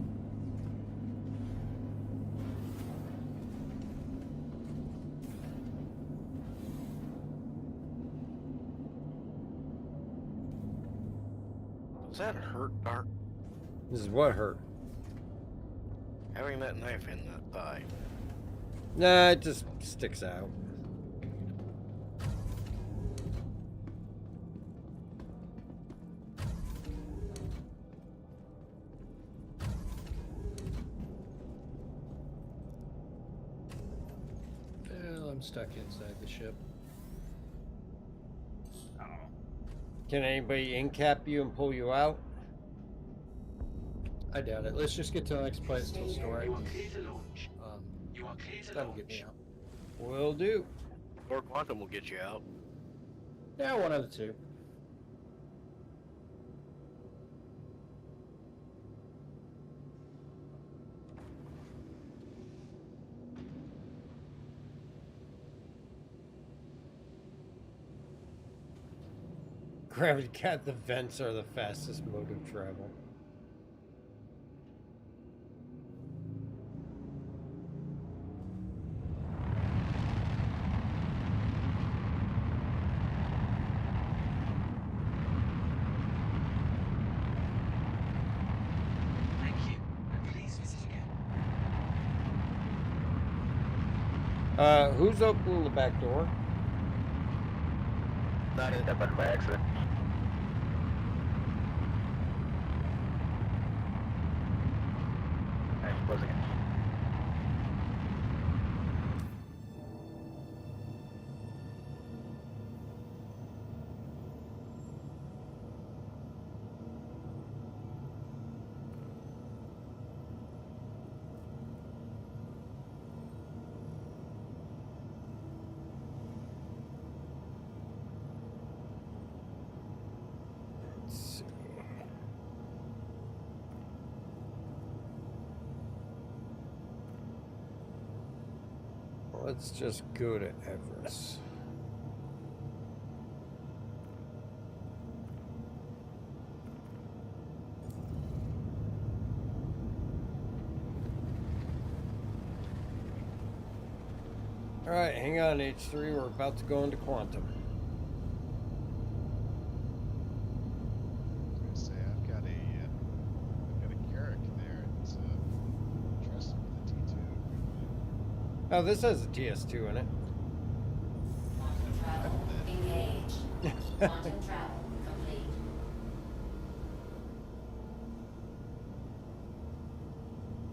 Does that hurt, Dark? This is what hurt. Having that knife in the thigh. Nah, it just sticks out. Well, I'm stuck inside the ship. Can anybody incap you and pull you out? I doubt it. Let's just get to the next place till store it. You are clear to launch. You are clear to That'll get me launch. out. Will do. Or Quantum will get you out. Yeah, one of the two. Gravity Cat, the vents are the fastest mode of travel. Thank you. And please visit again. Who's opening the back door? Not it. Step out by accident. I'm closing it. Let's see. Let's just go to Everest. All right, hang on, H3. We're about to go into quantum. I was gonna say I've got a Carrick there. It's interesting with the T2. Oh, this has a TS2 in it. Quantum travel engaged. Quantum travel complete.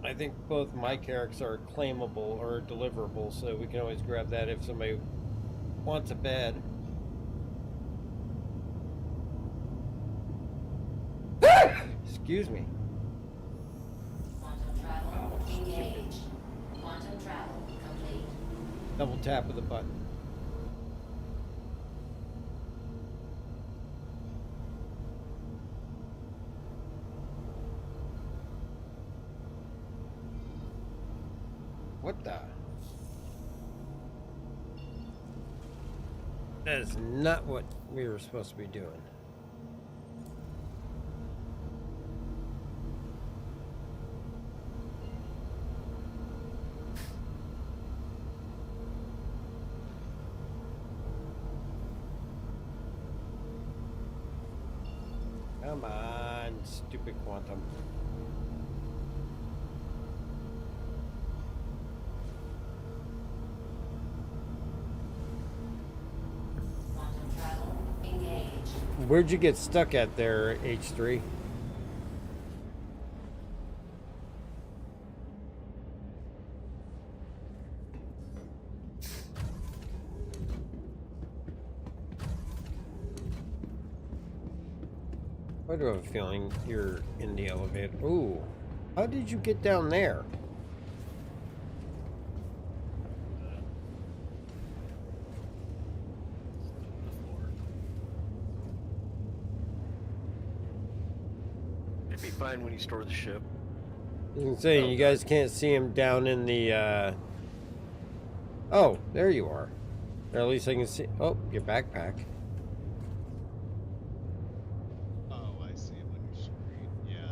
I think both my characters are claimable or deliverable, so we can always grab that if somebody wants a bed. Excuse me. Quantum travel engaged. Quantum travel complete. Double tap of the button. What the? That is not what we were supposed to be doing. Come on, stupid quantum. Quantum travel engaged. Where'd you get stuck at there, H3? I do have a feeling you're in the elevator. Ooh, how did you get down there? It'd be fine when you store the ship. I was saying, you guys can't see him down in the, Oh, there you are. Or at least I can see... Oh, your backpack. Oh, I see him on your screen. Yeah.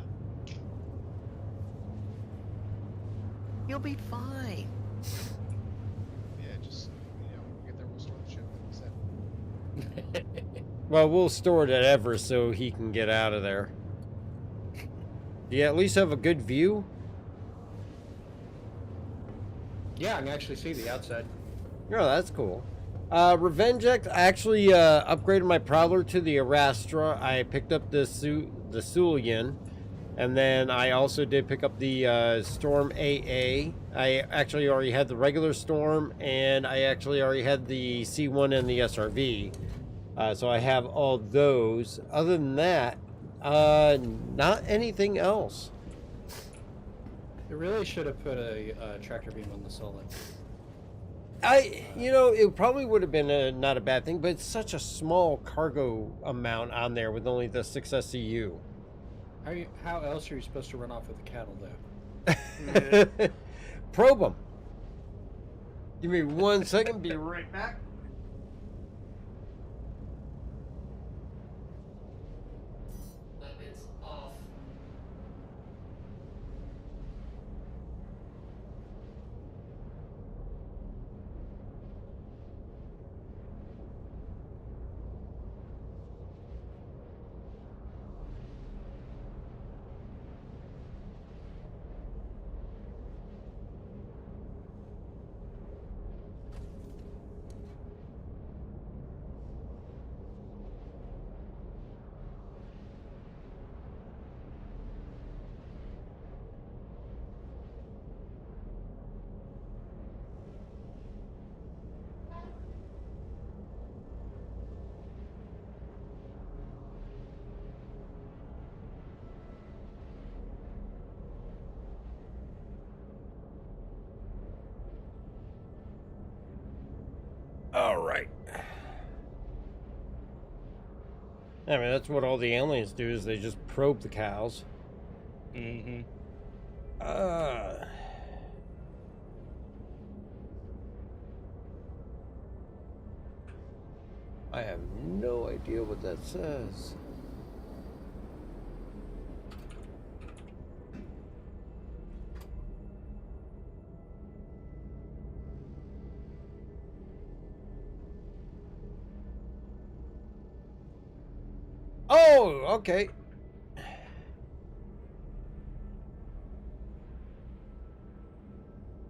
You'll be fine. Yeah, just, when we get there, we'll store the ship, like I said. Well, we'll store it at Ever so he can get out of there. Do you at least have a good view? Yeah, I can actually see the outside. Oh, that's cool. Revengex, I actually upgraded my Prowler to the Arastra. I picked up the Sulian. And then I also did pick up the Storm AA. I actually already had the regular Storm. And I actually already had the C1 and the SRV. So I have all those. Other than that, not anything else. They really should have put a tractor beam on the Solid. It probably would have been not a bad thing, but it's such a small cargo amount on there with only the 6 SCU. How else are you supposed to run off with the cattle, though? Probe them. Give me 1 second, be right back. Weapons off. All right. I mean, that's what all the aliens do, is they just probe the cows. Mm-hmm. I have no idea what that says. Oh, okay.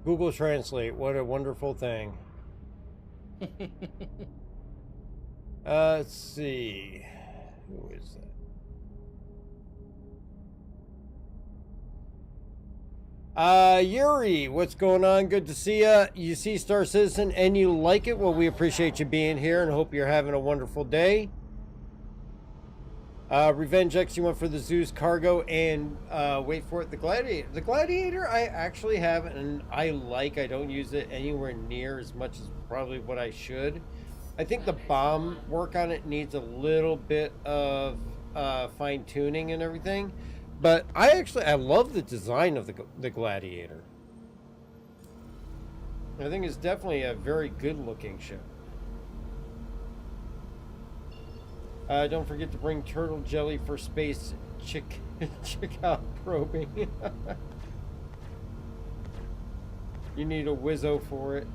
Google Translate, what a wonderful thing. Let's see. Who is that? Yuri, what's going on? Good to see ya. You see Star Citizen and you like it? Well, we appreciate you being here and hope you're having a wonderful day. Revengex, you went for the Zeus cargo and wait for it, the Gladiator. The Gladiator I actually have and I like. I don't use it anywhere near as much as probably what I should. I think the bomb work on it needs a little bit of fine tuning and everything. But I love the design of the Gladiator. I think it's definitely a very good looking ship. Don't forget to bring turtle jelly for space chick out probing. You need a Wizzo for it.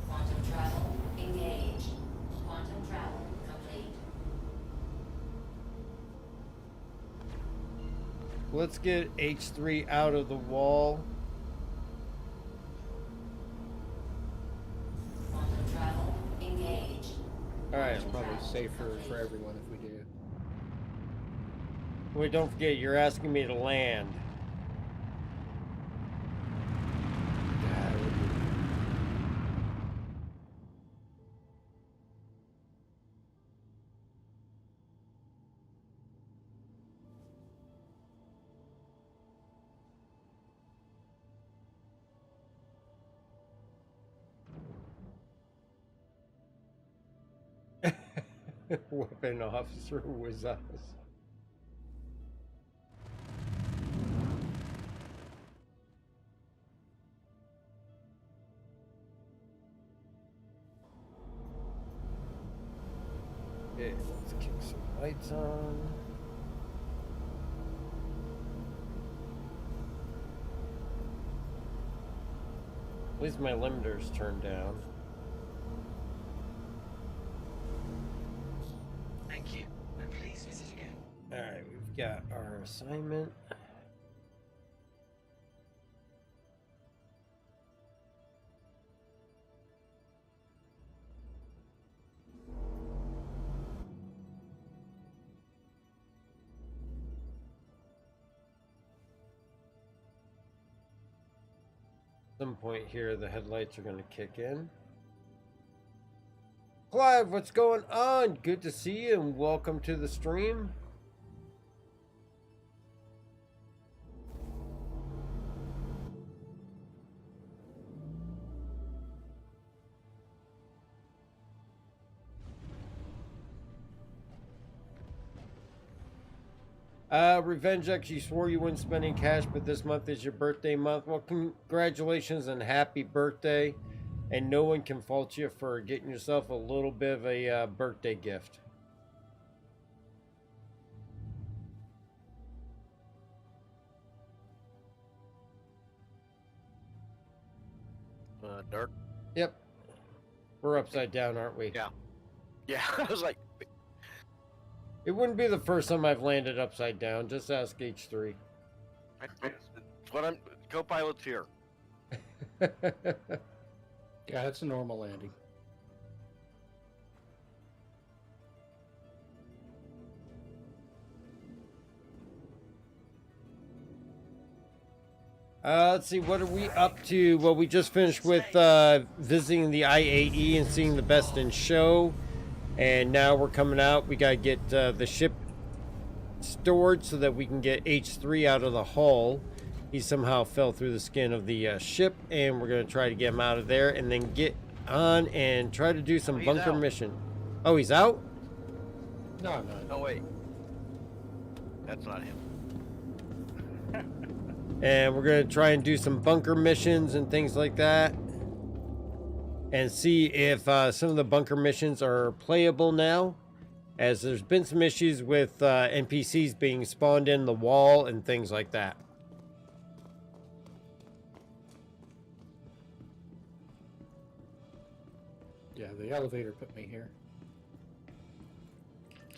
Quantum travel engaged. Quantum travel complete. Let's get H3 out of the wall. Quantum travel engaged. Alright. It's probably safer for everyone if we do. Wait, don't forget, you're asking me to land. Weapon officer was us. Okay, let's kick some lights on. At least my limiter's turned down. Thank you. And please visit again. Alright, we've got our assignment. At some point here, the headlights are going to kick in. Clive, what's going on? Good to see you and welcome to the stream. Revenge X, you swore you wouldn't spend any cash, but this month is your birthday month. Well, congratulations and happy birthday. And no one can fault you for getting yourself a little bit of a birthday gift. Dark? Yep. We're upside down, aren't we? Yeah. Yeah, I was like... It wouldn't be the first time I've landed upside down. Just ask H3. What I'm... Co-pilot's here. Yeah, it's a normal landing. Let's see, what are we up to? Well, we just finished with visiting the IAE and seeing the best in show. And now we're coming out. We got to get the ship stored so that we can get H3 out of the hull. He somehow fell through the skin of the ship, and we're going to try to get him out of there and then get on and try to do some bunker mission. Oh, he's out? No. Oh, wait. That's not him. And we're going to try and do some bunker missions and things like that. And see if some of the bunker missions are playable now. As there's been some issues with NPCs being spawned in the wall and things like that. Yeah, the elevator put me here.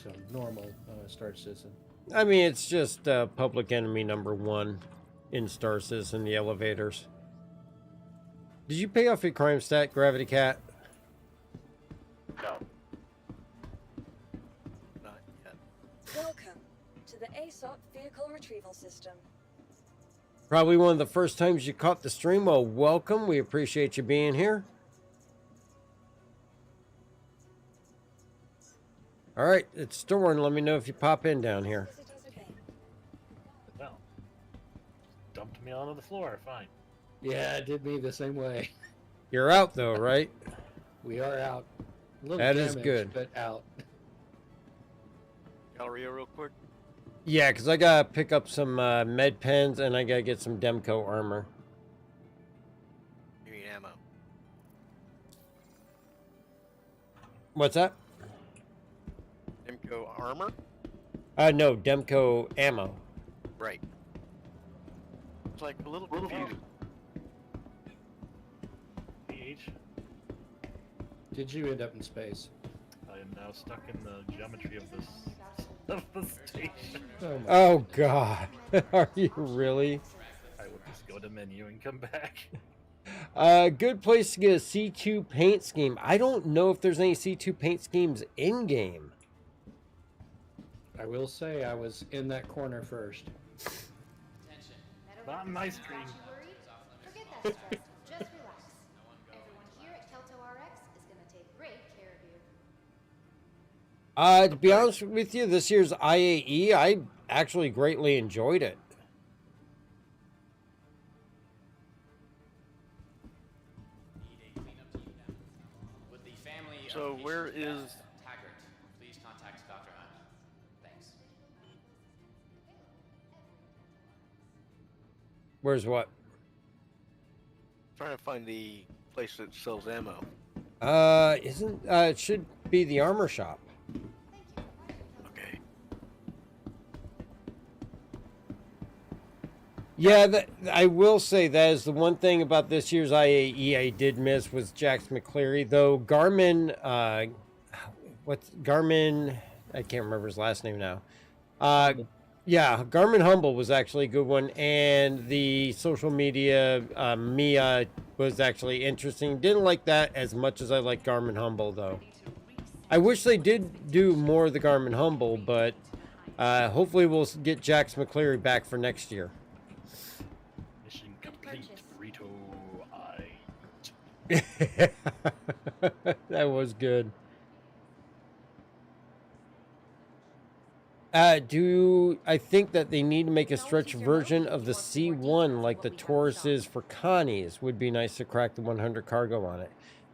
So normal Star Citizen. I mean, it's just public enemy #1 in Star Citizen, the elevators. Did you pay off your crime stat, Gravity Cat? No. Not yet. Welcome to the ASOP Vehicle Retrieval System. Probably one of the first times you caught the stream. Well, welcome. We appreciate you being here. All right, it's storing. Let me know if you pop in down here. Well, dumped me onto the floor. Fine. Yeah, it did me the same way. You're out though, right? We are out. A little That is damaged, good. but out. Galleria real quick. Yeah, because I got to pick up some med pens and I got to get some Demco armor. You need ammo. What's that? Demco armor? No, Demco ammo. Right. It's like a little confusing. Did you end up in space? I am now stuck in the geometry of this of the station. Oh God, are you really? I would just go to menu and come back. Good place to get a C2 paint scheme. I don't know if there's any C2 paint schemes in game. I will say I was in that corner first. Not in my screen. Forget that stress. Just relax. Everyone here at Kelto RX is going to take great care of you. To be honest with you, this year's IAE, I actually greatly enjoyed it. So where is Where's what? Trying to find the place that sells ammo. Isn't it should be the armor shop. Okay. Yeah, I will say that is the one thing about this year's IAE I did miss was Jax McCleary. Though Garmin, what's Garmin? I can't remember his last name now. Yeah, Garmin Humble was actually a good one, and the social media Mia was actually interesting. Didn't like that as much as I like Garmin Humble though. I wish they did do more of the Garmin Humble, but hopefully we'll get Jax McCleary back for next year. Mission complete. Burrito. That was good. I think that they need to make a stretch version of the C1 like the Taurus is for Connie's. Would be nice to crack the 100 cargo on it.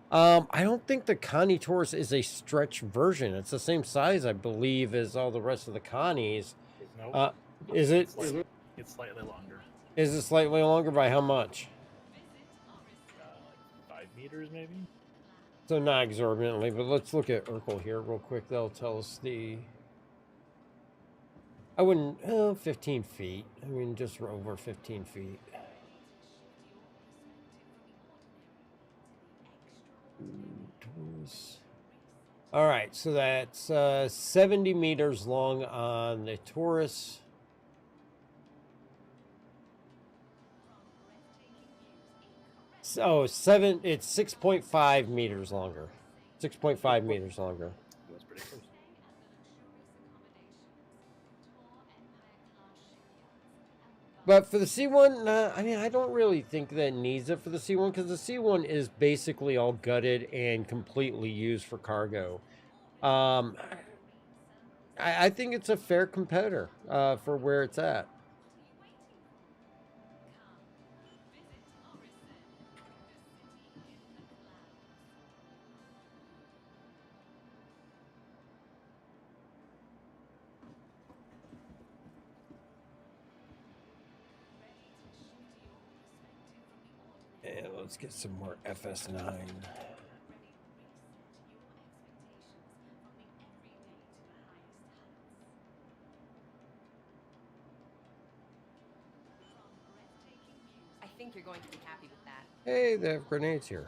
I don't think the Connie Taurus is a stretch version. It's the same size, I believe, as all the rest of the Connies. Nope. Is it? It's slightly longer. Is it slightly longer by how much? Like 5 meters, maybe? So not exorbitantly, but let's look at Urkel here real quick. They'll tell us the... I wouldn't... 15 feet. I mean, just over 15 feet. All right, so that's 70 meters long on the Taurus. So it's 6.5 meters longer. 6.5 meters longer. That's pretty close. But for the C1, I mean, I don't really think that it needs it for the C1 because the C1 is basically all gutted and completely used for cargo. I think it's a fair competitor for where it's at. And let's get some more FS9. I think you're going to be happy with that. Hey, they have grenades here.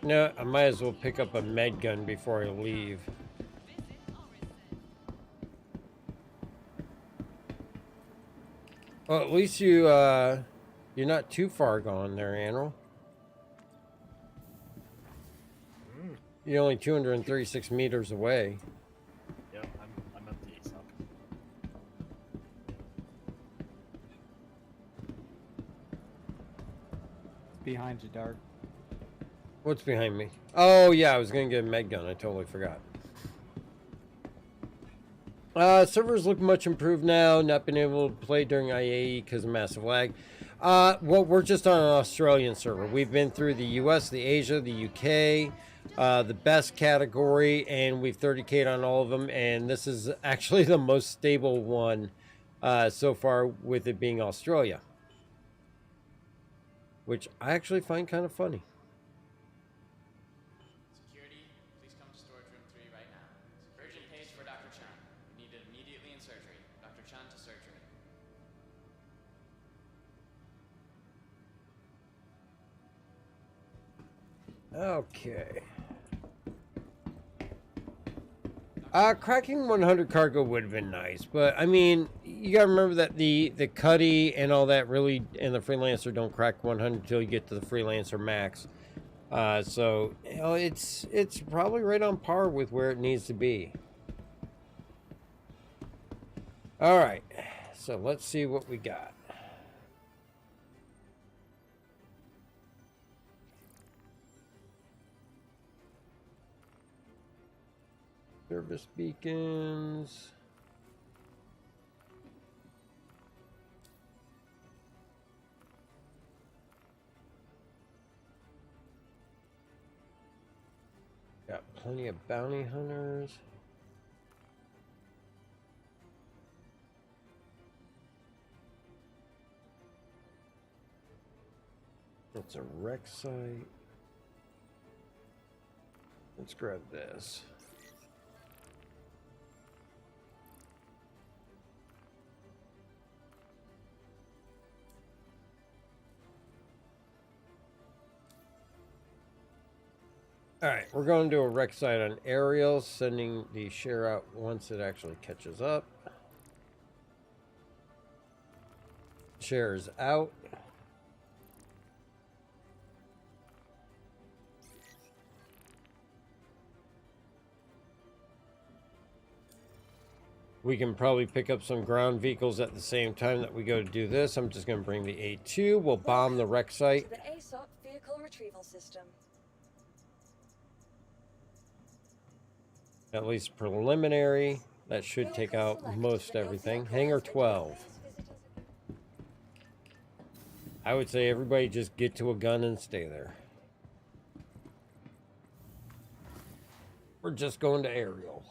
No, I might as well pick up a med gun before I leave. Well, at least you're not too far gone there, Anrel. You're only 236 meters away. Yeah, I'm at the ASOP. Behind you, Dark. What's behind me? Oh, yeah, I was going to get a med gun. I totally forgot. Servers look much improved now. Not been able to play during IAE because of massive lag. Well, we're just on an Australian server. We've been through the US, the Asia, the UK, the best category, and we've 30K'd on all of them. And this is actually the most stable one so far, with it being Australia, which I actually find kind of funny. Please come to storage room 3 right now. Urgent page for Dr. Chan. Needed immediately in surgery. Dr. Chan to surgery. Okay. Cracking 100 cargo would have been nice, but I mean, you gotta remember that the Cuddy and all that really, and the Freelancer don't crack 100 until you get to the Freelancer Max. So you know, it's probably right on par with where it needs to be. All right, so let's see what we got. Service beacons. Got plenty of bounty hunters. It's a wreck site. Let's grab this. All right, we're going to do a wreck site on Ariel, sending the share out once it actually catches up. Share is out. We can probably pick up some ground vehicles at the same time that we go to do this. I'm just going to bring the A2. We'll bomb the wreck site. To the ASOC vehicle retrieval system. At least preliminary. That should take out most everything. Hangar 12. I would say everybody just get to a gun and stay there. We're just going to Ariel.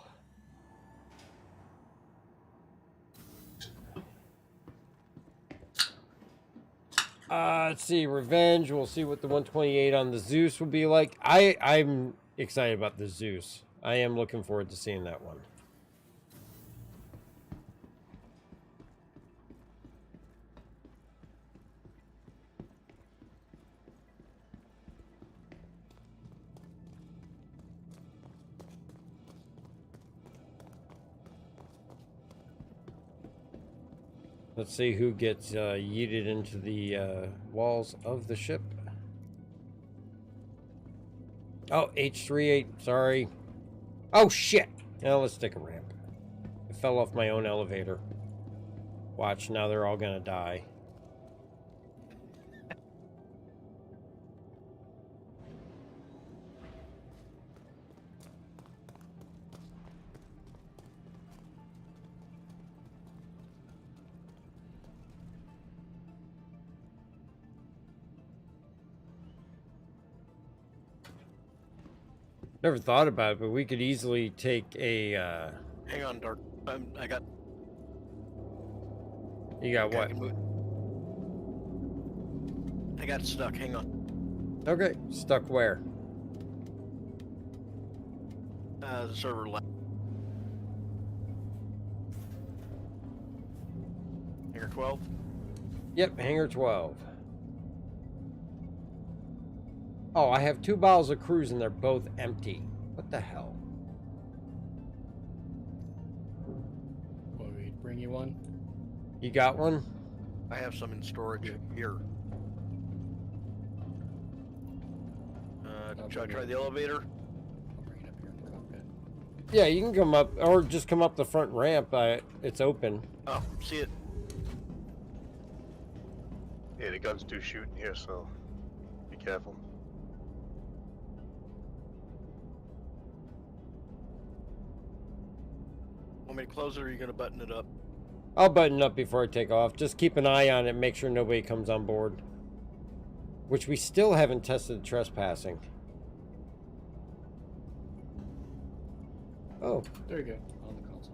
Let's see, Revenge. We'll see what the 128 on the Zeus will be like. I'm excited about the Zeus. I am looking forward to seeing that one. Let's see who gets yeeted into the walls of the ship. Oh, H38, sorry. Oh, shit. Now let's take a ramp. I fell off my own elevator. Watch, now they're all gonna die. Never thought about it, but we could easily take a, Hang on, Dark. I got... You got what? I got stuck. Hang on. Okay, stuck where? The server left. Hangar 12? Yep, Hangar 12. Oh, I have 2 bottles of cruise and they're both empty. What the hell? Want me to bring you one? You got one? I have some in storage here. Should I try the elevator? I'll bring it up here in the cockpit. Yeah, you can come up, or just come up the front ramp. It's open. Oh, see it. Yeah, the guns do shoot in here, so be careful. Want me to close it, or are you going to button it up? I'll button up before I take off. Just keep an eye on it, make sure nobody comes on board. Which we still haven't tested trespassing. Oh. There you go. On the console.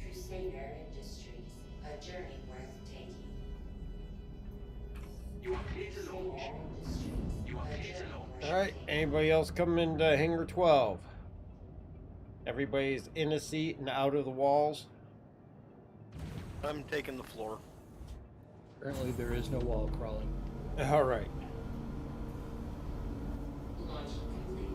Crusader Industries, a journey worth taking. You are clear to launch. You are clear to launch. Alright, anybody else coming into Hangar 12? Everybody's in a seat and out of the walls. I'm taking the floor. Apparently there is no wall crawling. All right. Launch complete.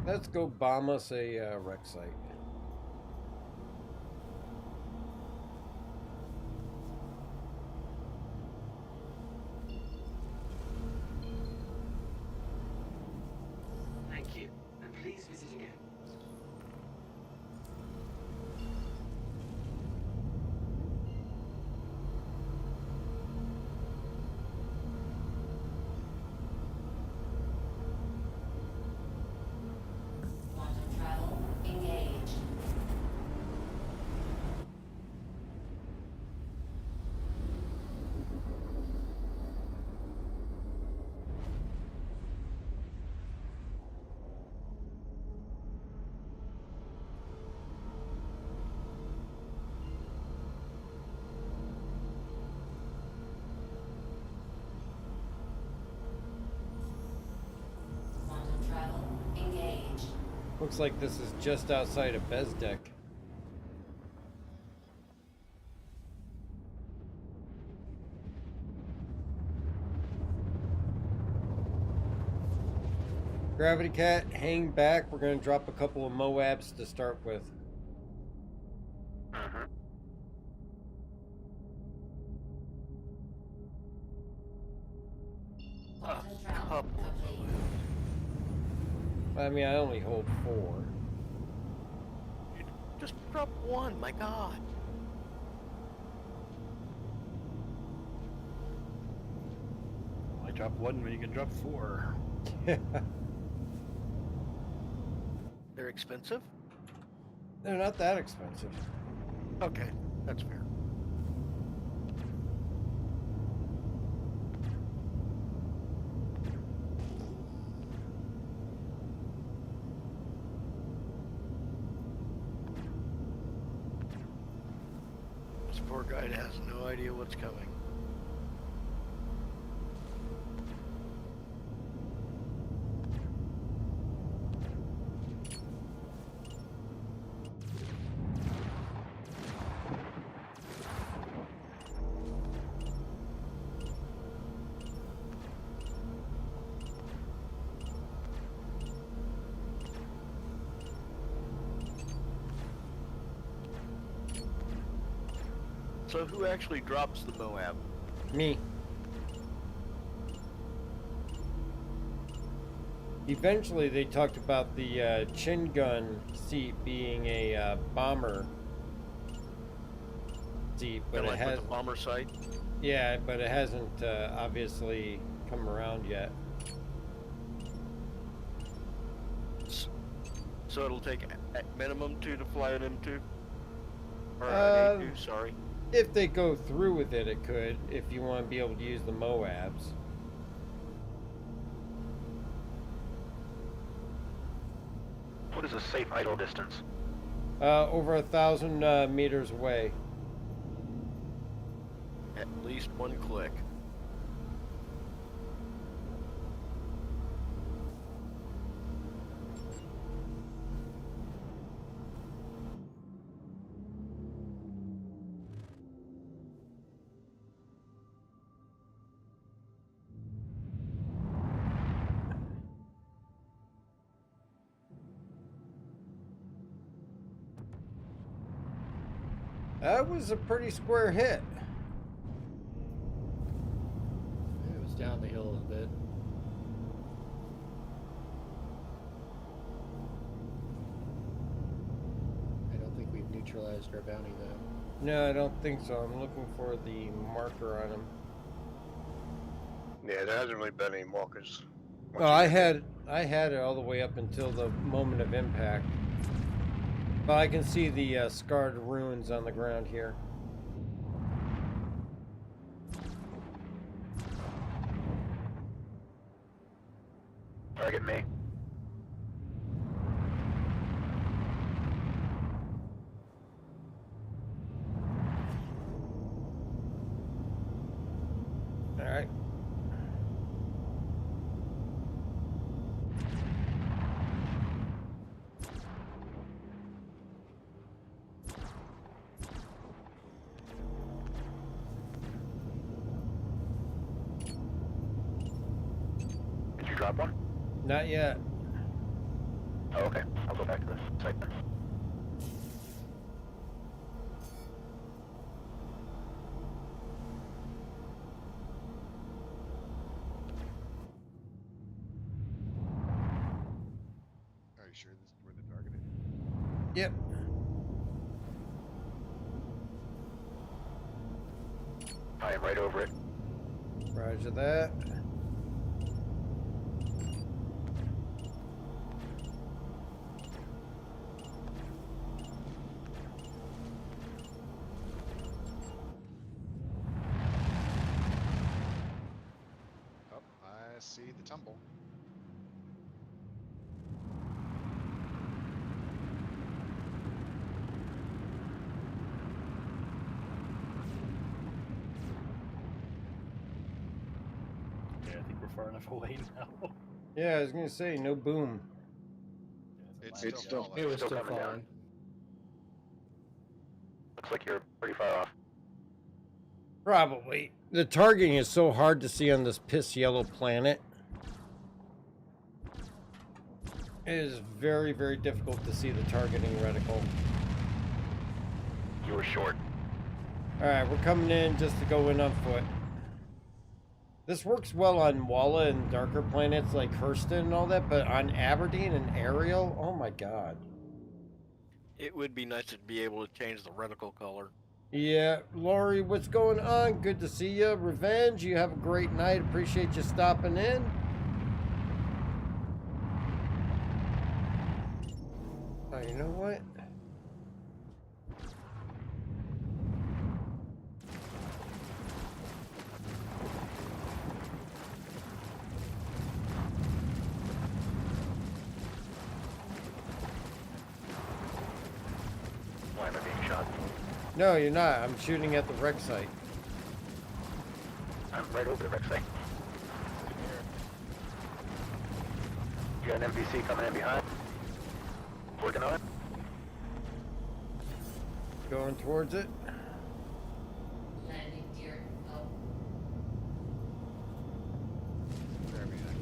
Let's go bomb us a wreck site. Thank you, and please visit again. Quantum travel engaged. Quantum travel engaged. Looks like this is just outside of Bezdek. Gravity Cat, hang back. We're going to drop a couple of Moabs to start with. Quantum travel complete. I mean, I only hold 4. Just drop one, my God. Why drop one when you can drop 4? They're expensive? They're not that expensive. Okay, that's fair. This poor guy has no idea what's coming. So who actually drops the Moab? Me. Eventually, they talked about the chin gun seat being a bomber seat, but Kinda it like has with the bomber sight? Yeah, but it hasn't obviously come around yet. So it'll take at minimum 2 to fly an M2? Or Uh, an A2, sorry. If they go through with it, it could. If you want to be able to use the Moabs. What is a safe idle distance? Over 1,000 meters away. At least one click. That was a pretty square hit. It was down the hill a little bit. I don't think we've neutralized our bounty though. No, I don't think so. I'm looking for the marker on him. Yeah, there hasn't really been any markers. Oh, I had it all the way up until the moment of impact. But I can see the scarred ruins on the ground here. Target me. drop one? Not yet. Oh, okay. I'll go back to this site then. Are you sure this is where the target is? Yep. I am right over it. Roger that. Oh, I see the tumble. Yeah, I think we're far enough away now. Yeah, I was gonna say no boom. It's It's still still- falling. It was Still still coming down. falling. Looks like you're pretty far off. Probably. The targeting is so hard to see on this piss yellow planet. It is very, very difficult to see the targeting reticle. You were short. Alright, we're coming in just to go in on foot. This works well on Walla and darker planets like Hurston and all that, but on Aberdeen and Ariel, oh my god. It would be nice to be able to change the reticle color. Yeah, Lori, what's going on? Good to see you. Revenge, you have a great night. Appreciate you stopping in. Oh, you know what? Why am I being shot? No, you're not. I'm shooting at the wreck site. I'm right over the wreck site. You got an NPC coming in behind? Working on it? Going towards it. Landing gear up. Grab me that.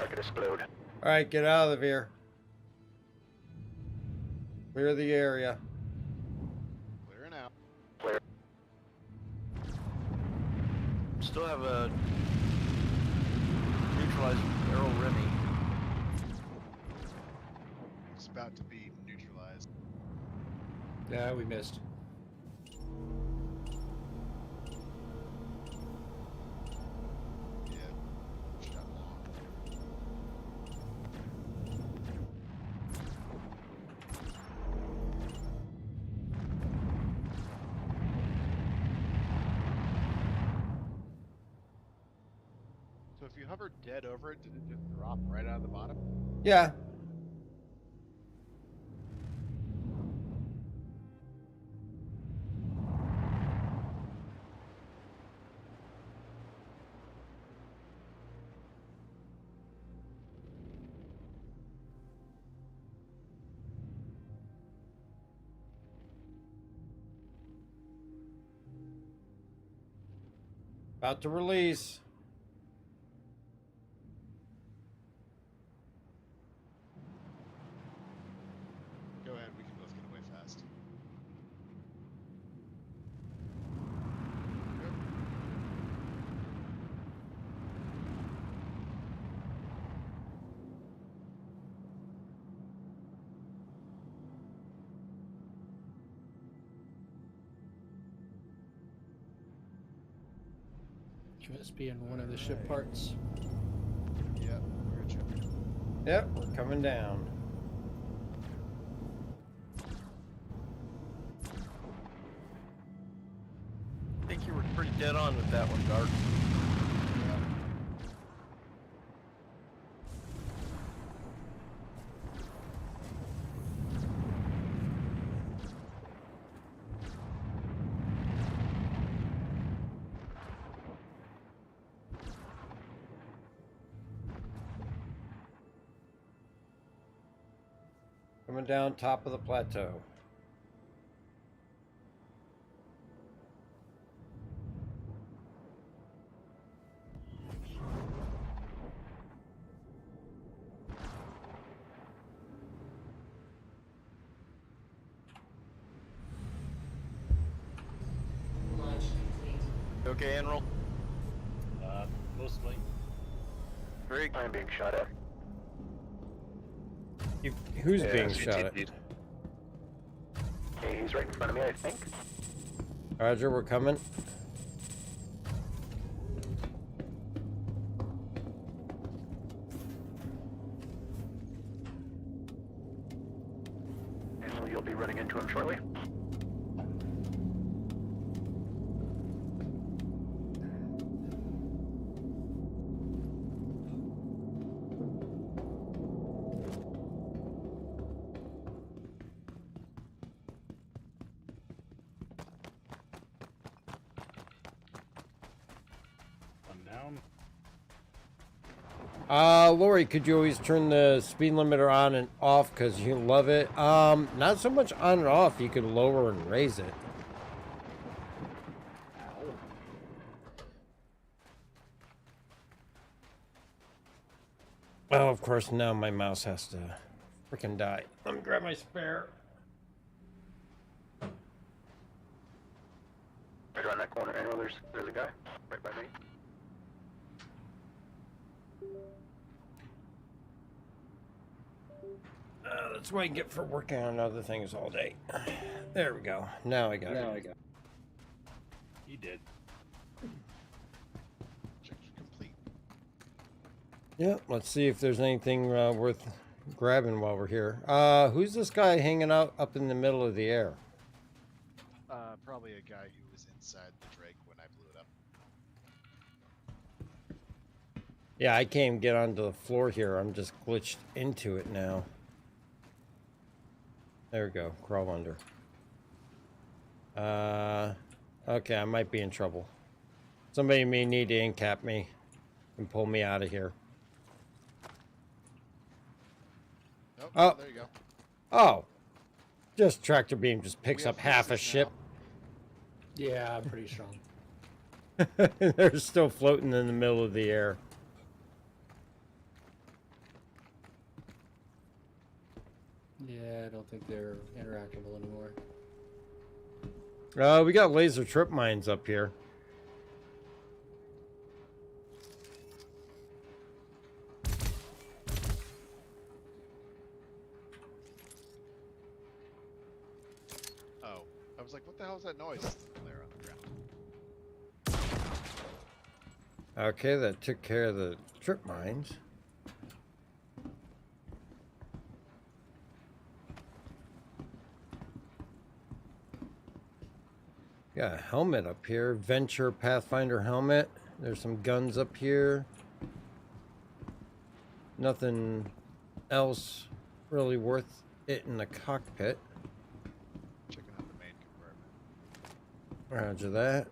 I could explode. Alright, get out of here. Clear the area. Clearing out. Clear. Still have a neutralized arrow Remy. It's about to be neutralized. Yeah, we missed. Yeah. Shot long. So if you hover dead over it, did it just drop right out of the bottom? Yeah. About to release. Go ahead, we can both get away fast. Yep. Must be in one of the ship parts. Yep, we're a chip. Yep, we're coming down. dead on with that one, Dart. Coming down top of the plateau. Launch complete. Okay, Enroll? Mostly. Very good. I'm being shot at. Who's Yeah, being CT shot at? lead. Okay, he's right in front of me, I think. Roger, we're coming. And so you'll be running into him shortly. One down. Lori, could you always turn the speed limiter on and off because you love it? Not so much on and off. You could lower and raise it. Oh, of course, now my mouse has to freaking die. Let me grab my spare. Right around that corner, I know there's a guy right by me. That's what I get for working on other things all day. There we go. Now I got it. He did. Objective complete. Yeah, let's see if there's anything worth grabbing while we're here. Who's this guy hanging out up in the middle of the air? Probably a guy who was inside the Drake when I blew it up. Yeah, I can't even get onto the floor here. I'm just glitched into it now. There we go. Crawl under. Okay, I might be in trouble. Somebody may need to incap me and pull me out of here. Nope, Oh, there you go. Oh, just tractor beam just picks We up have half a horses ship. Yeah, I'm pretty strong. They're still floating in the middle of the air. Yeah, I don't think they're interactable anymore. We got laser trip mines up here. Oh, I was like, what the hell is that noise? It's the flare on the ground. Okay, that took care of the trip mines. Got a helmet up here. Venture Pathfinder helmet. There's some guns up here. Nothing else really worth it in the cockpit. Checking out the main compartment. Roger that.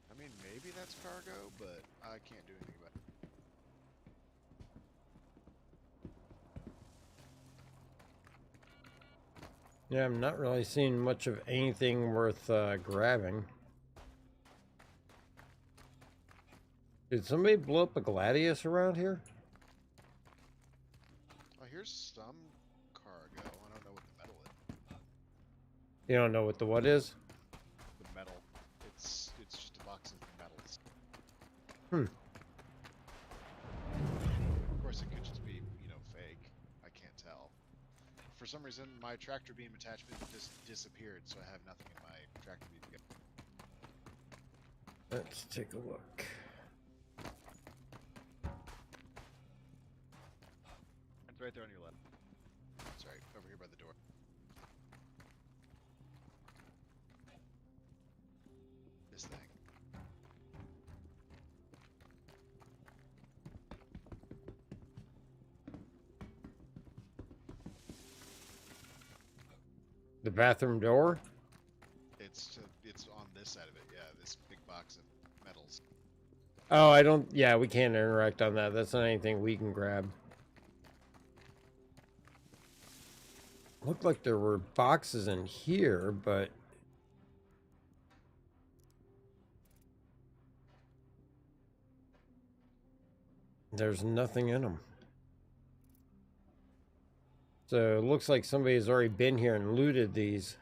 I mean, maybe that's cargo, but I can't do anything about it. Yeah, I'm not really seeing much of anything worth grabbing. Did somebody blow up a Gladius around here? Oh, here's some cargo. I don't know what the metal is. You don't know what the what is? The metal. It's just a box of metals. Hmm. Of course, it could just be, fake. I can't tell. for some reason, my tractor beam attachment just disappeared, so I have nothing in my tractor beam. Let's take a look. It's right there on your left. Sorry, over here by the door. This thing. The bathroom door? It's on this side of it, yeah, this big box of metals. Oh, I don't... Yeah, we can't interact on that. That's not anything we can grab. Looked like there were boxes in here, but... there's nothing in them. So it looks like somebody's already been here and looted these.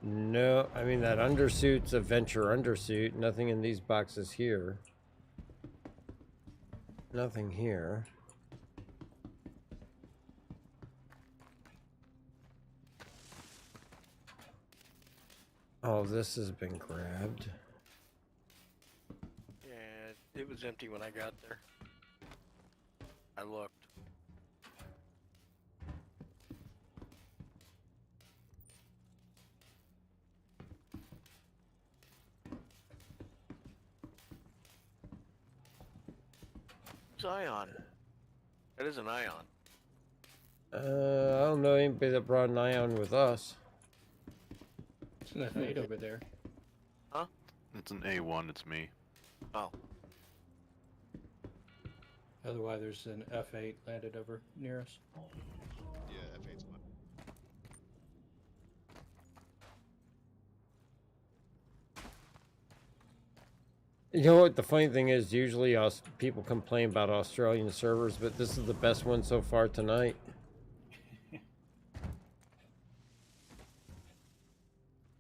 No, I mean that undersuit's a Venture undersuit. Nothing in these boxes here. Nothing here. Oh, this has been grabbed. Yeah, it was empty when I got there. I looked. It's ion. That is an ion. I don't know anybody that brought an ion with us. It's an F8 over there. Huh? It's an A1, it's me. Oh. Otherwise, there's an F8 landed over near us. Yeah, F8's mine. You know what? The funny thing is, usually people complain about Australian servers, but this is the best one so far tonight.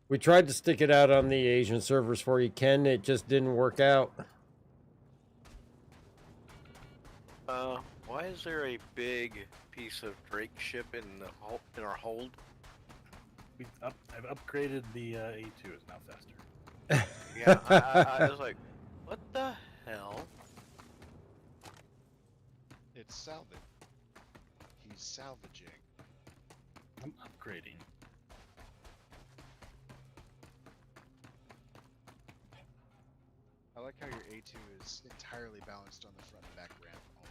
We tried to stick it out on the Asian servers for you, Ken. It just didn't work out. Why is there a big piece of Drake ship in our hold? I've upgraded the A2. It's now faster. Yeah, I was like, what the hell? It's salvage. He's salvaging. I'm upgrading. I like how your A2 is entirely balanced on the front and back ramp only.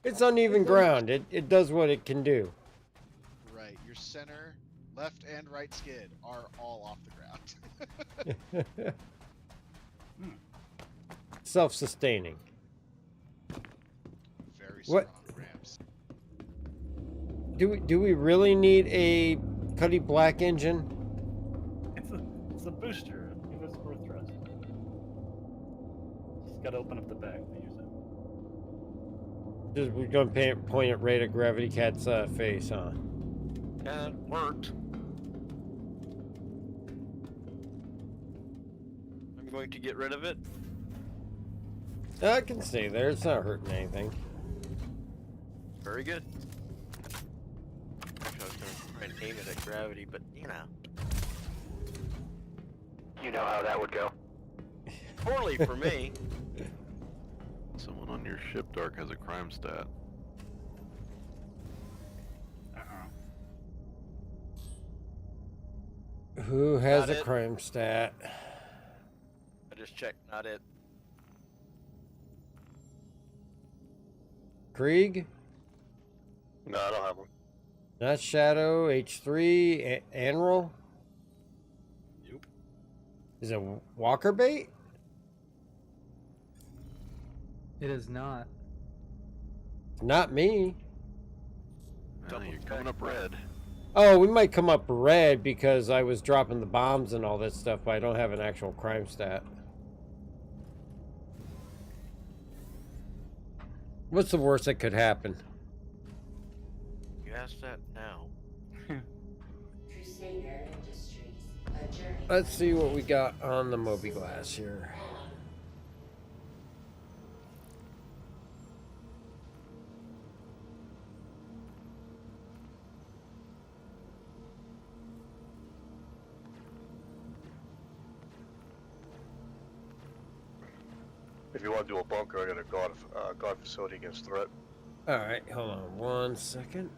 It's uneven ground. It does what it can do. Right, your center, left and right skid are all off the ground. Self-sustaining. Very strong ramps. Do we really need a Cuddy Black engine? It's a booster. Give us more thrust. Just gotta open up the bag to use it. Just we're gonna point it right at Gravity Cat's face, huh? Yeah, it worked. I'm going to get rid of it. I can stay there. It's not hurting anything. Very good. Actually, I was going to try and aim it at Gravity, but you know. You know how that would go. Poorly for me. Someone on your ship, Dark, has a crime stat. Who has Not a it. crime stat? I just checked, not it. Krieg? No, I don't have one. Not Shadow. H3. Anral? Nope. Is it Walker bait? It is not. Not me. You're coming up red. Oh, we might come up red because I was dropping the bombs and all that stuff, but I don't have an actual crime stat. What's the worst that could happen? You asked that now. Crusader Industries, a journey. Let's see what we got on the Moby Glass here. If you want to do a bunker, I got a guard facility against threat. All right, hold on 1 second.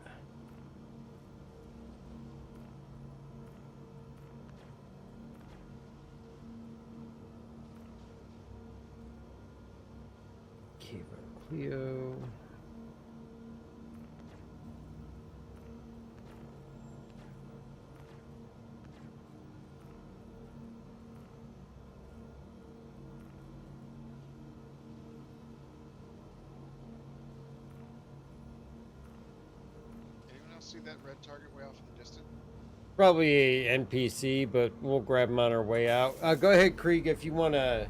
Kiva Clio. Anyone else see that red target way off in the distance? Probably a NPC, but we'll grab them on our way out. Go ahead, Krieg, if you want to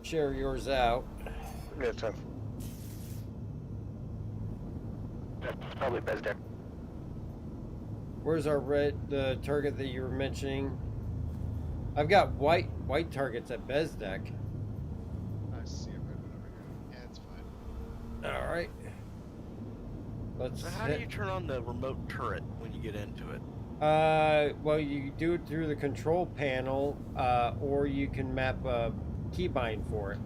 share yours out. Yeah, 10. That's probably best deck. Where's our the target that you were mentioning? I've got white targets at Bezdek. I see a red one over here. Yeah, it's fine. All right. Let's. So how do you turn on the remote turret when you get into it? Well, you do it through the control panel, or you can map a keybind for it.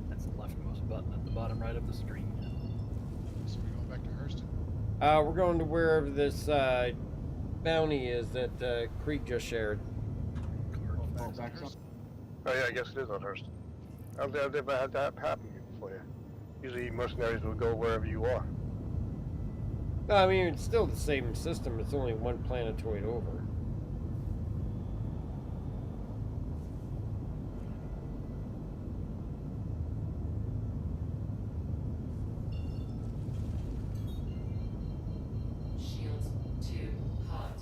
That's the leftmost button at the bottom right of the screen. So we're going back to Hurston. We're going to wherever this bounty is that Krieg just shared. Oh yeah, I guess it is on Hurston. I've never had that happen before. Yeah. Usually mercenaries will go wherever you are. No, I mean, it's still the same system. It's only one planetoid over. Shields too hot.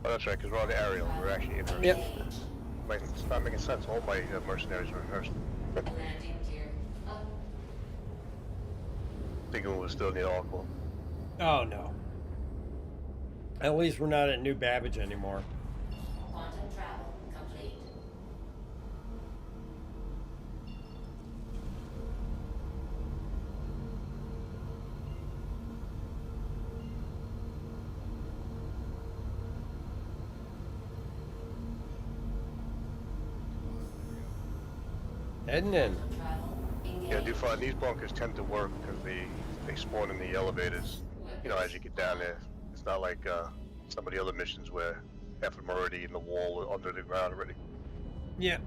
Oh, that's right, because we're on the aerial. We're actually in Hurston. Yep. It's not making sense. All my mercenaries are in Hurston. Landing gear up. Thinking we're still in the Oracle. Oh no. At least we're not at New Babbage anymore. Quantum travel complete. Heading in. Yeah, I do find these bunkers tend to work because they spawn in the elevators. You know, as you get down there, it's not like some of the other missions where half of them are already in the wall or under the ground already. Yeah.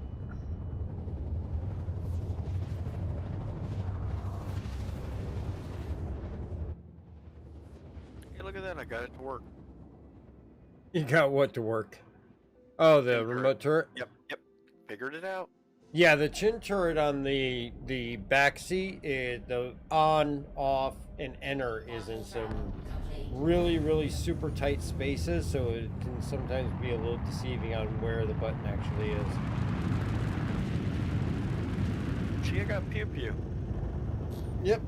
Hey, look at that! I got it to work. You got what to work? Oh, the remote turret? Yep. Figured it out. Yeah, the chin turret on the back seat, the on, off, and enter is in some really super tight spaces, so it can sometimes be a little deceiving on where the button actually is. See, I got pew pew. Yep.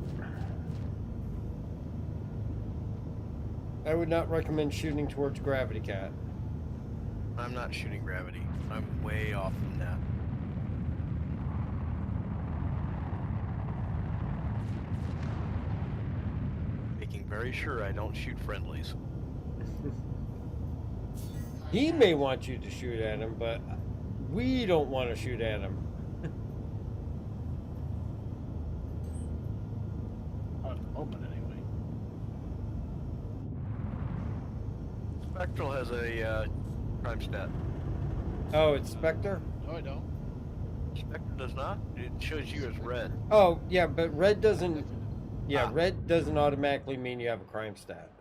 I would not recommend shooting towards Gravity Cat. I'm not shooting gravity. I'm way off from that. Making very sure I don't shoot friendlies. He may want you to shoot at him, but we don't want to shoot at him. Open anyway. Spectral has a crime stat. Oh, it's Spectre? No, I don't. Spectre does not. It shows you as red. Oh, yeah, but red doesn't... Yeah, red doesn't automatically mean you have a crime stat.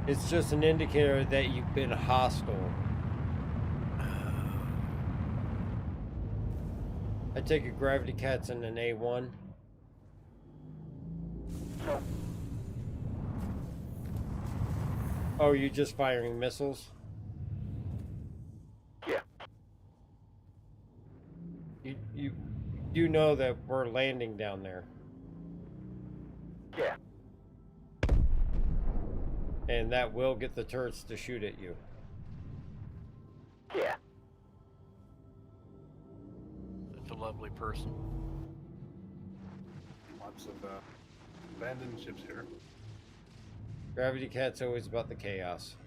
It's just an indicator that you've been hostile. I take it Gravity Cat's in an A1. Oh, you're just firing missiles? Yeah. You know that we're landing down there. Yeah. And that will get the turrets to shoot at you. Yeah. lovely person. Lots of abandoned ships here. Gravity Cat's always about the chaos.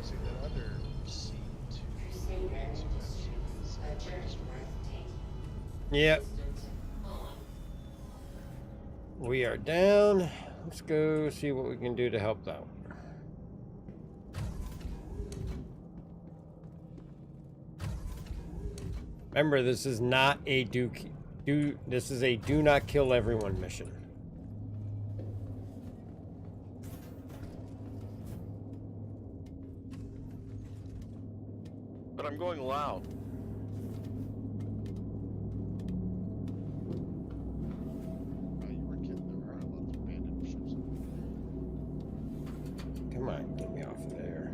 See that other C2 is Yep. We are down. Let's go see what we can do to help out. Remember, this is not a this is a do not kill everyone mission. But I'm going loud. Come on, get me off of there.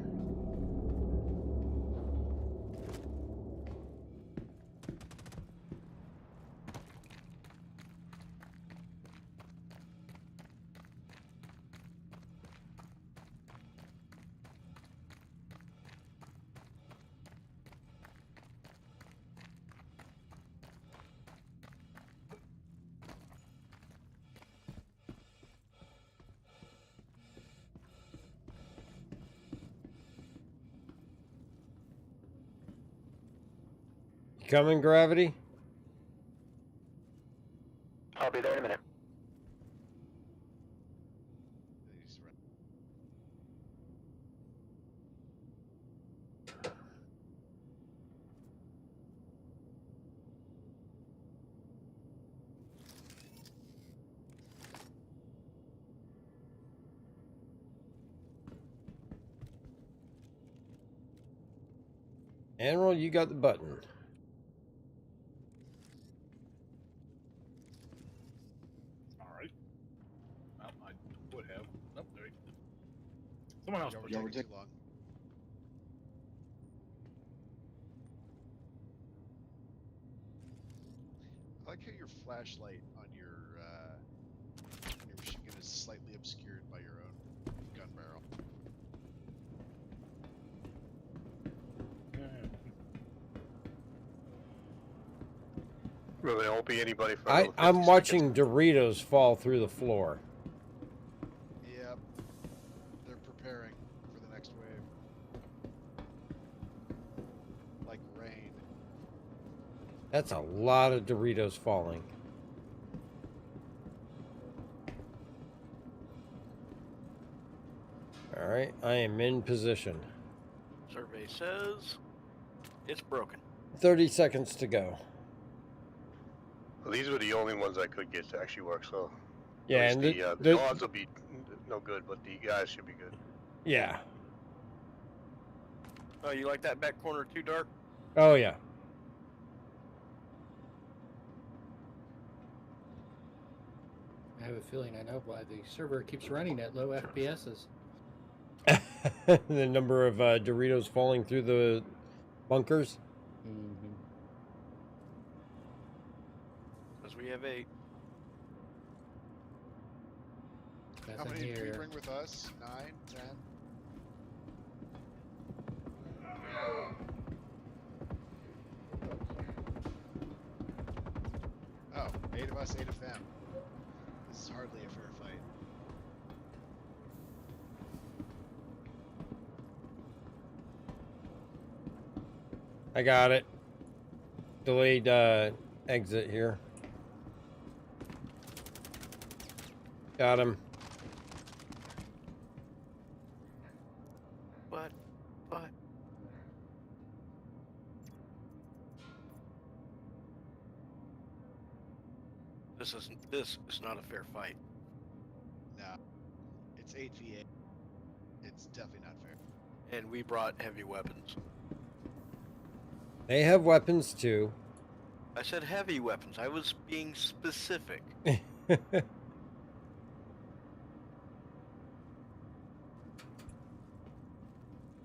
You coming, Gravity? I'll be there in a minute. Admiral, you got the button. Alright. Well, I would have. Oh, there you go. Someone else. Don't put it. take too long. I like how your flashlight on your machine gun is slightly obscured by your own gun barrel. Well, there won't be anybody for I'm watching Doritos fall through the floor. Yep. They're preparing for the next wave. Like rain. That's a lot of Doritos falling. All right, I am in position. Survey says it's broken. 30 seconds to go. Well, these were the only ones I could get to actually work, so... Yeah, at and least the odds will be no good, but the guys should be good. Yeah. Oh, you like that back corner too, Dark? Oh, yeah. I have a feeling I know why the server keeps running at low FPSs. The number of Doritos falling through the bunkers. Mm-hmm. Because we have 8. How many did we bring with us? 9, 10? Oh, 8 of us, 8 of them. This is hardly a fair fight. I got it. Delayed exit here. Got him. But. This is not a fair fight. No. It's 8v8. It's definitely not fair. And we brought heavy weapons. They have weapons too. I said heavy weapons. I was being specific.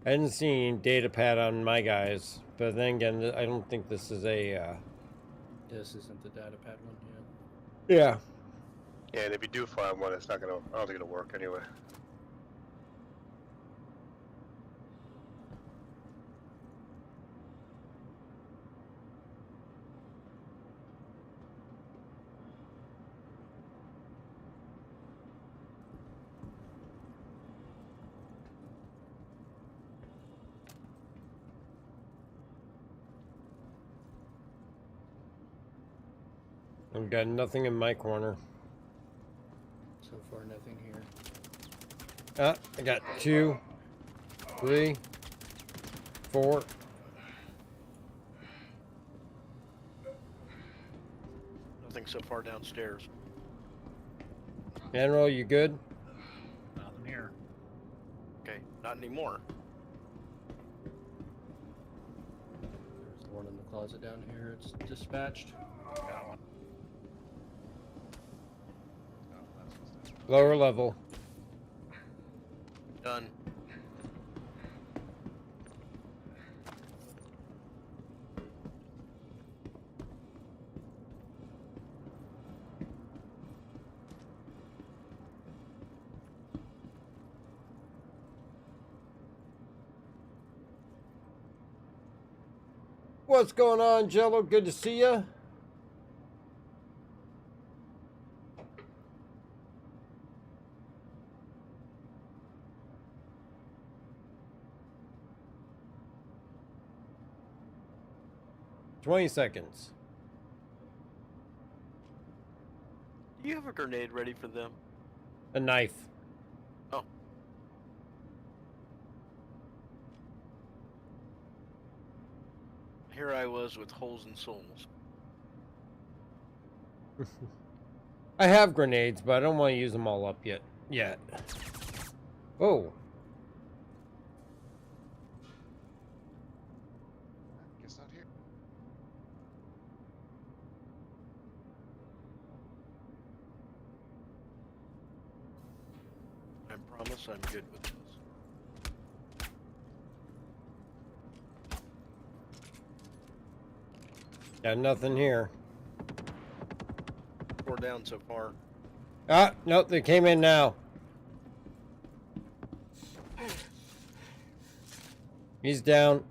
I didn't see any data pad on my guys, but then again, I don't think this is a. This isn't the data pad one, yeah. Yeah. Yeah, and if you do find one, it's not gonna. I don't think it'll work anyway. I've got nothing in my corner. So far, nothing here. Ah, I got 2, 3, 4. Nothing so far downstairs. General, you good? Nothing here. Okay, not anymore. There's one in the closet down here. It's dispatched. Got one. Lower level. Done. What's going on, Jello? Good to see ya. $20 seconds. Do you have a grenade ready for them? A knife. Oh. Here I was with holes and souls. I have grenades, but I don't want to use them all up yet. Oh. Guess not here. I promise I'm good with this. Got nothing here. 4 down so far. Ah, nope, they came in now. He's down.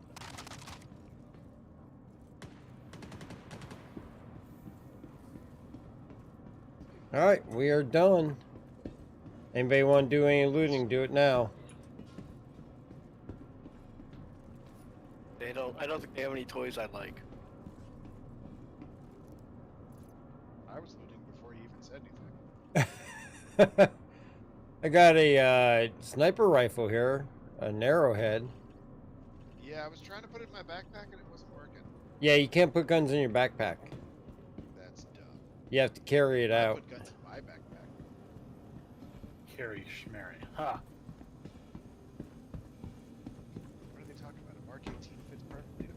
Alright, we are done. Anybody want to do any looting, do it now. I don't think they have any toys I like. I was looting before you even said anything. I got a sniper rifle here, a narrowhead. Yeah, I was trying to put it in my backpack and it wasn't working. Yeah, you can't put guns in your backpack. That's dumb. You have to carry it I out. put guns in my backpack. Carry Schmary. Ha! What are they talking about? A Mark 18 fits perfectly in a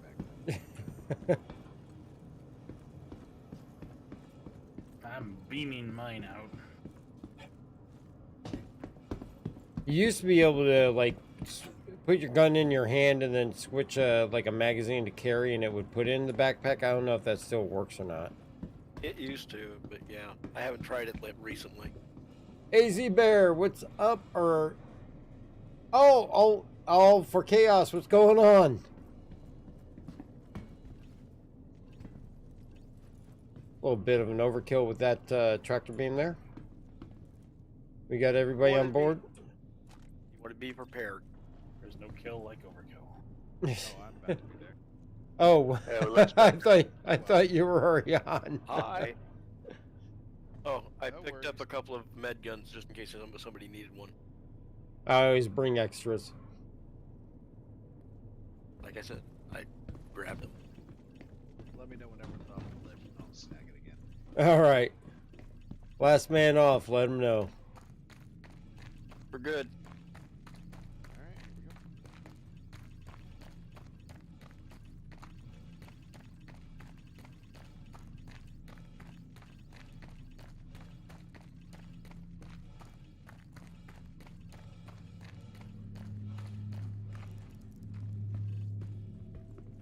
backpack. I'm beaming mine out. You used to be able to like put your gun in your hand and then switch like a magazine to carry, and it would put it in the backpack. I don't know if that still works or not. It used to, but yeah, I haven't tried it recently. AZ Bear, what's up? Or oh, for Chaos, what's going on? A little bit of an overkill with that tractor beam there. We got everybody on board. You want to be prepared. There's no kill like overkill. Oh, I'm about to be there. Oh, I thought you were already on. Hi. Oh, I No picked up worries. a couple of med guns just in case somebody needed one. I always bring extras. Like I said, I grabbed them. Let me know whenever it's off the list and I'll snag it again. All right. Last man off. Let him know. We're good. Alright, here we go.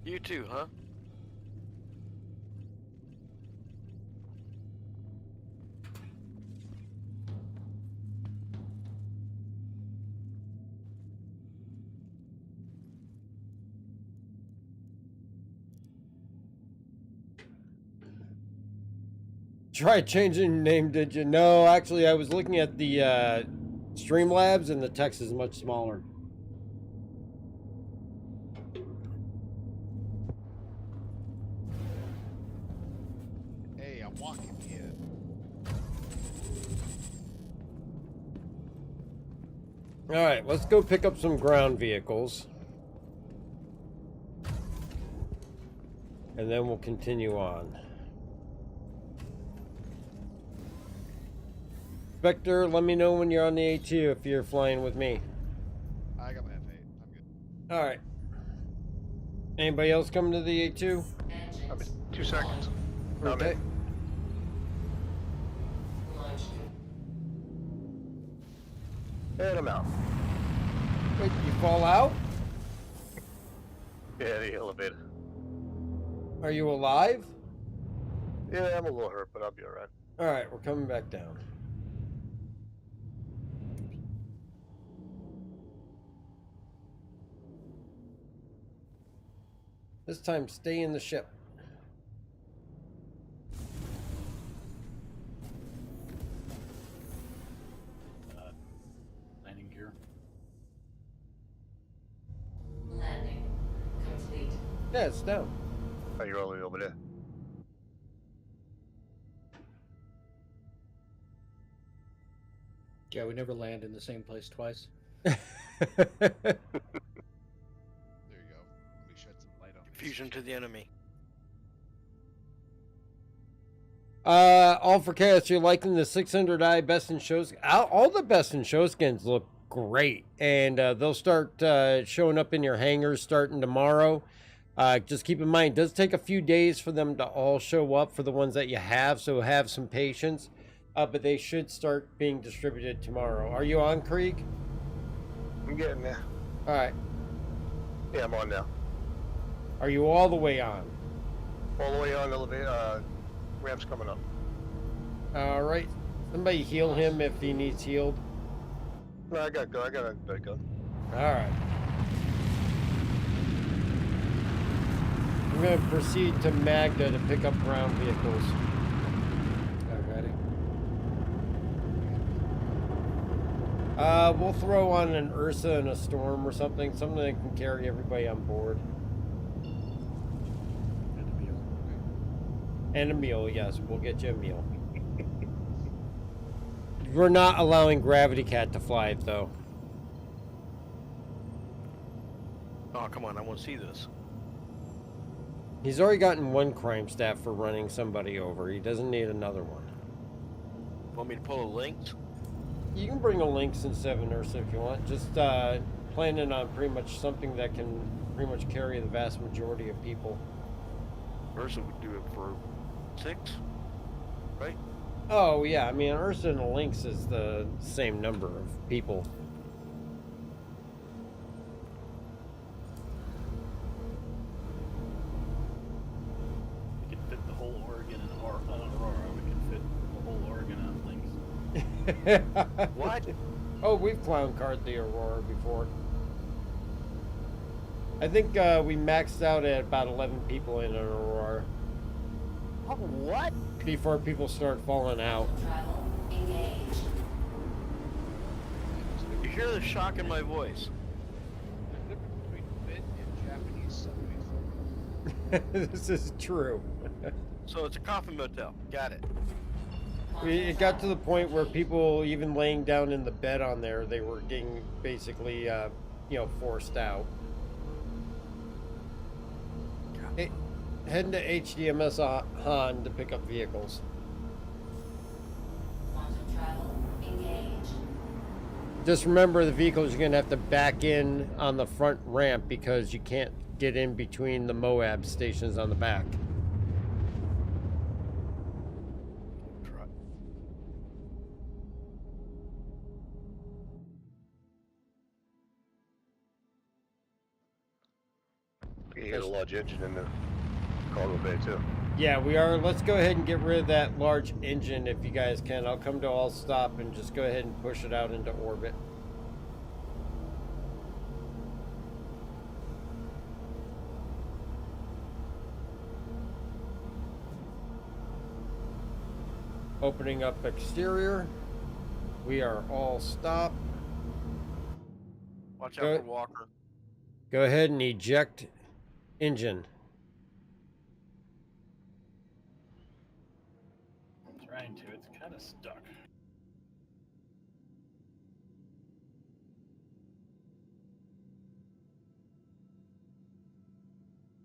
You too, huh? Try changing your name, did you? No, actually, I was looking at the Streamlabs, and the text is much smaller. Hey, I'm walking here. All right, let's go pick up some ground vehicles. And then we'll continue on. Spectre, let me know when you're on the A2 if you're flying with me. I got my F8. I'm good. All right. Anybody else coming to the A2? I'm in 2 seconds. I'm Okay. in. And I'm out. Wait, you fall out? Yeah, the elevator. Are you alive? Yeah, I'm a little hurt, but I'll be alright. All right, we're coming back down. This time, stay in the ship. Landing gear. Landing complete. Yeah, it's down. Oh, you're all the way over there. Yeah, we never land in the same place twice. There you go. Let me shed some light on this. Fusion to the enemy. All for chaos. You're liking the 600i best in shows. All the best in show skins look great, and they'll start showing up in your hangars starting tomorrow. Just keep in mind, it does take a few days for them to all show up for the ones that you have, so have some patience. But they should start being distributed tomorrow. Are you on, Krieg? I'm getting there. All right. Yeah, I'm on now. Are you all the way on? All the way on, elevator. Ramp's coming up. All right. Somebody heal him if he needs healed. No, I got a gun. All right. I'm going to proceed to Magda to pick up ground vehicles. Alrighty. We'll throw on an Ursa and a Storm or something that can carry everybody on board. And a meal, yes. We'll get you a meal. We're not allowing Gravity Cat to fly it, though. Oh, come on, I want to see this. He's already gotten one crime stat for running somebody over. He doesn't need another one. Want me to pull a Lynx? You can bring a Lynx instead of an Ursa if you want. Just planning on pretty much something that can pretty much carry the vast majority of people. Ursa would do it for 6, right? Oh, yeah. I mean, Ursa and a Lynx is the same number of people. We could fit the whole Oregon in on Aurora. We could fit the whole Oregon on Lynx. What? Oh, we've clown card the Aurora before. I think we maxed out at about 11 people in an Aurora. Oh, what? Before people start falling out. Travel engaged. You hear the shock in my voice. The difference between fit and Japanese subway. This is true. So it's a coffin motel. Got it. It got to the point where people, even laying down in the bed on there, they were getting basically, forced out. Hey, heading to HDMS Han to pick up vehicles. Quantum travel engaged. Just remember the vehicles you're going to have to back in on the front ramp because you can't get in between the Moab stations on the back. You got a large engine in the cargo bay too. Yeah, we are. Let's go ahead and get rid of that large engine if you guys can. I'll come to all stop and just go ahead and push it out into orbit. Opening up exterior. We are all stop. Watch out for Walker. Go ahead and eject engine. I'm trying to. It's kind of stuck.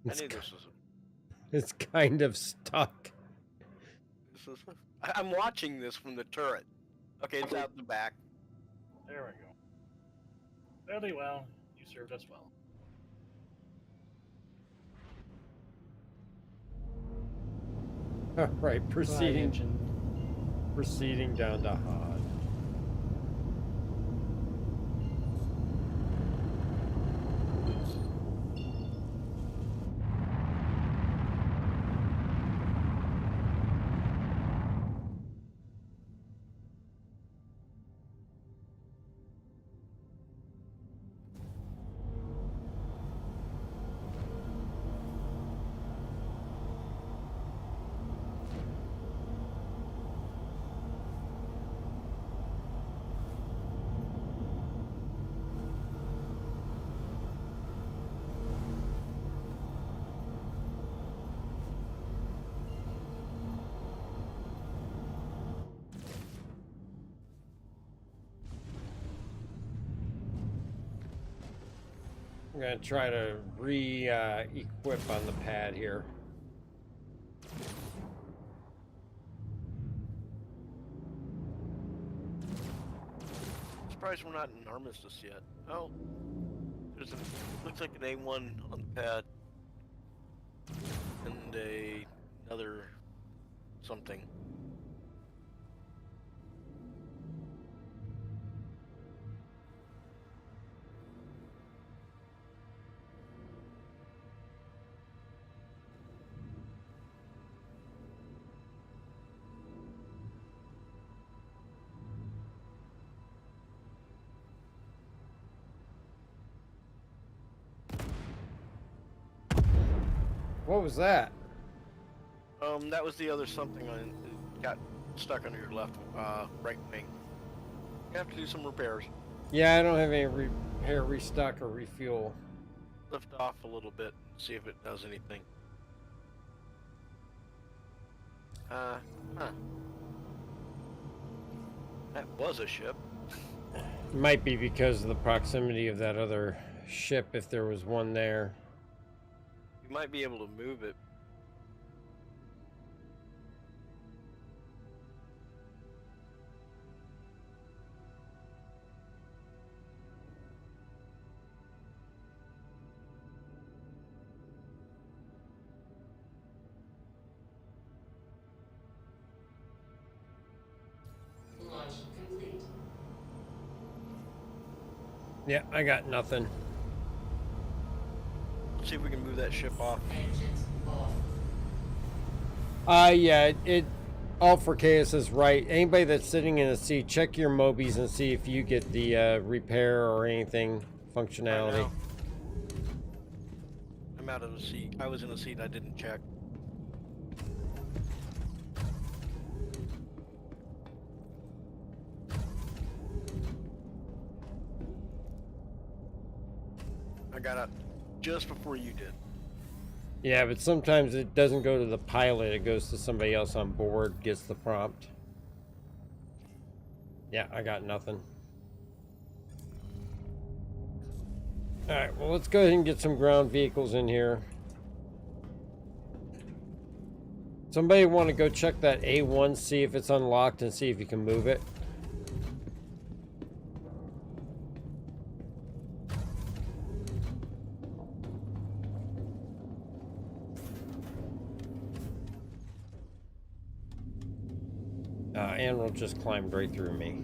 I knew this was. It's kind of stuck. I'm watching this from the turret. Okay, it's out the back. There we go. Fairly well. You served us well. All right, proceeding down to Hod. I'm gonna try to equip on the pad here. Surprised we're not in Armistice yet. Oh, looks like an A1 on the pad, and another something. What was that? That was the other something got stuck under your left, right wing. You have to do some repairs. Yeah, I don't have any repair, restock, or refuel. Lift off a little bit, see if it does anything. Huh. That was a ship. Might be because of the proximity of that other ship, if there was one there. You might be able to move it. Launch complete. Yeah, I got nothing. Let's see if we can move that ship off. Engines off. Yeah, Alt for Chaos is right. Anybody that's sitting in a seat, check your Mobies and see if you get the repair or anything functionality. I'm out of the seat. I was in a seat I didn't check. I got out just before you did. Yeah, but sometimes it doesn't go to the pilot, it goes to somebody else on board, gets the prompt. Yeah, I got nothing. Alright, well, let's go ahead and get some ground vehicles in here. Somebody want to go check that A1, see if it's unlocked, and see if you can move it? Animal just climbed right through me.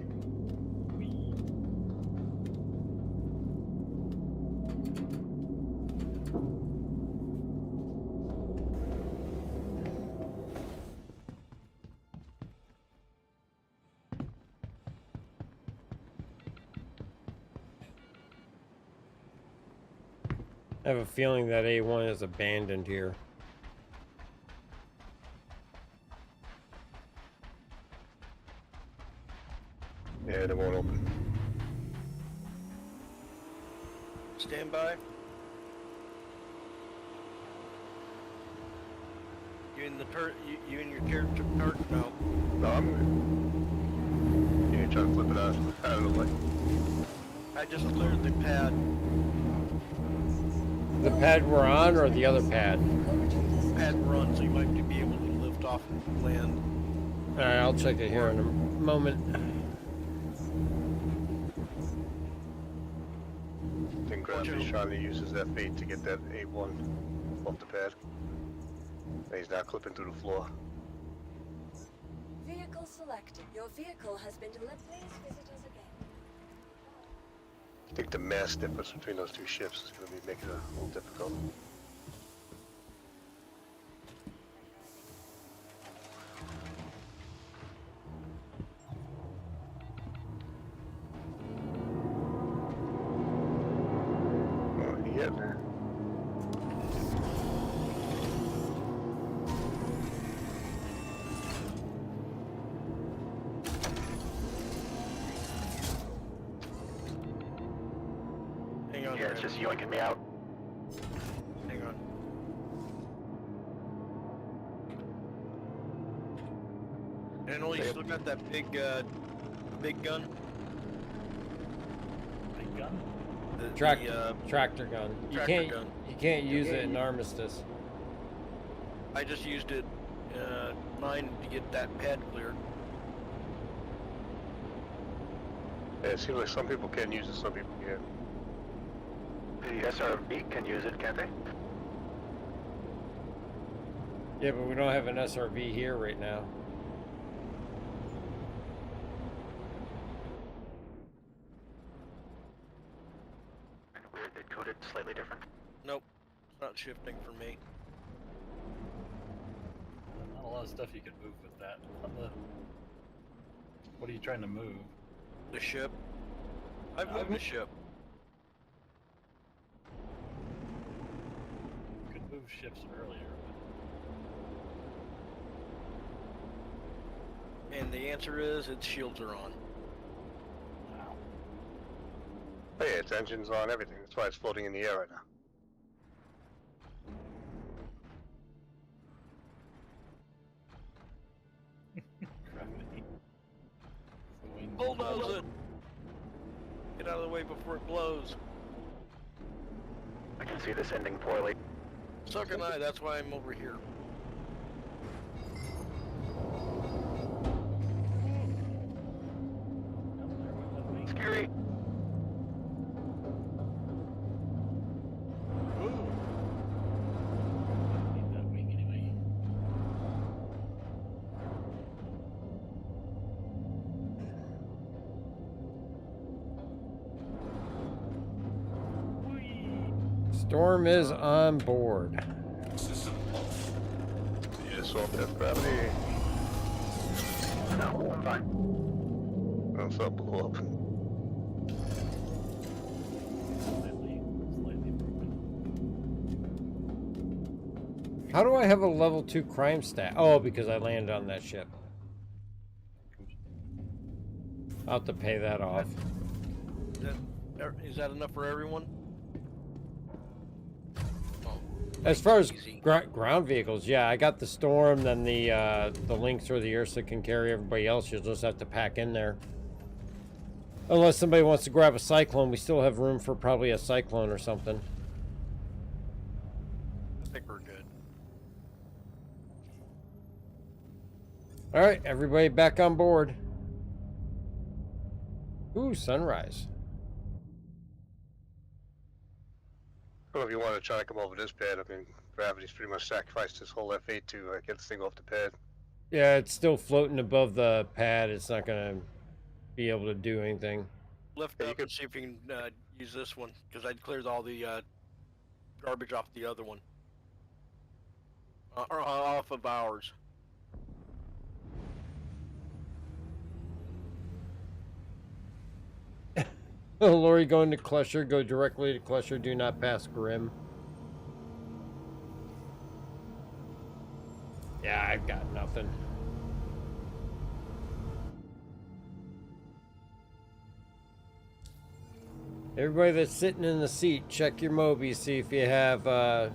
I have a feeling that A1 is abandoned here. Yeah, they won't open. Stand by. You in the turret? You in your turret? No. No, I'm good. You ain't trying to flip it out of the way. I just cleared the pad. The pad we're on or the other pad? Pad run, so you might be able to lift off and land. Alright, I'll check it here in a moment. I think Gravity's trying to use his F8 to get that A1 off the pad. And he's now clipping through the floor. Vehicle selected. Your vehicle has been delivered. Please visit us again. I think the mass difference between those two ships is going to be making it a little difficult. What are you getting there? Hang on. Yeah, it's just yoinking me out. Hang on. And only still got that big gun. Big gun? Tractor gun. Tractor gun. You can't use it in Armistice. I just used it, mine to get that pad cleared. Yeah, it seems like some people can use it, some people can't. The SRV can use it, can't they? Yeah, but we don't have an SRV here right now. Weird, they coded slightly different. Nope, it's not shifting for me. Not a lot of stuff you can move with that. What are you trying to move? The ship. I've moved the ship. You could move ships earlier. And the answer is its shields are on. Wow. Oh yeah, its engine's on, everything. That's why it's floating in the air right now. Bulldoze it! Get out of the way before it blows. I can see this ending poorly. So can I, that's why I'm over here. Scary. Need that wing anyway. Storm is on board. You just swapped that gravity. No, I'm fine. Oh, so it blew up. Slightly broken. How do I have a level 2 crime stat? Oh, because I landed on that ship. I'll have to pay that off. Is that enough for everyone? As far as ground vehicles, yeah, I got the Storm, then the Lynx or the Ursa can carry everybody else. You'll just have to pack in there. Unless somebody wants to grab a Cyclone, we still have room for probably a Cyclone or something. I think we're good. All right, everybody back on board. Ooh, sunrise. Well, if you want to try to come over this pad, I mean, Gravity's pretty much sacrificed his whole F8 to get this thing off the pad. Yeah, it's still floating above the pad. It's not going to be able to do anything. Lift up and see if you can use this one, because I'd cleared all the garbage off the other one. Or off of ours. Lori going to Clusher, go directly to Clusher, do not pass Grim. Yeah, I've got nothing. Everybody that's sitting in the seat, check your Moby, see if you have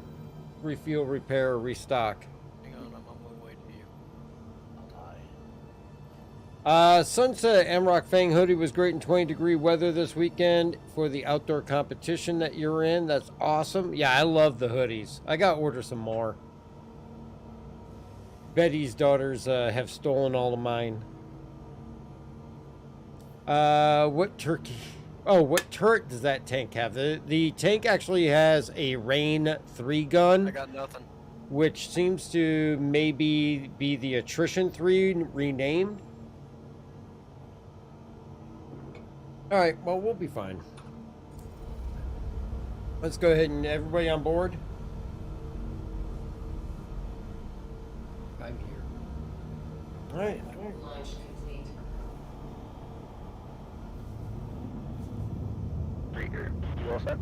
refuel, repair, or restock. Hang on, I'm on my way to you. I'll die. Sunset Amrock Fang hoodie was great in 20-degree weather this weekend for the outdoor competition that you're in. That's awesome. Yeah, I love the hoodies. I got to order some more. Betty's daughters have stolen all of mine. What turkey? Oh, what turret does that tank have? The tank actually has a Rain 3 gun. I got nothing. Which seems to maybe be the Attrition 3 renamed. Alright, well, we'll be fine. Let's go ahead and everybody on board. I'm here. Alright. Launch complete. Trigger. You all set?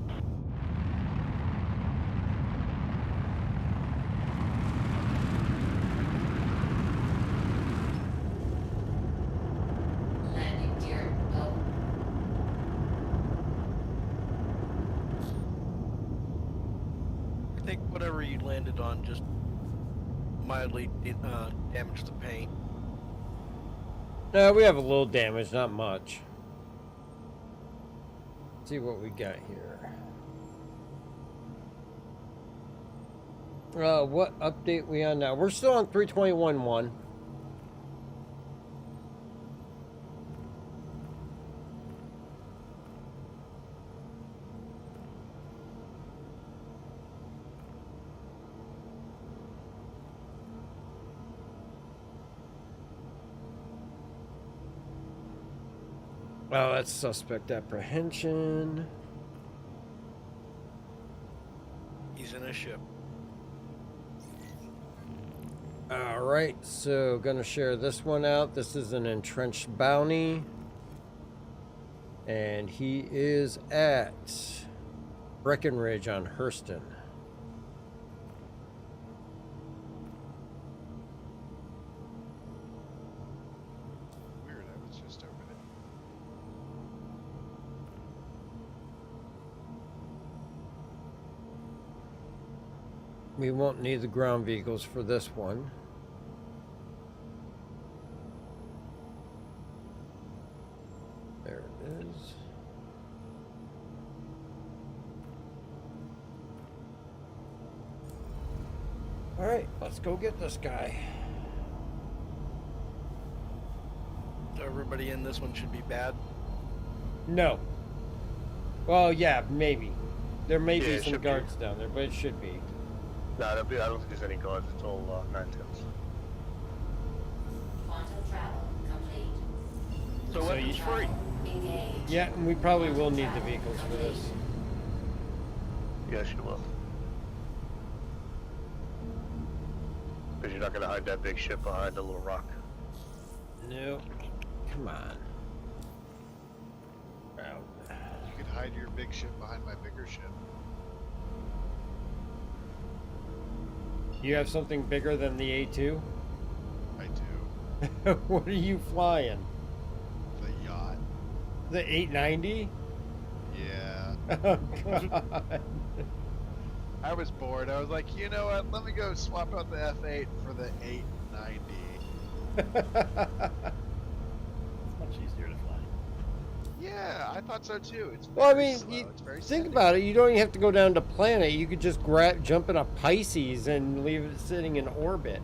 Landing gear low. I think whatever you landed on just mildly damaged the paint. No, we have a little damage, not much. Let's see what we got here. What update we on now? We're still on 321.1. Oh, that's suspect apprehension. He's in a ship. All right, so gonna share this one out. This is an entrenched bounty. And he is at Breckenridge on Hurston. Weird, I was just over it. We won't need the ground vehicles for this one. There it is. All right, let's go get this guy. So everybody in this one should be bad. No. Well, yeah, maybe. There may Yeah, be it some should be. guards down there, but it should be. No, I don't think there's any guards. It's all 9-10s. Quantum travel complete. So he's free. Engage. Yeah, and we probably will need the vehicles for this. Yes, you will. Because you're not going to hide that big ship behind a little rock. No. Come on. Out. You could hide your big ship behind my bigger ship. You have something bigger than the A2? I do. What are you flying? The yacht. The 890? Yeah. Oh, God. I was bored. I was like, you know what? Let me go swap out the F8 for the 890. It's much easier to fly. Yeah, I thought so too. It's Well, I very mean, slow. It's very think steady. about it. You don't even have to go down to planet. You could just jump in a Pisces and leave it sitting in orbit.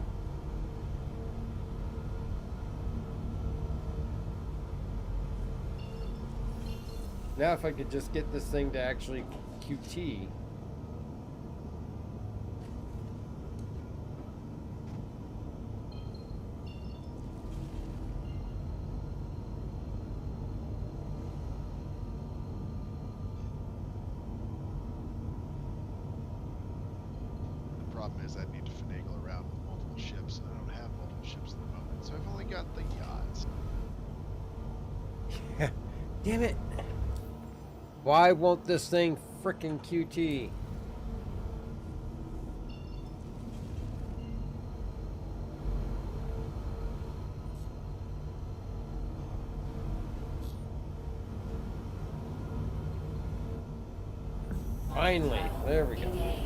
Now, if I could just get this thing to actually QT. The problem is I need to finagle around with multiple ships, and I don't have multiple ships at the moment, so I've only got the yachts. Damn it. Why won't this thing frickin' QT? Finally, there we go. Engage.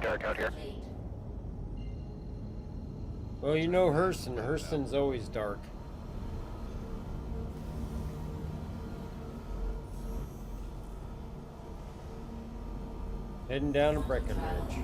dark out here. Well, you know Hurston. Hurston's always dark. Heading down to Breckenridge.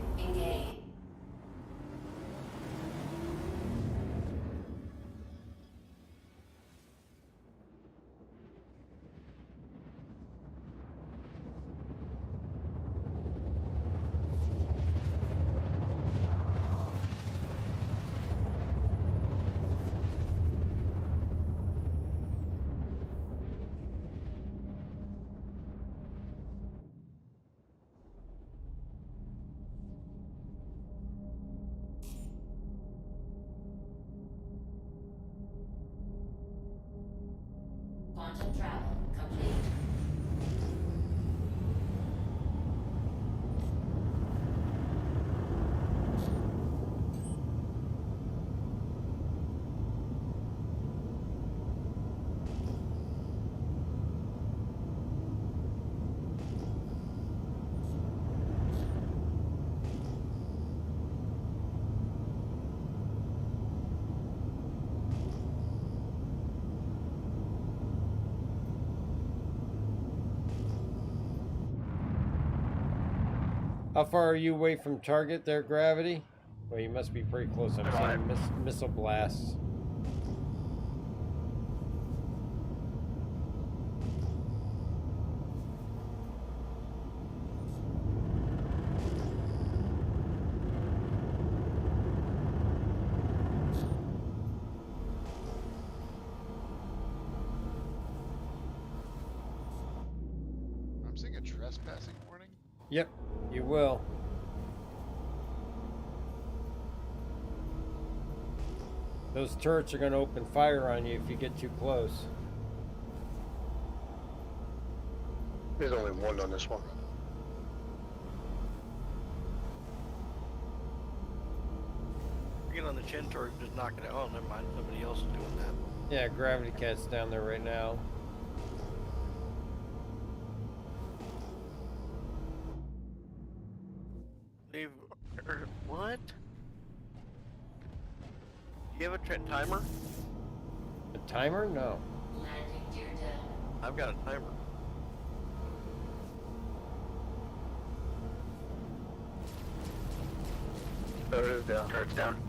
Quantum travel complete. How far are you away from target there, Gravity? Well, you must be pretty close. I'm seeing missile blasts. I'm seeing a trespassing warning. Yep, you will. Those turrets are going to open fire on you if you get too close. There's only one on this one. Get on the chin turret, just knock it out. Oh, never mind. Somebody else is doing that. Yeah, Gravity Cat's down there right now. What? Do you have a timer? A timer? No. I've got a timer. Turret's down. Turret's down.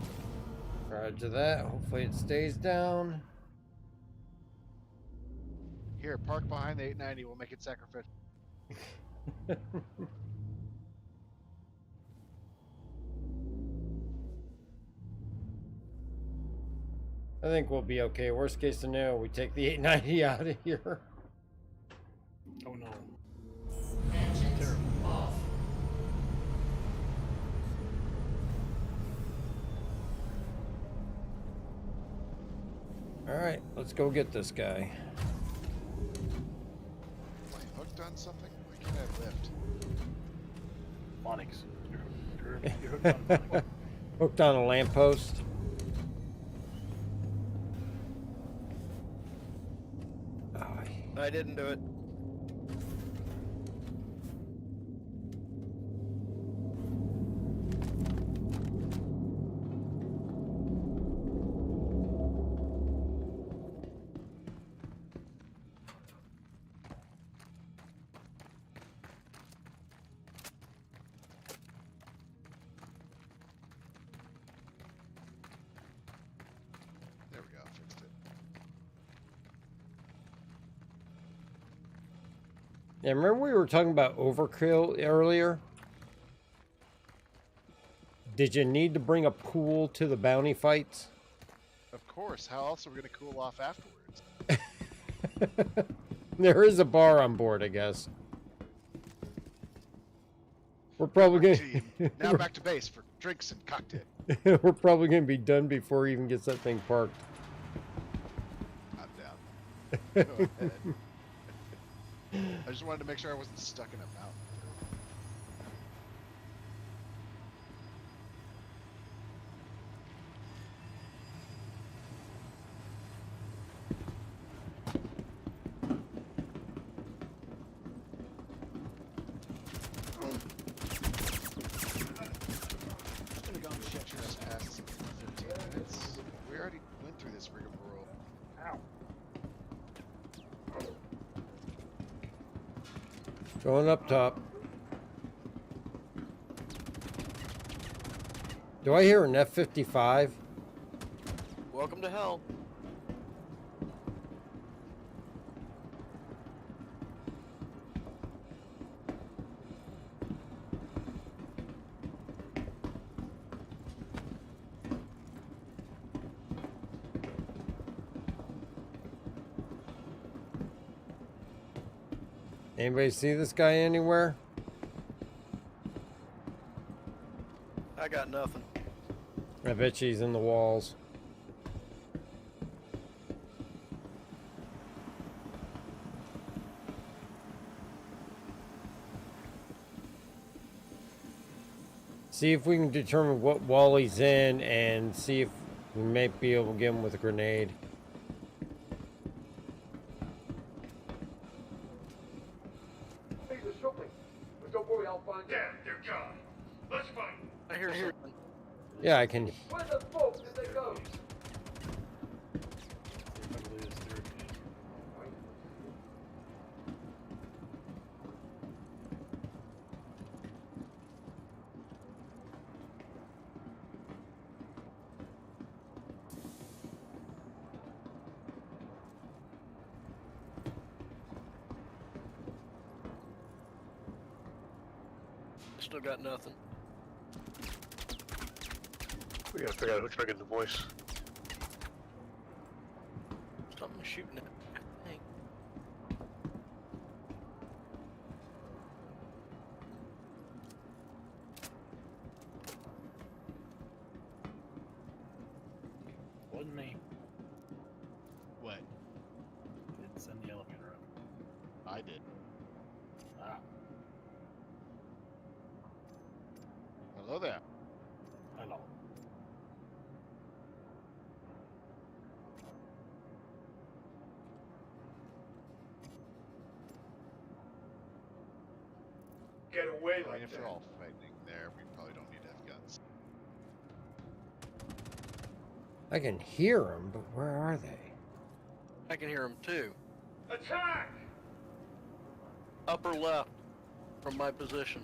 Roger that. Hopefully it stays down. Here, park behind the 890. We'll make it sacrificial. I think we'll be okay. Worst case scenario, we take the 890 out of here. Oh no. Alright, let's go get this guy. Am I hooked on something? Why can't I lift? Onyx. You're hooked on Onyx. Hooked on a lamppost. I didn't do it. There we go. Fixed it. Yeah, remember we were talking about overkill earlier? Did you need to bring a pool to the bounty fights? Of course. How else are we going to cool off afterwards? There is a bar on board, I guess. We're probably going to... Now back to base for drinks and cocktails. We're probably going to be done before he even gets that thing parked. I'm down. Go ahead. I just wanted to make sure I wasn't stuck in a mountain. Going up top. Do I hear an F-55? Welcome to hell. Anybody see this guy anywhere? I got nothing. I bet she's in the walls. See if we can determine what wall he's in and see if we might be able to get him with a grenade. Hey, they're something. But don't worry, I'll find them. They're gone. Let's fight. I hear something. Yeah, I can. Where the fuck did they go? Still got nothing. We gotta figure out who triggered the voice. Something shooting at me, I think. Wasn't me. What? Didn't send the elevator up. I did. Ah. Hello there. Hello. Get away I mean, like if that. they're all fighting there, we probably don't need to have guns. I can hear them, but where are they? I can hear them too. Attack! Upper left from my position.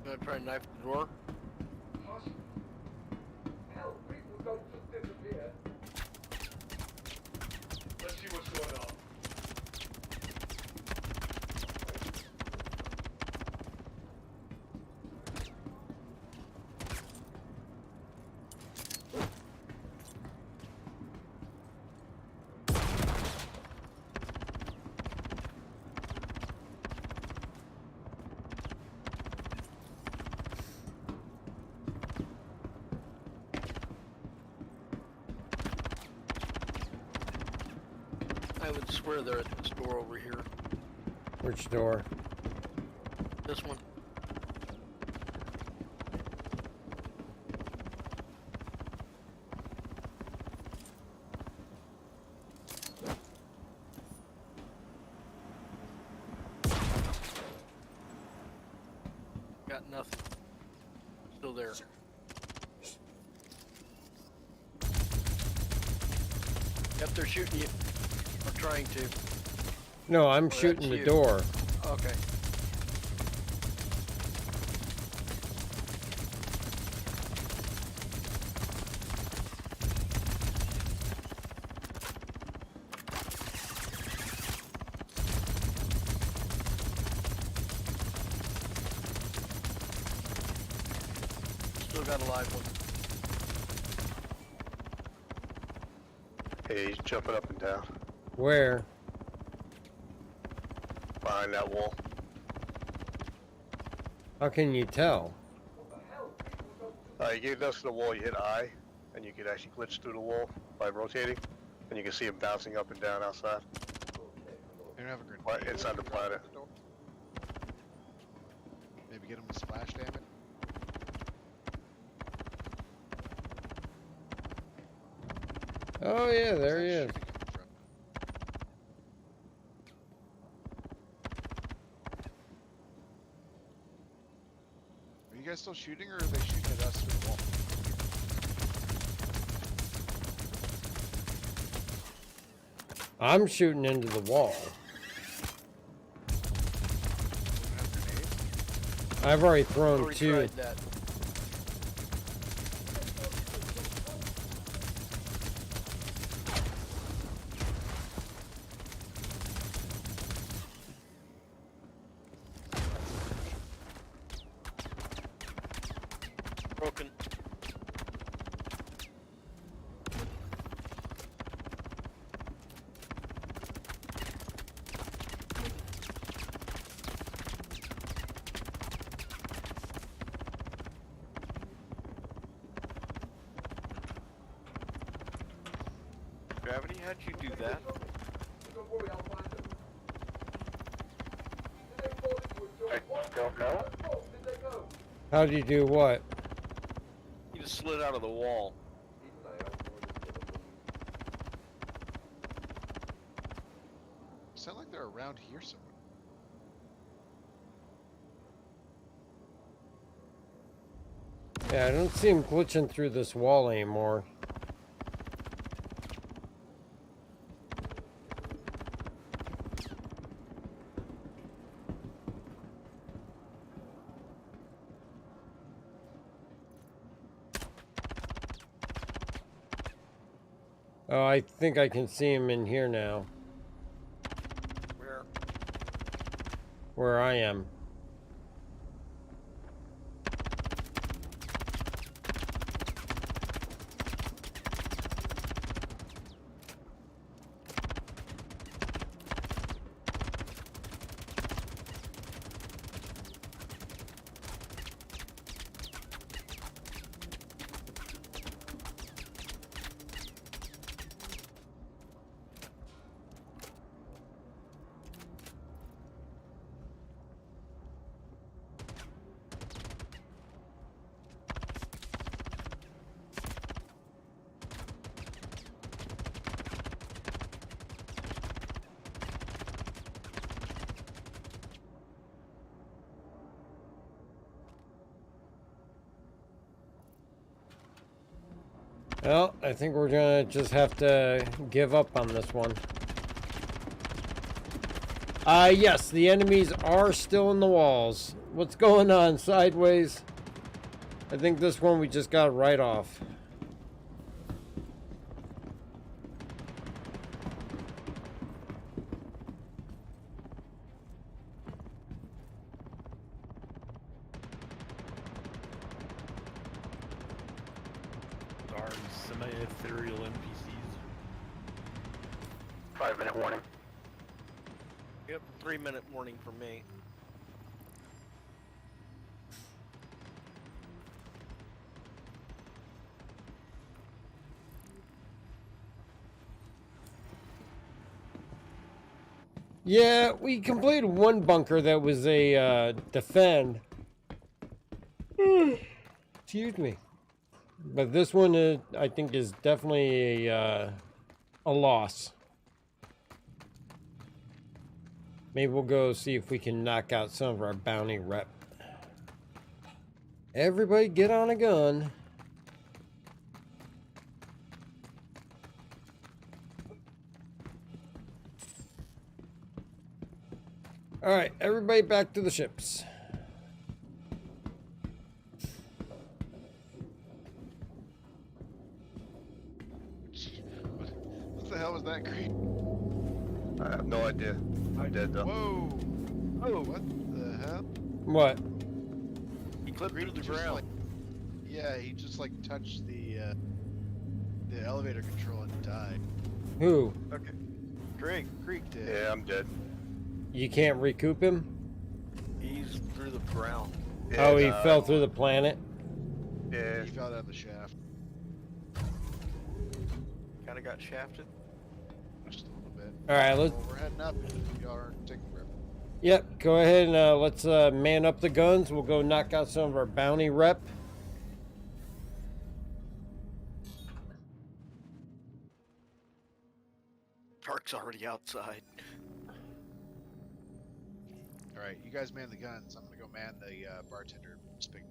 Gonna try and knife the door. Hell, people don't just disappear. Let's see what's going on. I would swear they're at this door over here. Which door? This one. Got nothing. Still there. Yep, they're shooting you. Or trying to. No, I'm Oh, shooting that's the you. door. Okay. Still got a live one. Hey, he's jumping up and down Where? behind that wall. How can you tell? You get next to the wall, you hit I, and you can actually glitch through the wall by rotating, and you can see him bouncing up and down outside. They don't have a grenade. Right inside the planet. Maybe get him to splash damage. Oh yeah, there he is. Are you guys still shooting, or are they shooting at us through the wall? I'm shooting into the wall. I've already thrown Already two. tried that. Broken. Gravity, how'd you do that? Don't worry, I'll find them. I don't know. Did they go? How do you do what? You just slid out of the wall. Sound like they're around here somewhere. Yeah, I don't see him glitching through this wall anymore. Oh, I think I can see him in here now. Where? Where I am. Well, I think we're gonna just have to give up on this one. Yes, the enemies are still in the walls. What's going on, Sideways? I think this one we just got right off. Darn semi-ethereal NPCs. 5-minute warning. Yep, 3-minute warning for me. Yeah, we completed one bunker that was a defend. Excuse me. But this one, I think, is definitely a loss. Maybe we'll go see if we can knock out some of our bounty rep. Everybody get on a gun. All right, everybody back to the ships. What the hell was that, Creed? I have no idea. I'm dead though. Whoa! Oh, what the hell? What? He clipped Creed through the just, ground. like, yeah, he just like touched the elevator control and died. Who? Okay. Greg. Creek did. Yeah, I'm dead. You can't recoup him? He's through the ground. Yeah, Oh, he fell through the planet? Yeah. He fell out of the shaft. Kinda got shafted. Just a little bit. All right, let's. Well, we're heading up. Y'all are taking forever. Yep, go ahead and let's man up the guns. We'll go knock out some of our bounty rep. Dark's already outside. All right, you guys man the guns. I'm gonna go man the bartender spigot.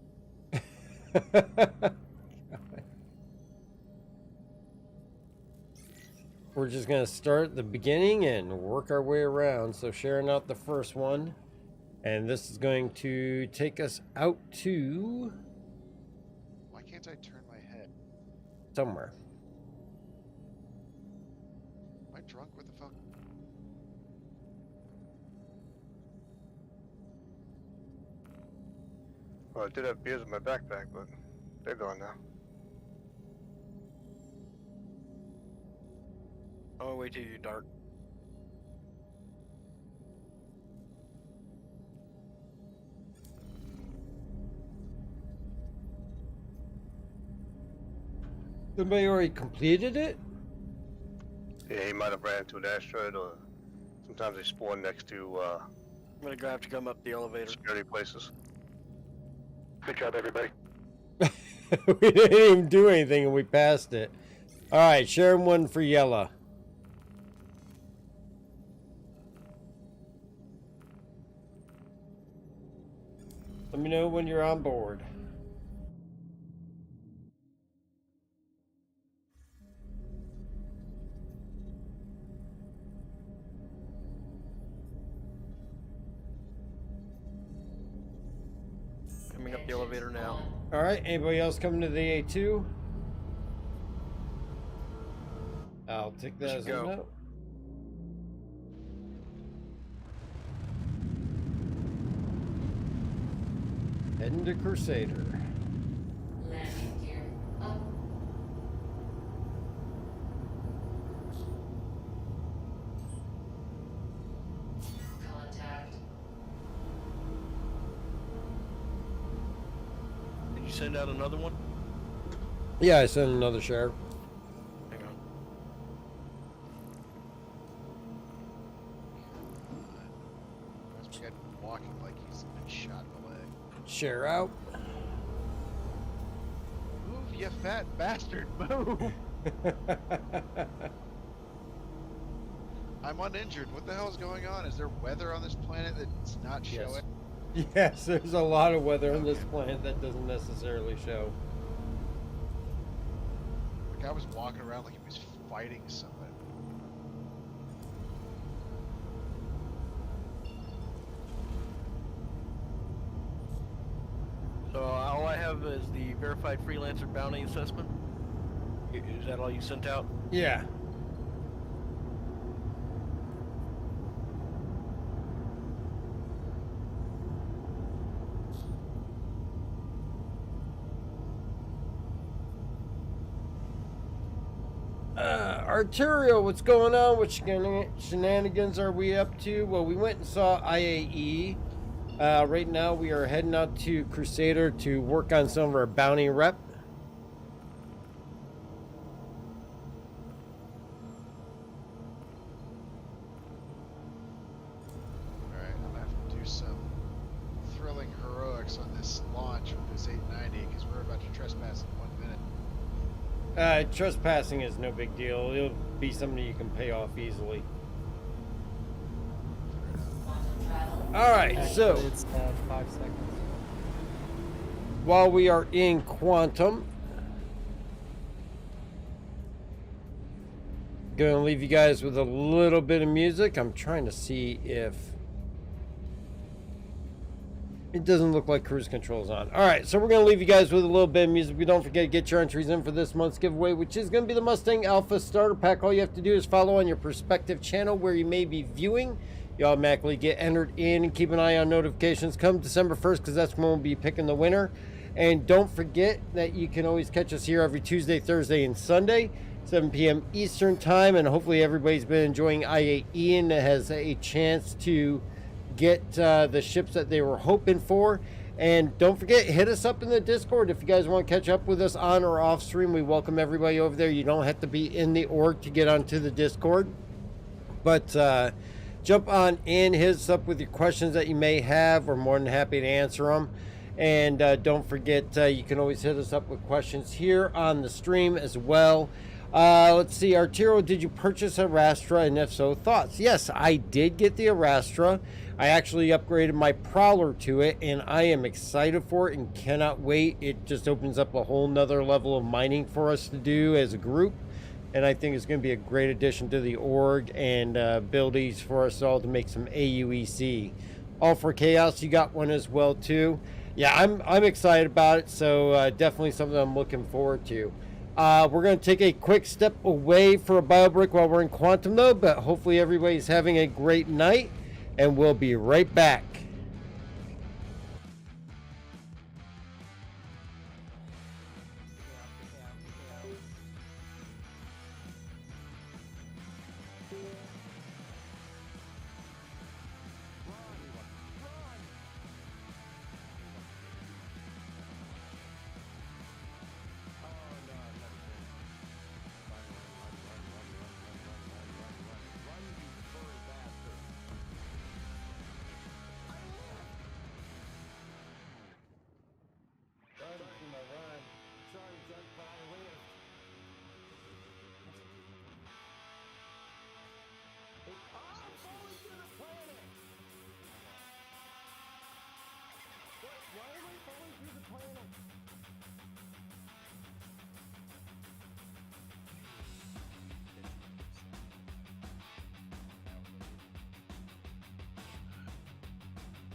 We're just going to start at the beginning and work our way around. So sharing out the first one. And this is going to take us out to Why can't I turn my head? somewhere. Am I drunk? What the fuck? Well, I did have beers in my backpack, but they're gone now. Oh, wait till you Dark. Somebody already completed it? Yeah, he might have ran into an asteroid, or sometimes they spawn next to I'm gonna have to come up the elevator. security places. Good job, everybody. We didn't even do anything and we passed it. Alright, sharing one for Yella. Let me know when you're on board. Coming up the elevator now. Alright, anybody else coming to the A2? I'll take that as a go. no. Heading to Crusader. Landing gear up. Contact. Did you send out another one? Yeah, I sent another share. Hang on. This guy walking like he's been shot in the leg. Share out. Move, you fat bastard! Move! I'm uninjured. What the hell is going on? Is there weather on this planet that's not Yes. showing? Yes, there's a lot of weather on this planet that doesn't necessarily show. The guy was walking around like he was fighting somebody. So all I have is the verified freelancer bounty assessment. Is that all you sent out? Yeah. Arterial, what's going on? What shenanigans are we up to? Well, we went and saw IAE. Right now, we are heading out to Crusader to work on some of our bounty rep. Alright, I'm gonna have to do some thrilling heroics on this launch with this 890 because we're about to trespass in 1 minute. Trespassing is no big deal. It'll be something you can pay off easily. All right, so It's 5 seconds. while we are in Quantum, gonna leave you guys with a little bit of music. I'm trying to see if it doesn't look like cruise control is on. All right, so we're gonna leave you guys with a little bit of music. But don't forget to get your entries in for this month's giveaway, which is gonna be the Mustang Alpha Starter Pack. All you have to do is follow on your prospective channel where you may be viewing. You automatically get entered in, and keep an eye on notifications come December 1st, because that's when we'll be picking the winner. And don't forget that you can always catch us here every Tuesday, Thursday, and Sunday, 7 p.m. Eastern Time. And hopefully everybody's been enjoying IAE and has a chance to get the ships that they were hoping for. And don't forget, hit us up in the Discord if you guys want to catch up with us on or off stream. We welcome everybody over there. You don't have to be in the org to get onto the Discord, but jump on in, hit us up with your questions that you may have. We're more than happy to answer them. And don't forget, you can always hit us up with questions here on the stream as well. Let's see, Arturo, did you purchase a Rastra, and if so, thoughts? Yes, I did get the Arastra. I actually upgraded my Prowler to it, and I am excited for it and cannot wait. It just opens up a whole nother level of mining for us to do as a group, and I think it's going to be a great addition to the org and abilities for us all to make some AUEC. All for Chaos, you got one as well too. Yeah, I'm excited about it, so definitely something I'm looking forward to. We're going to take a quick step away for a BioBrick while we're in Quantum, though, but hopefully everybody's having a great night, and we'll be right back.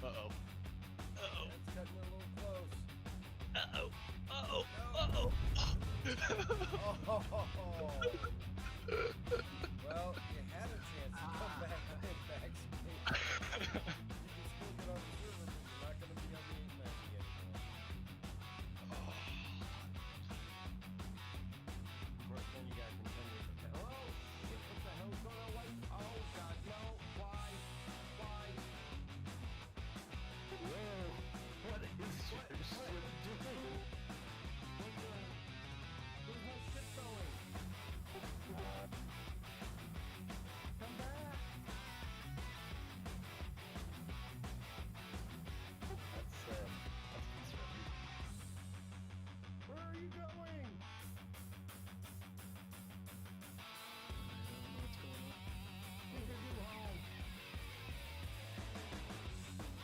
Uh-oh. Uh-oh. That's cutting a little close. Uh-oh. Uh-oh. Uh-oh. Oh. Well, you had a chance to come back and backstage. You can still get on the server, but you're not going to be on the internet again. Of course, then you got to continue to tell, hello? What the hell's going on? Why? Oh, God, no. Why? Why? Where? What is your ship doing? Where's my ship going? Come back! That's concerning. Where are you going? What's going on? Take her new home.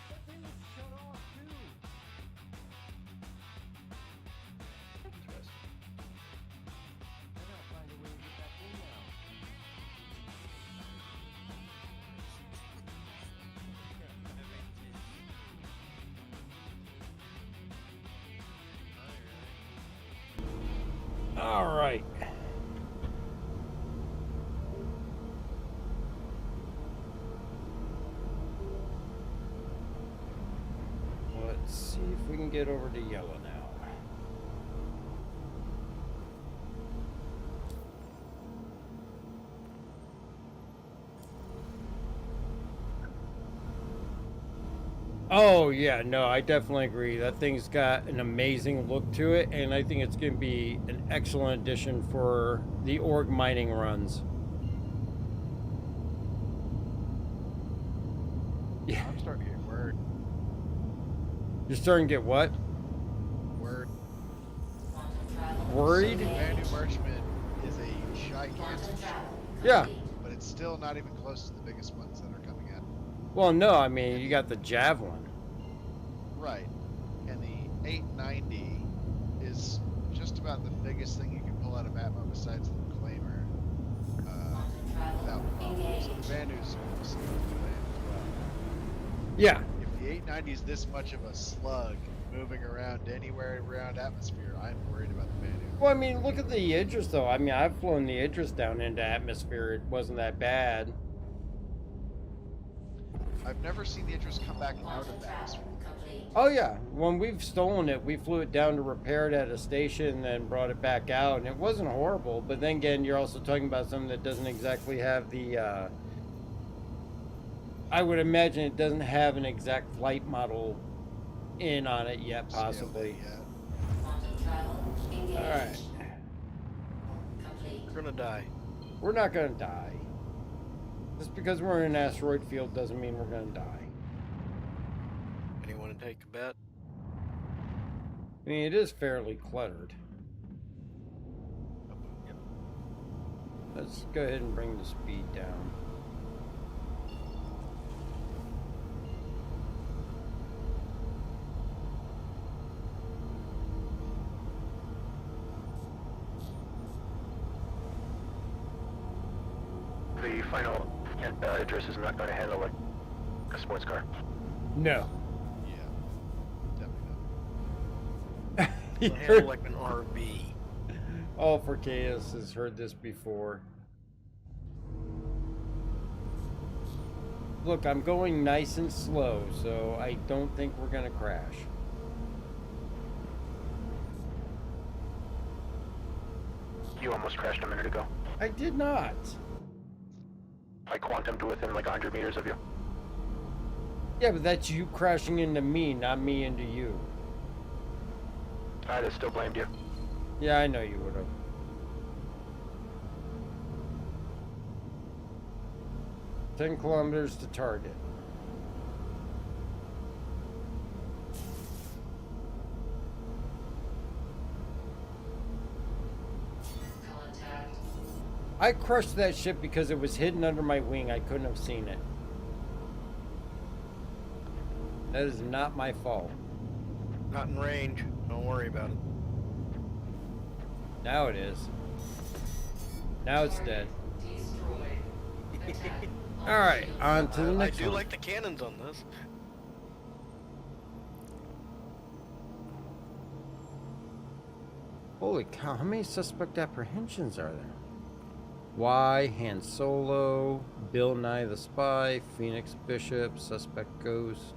That thing was shut off too. Interesting. I gotta find a way to get back in now. All right. Let's see if we can get over to yellow now. Oh yeah, no, I definitely agree. That thing's got an amazing look to it, and I think it's going to be an excellent addition for the org mining runs. Yeah. I'm starting to get word. You're starting to get what? Word. Worried? So the Brand New Marchman is a gigantic ship. Yeah. But it's still not even close to the biggest ones that are coming out. Well, no, I mean, you got the Javelin. Right. And the 890 is just about the biggest thing you can pull out of Atmo besides the Reclaimer without problem. So the Vanu's are significantly as well. Yeah. If the 890 is this much of a slug moving around anywhere around atmosphere, I'm worried about the Vanu. Well, I mean, look at the Idris, though. I mean, I've flown the Idris down into atmosphere. It wasn't that bad. I've never seen the Idris come back out of the atmosphere. Oh, yeah. When we've stolen it, we flew it down to repair it at a station and then brought it back out. And it wasn't horrible. But then again, you're also talking about something that doesn't exactly have the... I would imagine it doesn't have an exact flight model in on it yet, possibly. Alright. We're gonna die. We're not gonna die. Just because we're in an asteroid field doesn't mean we're gonna die. Anyone to take a bet? I mean, it is fairly cluttered. Let's go ahead and bring the speed down. The final address is not going to handle like a sports car. No. Yeah, definitely It'll handle like an RV. All for Chaos has heard this before. Look, I'm going nice and slow, so I don't think we're gonna crash. You almost crashed a minute ago. I did not. I quantumed within like 100 meters of you. Yeah, but that's you crashing into me, not me into you. I'd have still blamed you. Yeah, I know you would have. "10 kilometers to target." I crushed that ship because it was hidden under my wing. I couldn't have seen it. That is not my fault. Not in range. Don't worry about it. Now it is. Now it's dead. Alright, on to the next I do one. like the cannons on this. Holy cow, how many suspect apprehensions are there? Y, Han Solo, Bill Nye the Spy, Phoenix Bishop, Suspect Ghost.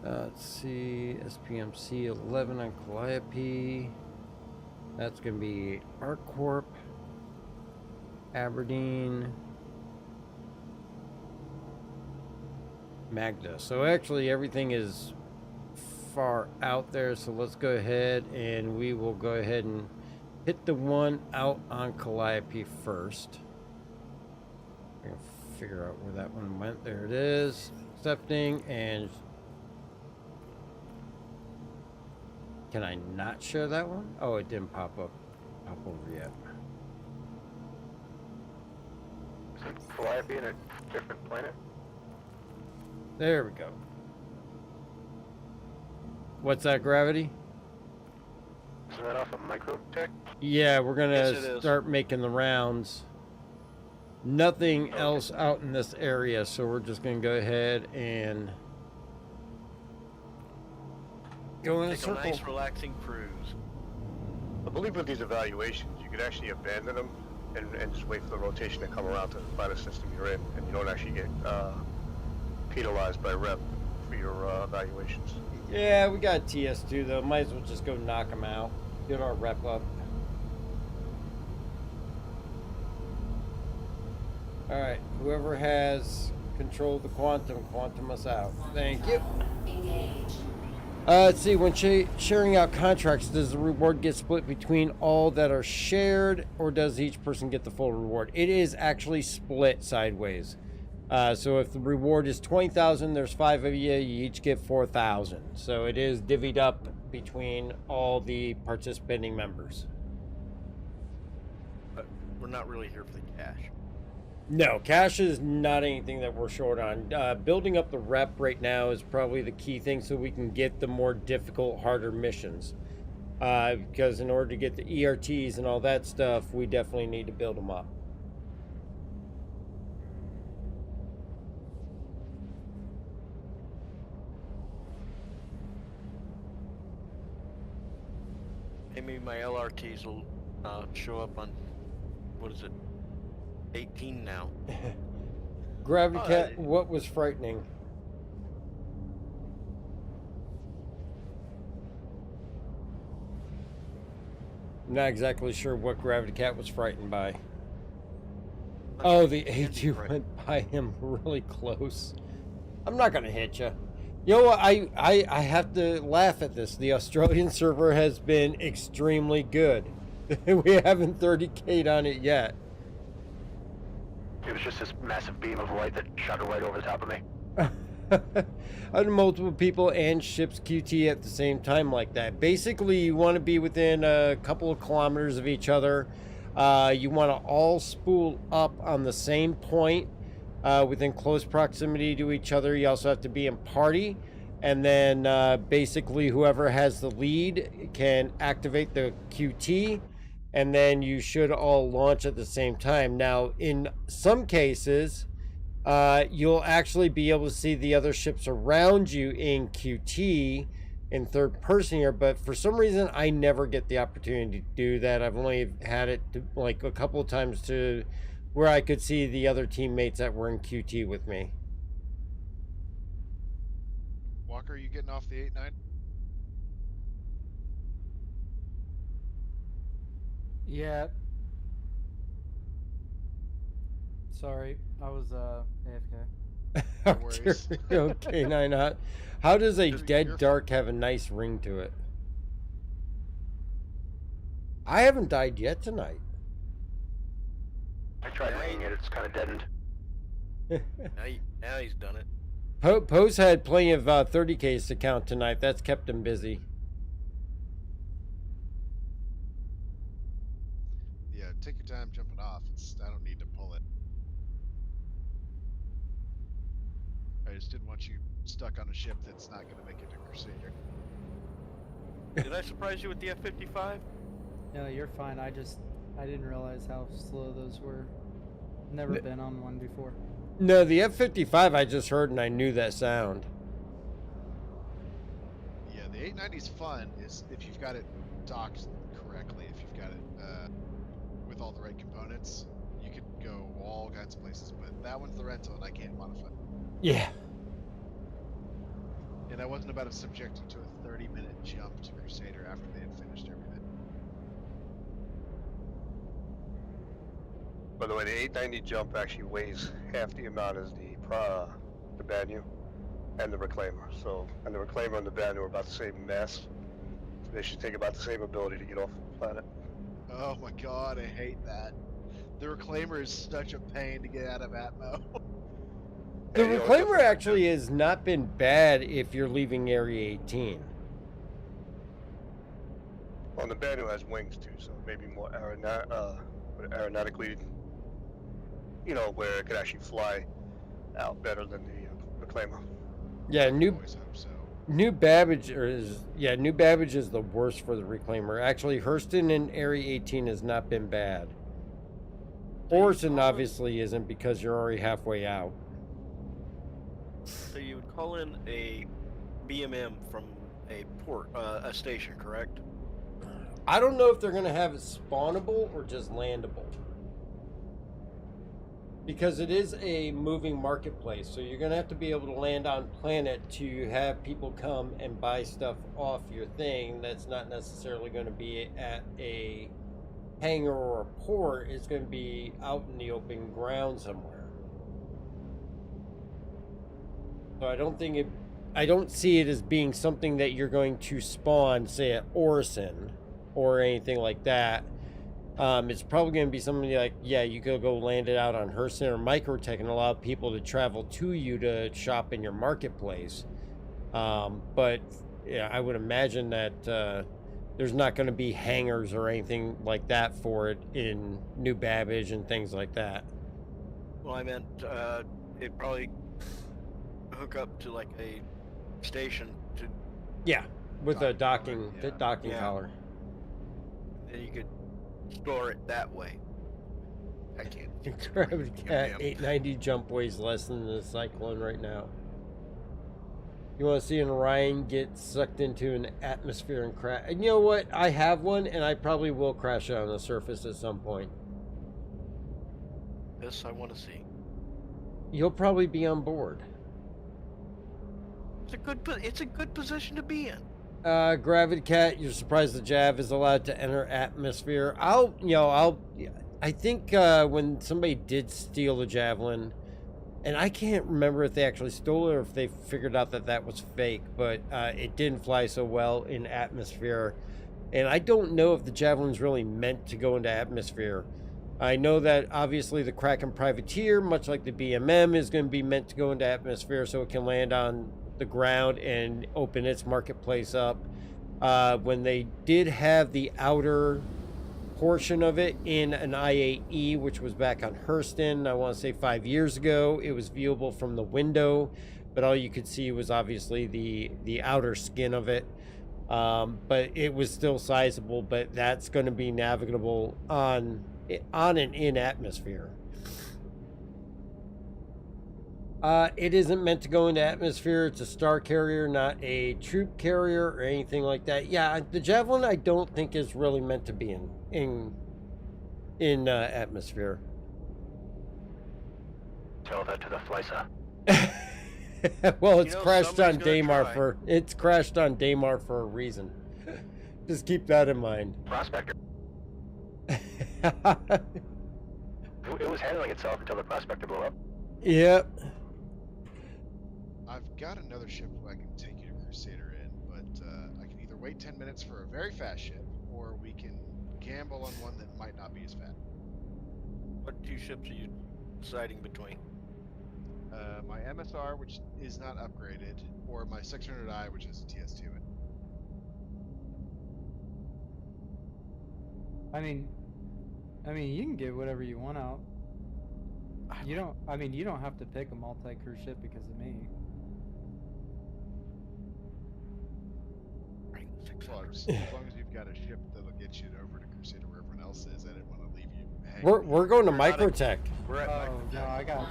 Let's see, SPMC 11 on Calliope. That's going to be ArcCorp, Aberdeen, Magda. So actually everything is far out there, so let's go ahead and we will go ahead and hit the one out on Calliope first. I'm gonna figure out where that one went. There it is. Accepting. And can I not share that one? Oh, it didn't pop over yet. Calliope in a different planet? There we go. What's that, Gravity? Isn't that off of Microtech? Yeah, we're gonna Yes, it is. start making the rounds. Nothing else out in this area, so we're just gonna go ahead and go in a Take a circle. nice, relaxing cruise. I believe with these evaluations, you could actually abandon them and just wait for the rotation to come around to find a system you're in, and you don't actually get penalized by rep for your evaluations. Yeah, we got TS2 though. Might as well just go knock them out. Get our rep up. Alright, whoever has control of the quantum us out. Thank you. Let's see, when sharing out contracts, does the reward get split between all that are shared, or does each person get the full reward? It is actually split sideways. So if the reward is 20,000, there's 5 of you, you each get 4,000. So it is divvied up between all the participating members. But we're not really here for the cash. No, cash is not anything that we're short on. Building up the rep right now is probably the key thing so we can get the more difficult, harder missions. Because in order to get the ERTs and all that stuff, we definitely need to build them up. Maybe my LRTs will show up on, what is it, 18 now. Gravity Cat, what was frightening? I'm not exactly sure what Gravity Cat was frightened by. Oh, the A2 went by him really close. I'm not going to hit you. You know what? I have to laugh at this. The Australian server has been extremely good. We haven't 30k'd on it yet. It was just this massive beam of light that shot right over the top of me. How do multiple people and ships QT at the same time like that? Basically, you want to be within a couple of kilometers of each other. You want to all spool up on the same point within close proximity to each other. You also have to be in party. And then basically whoever has the lead can activate the QT. And then you should all launch at the same time. Now, in some cases, you'll actually be able to see the other ships around you in QT in third person here, but for some reason I never get the opportunity to do that. I've only had it like a couple of times to where I could see the other teammates that were in QT with me. Walker, are you getting off the 8-9? Yeah. Sorry, I was AFK. No worries. Okay, nine. How does a dead dark have a nice ring to it? I haven't died yet tonight. I tried ringing it, it's kind of deadened. Now he's done it. Poe's had plenty of 30Ks to count tonight. That's kept him busy. Yeah, take your time jumping off. I don't need to pull it. I just didn't want you stuck on a ship that's not going to make it to Crusader. Did I surprise you with the F-55? No, you're fine. I didn't realize how slow those were. Never been on one before. No, the F-55 I just heard and I knew that sound. Yeah, the 890's fun is if you've got it docked correctly. If you've got it with all the right components, you can go all kinds of places. But that one's the rental, and I can't modify. Yeah. And I wasn't about to subject you to a 30-minute jump to Crusader after they had finished everything. By the way, the 890 jump actually weighs half the amount as the Banu and the Reclaimer. So, and the Reclaimer and the Banu are about the same mass. So they should take about the same ability to get off the planet. Oh my god, I hate that. The Reclaimer is such a pain to get out of Atmo. The Reclaimer actually has not been bad if you're leaving Area 18. Well, the Banu has wings too, so maybe more aeronautically, you know, where it could actually fly out better than the Reclaimer. Yeah, New Babbage is the worst for the Reclaimer. Actually, Hurston in Area 18 has not been bad. Orson obviously isn't because you're already halfway out. So you would call in a BMM from a port, a station, correct? I don't know if they're going to have it spawnable or just landable. Because it is a moving marketplace, so you're going to have to be able to land on planet to have people come and buy stuff off your thing. That's not necessarily going to be at a hangar or a port. It's going to be out in the open ground somewhere. So I don't see it as being something that you're going to spawn, say, at Orison or anything like that. It's probably going to be something like, yeah, you could go land it out on Hurston or Microtech and allow people to travel to you to shop in your marketplace. But yeah, I would imagine that there's not going to be hangars or anything like that for it in New Babbage and things like that. Well, I meant it probably hook up to like a station to. Yeah, with a docking collar. And you could store it that way. I can't. Gravity Cat 890 jump weighs less than the Cyclone right now. You want to see an Orion get sucked into an atmosphere and crash? And you know what? I have one, and I probably will crash it on the surface at some point. This I want to see. You'll probably be on board. It's a good position to be in. Gravity Cat, you're surprised the Jav is allowed to enter atmosphere. I think when somebody did steal the Javelin, and I can't remember if they actually stole it or if they figured out that that was fake, but it didn't fly so well in atmosphere. And I don't know if the Javelin's really meant to go into atmosphere. I know that obviously the Kraken Privateer, much like the BMM, is going to be meant to go into atmosphere so it can land on the ground and open its marketplace up. When they did have the outer portion of it in an IAE, which was back on Hurston, I want to say 5 years ago. It was viewable from the window, but all you could see was obviously the outer skin of it. But it was still sizable, but that's going to be navigable on and in atmosphere. It isn't meant to go into atmosphere. It's a star carrier, not a troop carrier or anything like that. Yeah, the Javelin I don't think is really meant to be in atmosphere. Tell that to the Flysa. Well, it's You know, crashed on somebody's gonna Daymar try. for a reason. Just keep that in mind. Prospector. It was handling itself until the Prospector blew up. Yep. I've got another ship I can take you to Crusader in, but I can either wait 10 minutes for a very fast ship, or we can gamble on one that might not be as fast. What two ships are you deciding between? My MSR, which is not upgraded, or my 600i, which is a TS2. I mean, you can get whatever you want out. You don't. I mean, you don't have to pick a multi-cruise ship because of me. Well, as long as you've got a ship that'll get you over to Crusader where everyone else is, I didn't want to leave you hanging. We're going to Microtech. We're at Oh no, I got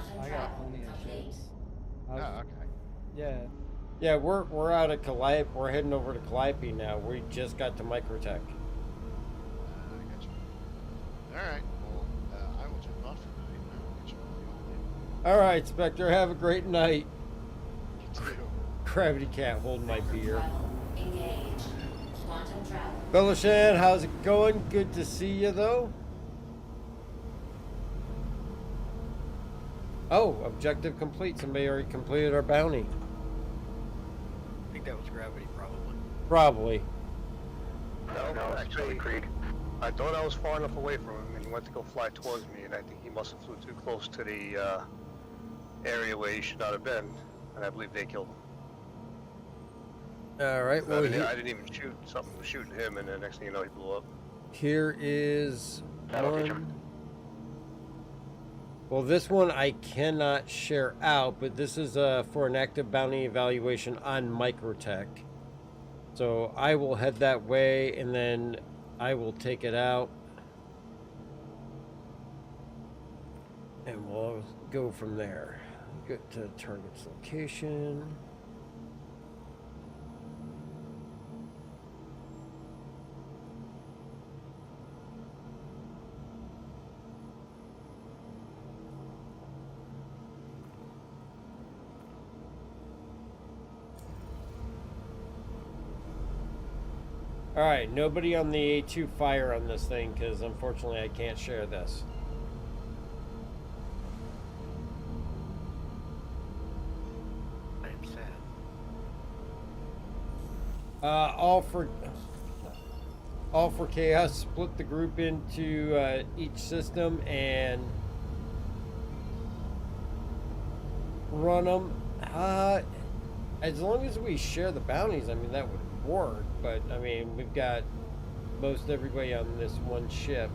plenty of ships. Oh, okay. Yeah. Yeah, we're out of Calliope. We're heading over to Calliope now. We just got to Microtech. I got you. All right. Well, I will jump off for the night. I will get you all All right, Spectre. Have a great night. You too. Gravity can't hold my beer. Engage. Quantum travel. Belishan, how's it going? Good to see you, though. Oh, objective complete. Somebody already completed our bounty. I think that was Gravity, probably. Probably. No, actually, Krieg. I thought I was far enough away from him, and he went to go fly towards me, and I think he must have flew too close to the area where he should not have been, and I believe they killed him. All right. I Well, didn't even shoot. Something was shooting him, and the next thing you know, he blew up. here is That'll teach one. him. Well, this one I cannot share out, but this is for an active bounty evaluation on Microtech. So I will head that way, and then I will take it out. And we'll go from there. Get to the target's location. Alright, nobody on the A2 fire on this thing, because unfortunately I can't share this. I am sad. All for chaos. Split the group into each system and run them. As long as we share the bounties, I mean, that would work. But I mean, we've got most everybody on this one ship.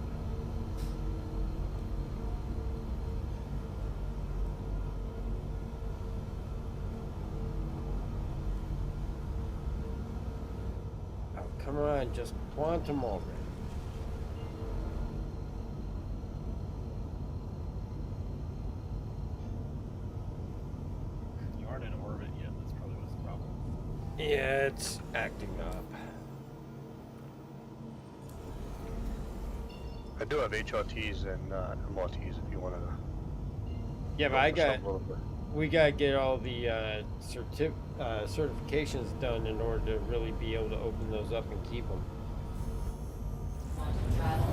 Oh, come on, just quantum already. You aren't in orbit yet. That's probably what's the problem. Yeah, it's acting up. I do have HRTs and MRTs if you want to. Yeah, but we gotta get all the certifications done in order to really be able to open those up and keep them.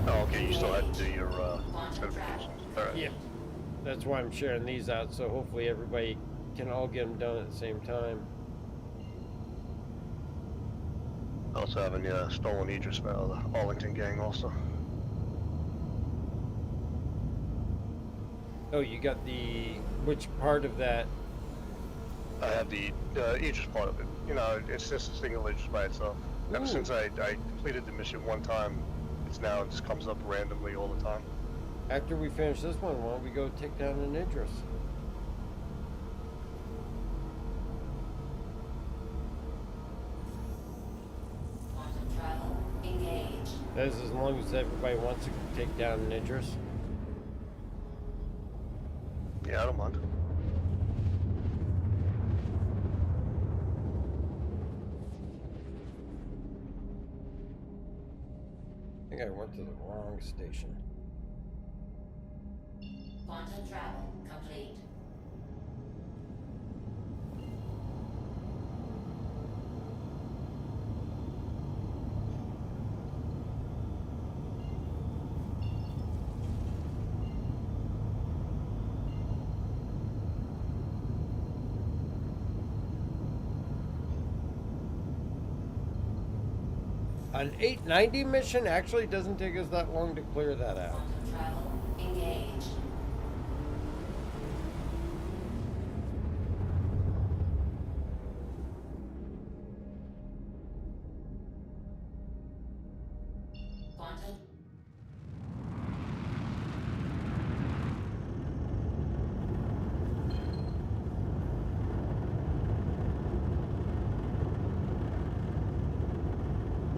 Oh, okay. You still had to do your certifications. All right. Yeah, that's why I'm sharing these out, so hopefully everybody can all get them done at the same time. Also having stolen Idris by the Arlington gang also. Oh, you got which part of that? I have the Idris part of it. You know, it's just a single Idris by itself. Ever Ooh. since I completed the mission one time, happens now and just comes up randomly all the time. After we finish this one, why don't we go take down an Idris? Quantum travel engaged. That is as long as everybody wants to take down an Idris. Yeah, I don't mind. I think I went to the wrong station. Quantum travel complete. An 890 mission actually doesn't take us that long to clear that out. Quantum travel engaged. Quantum.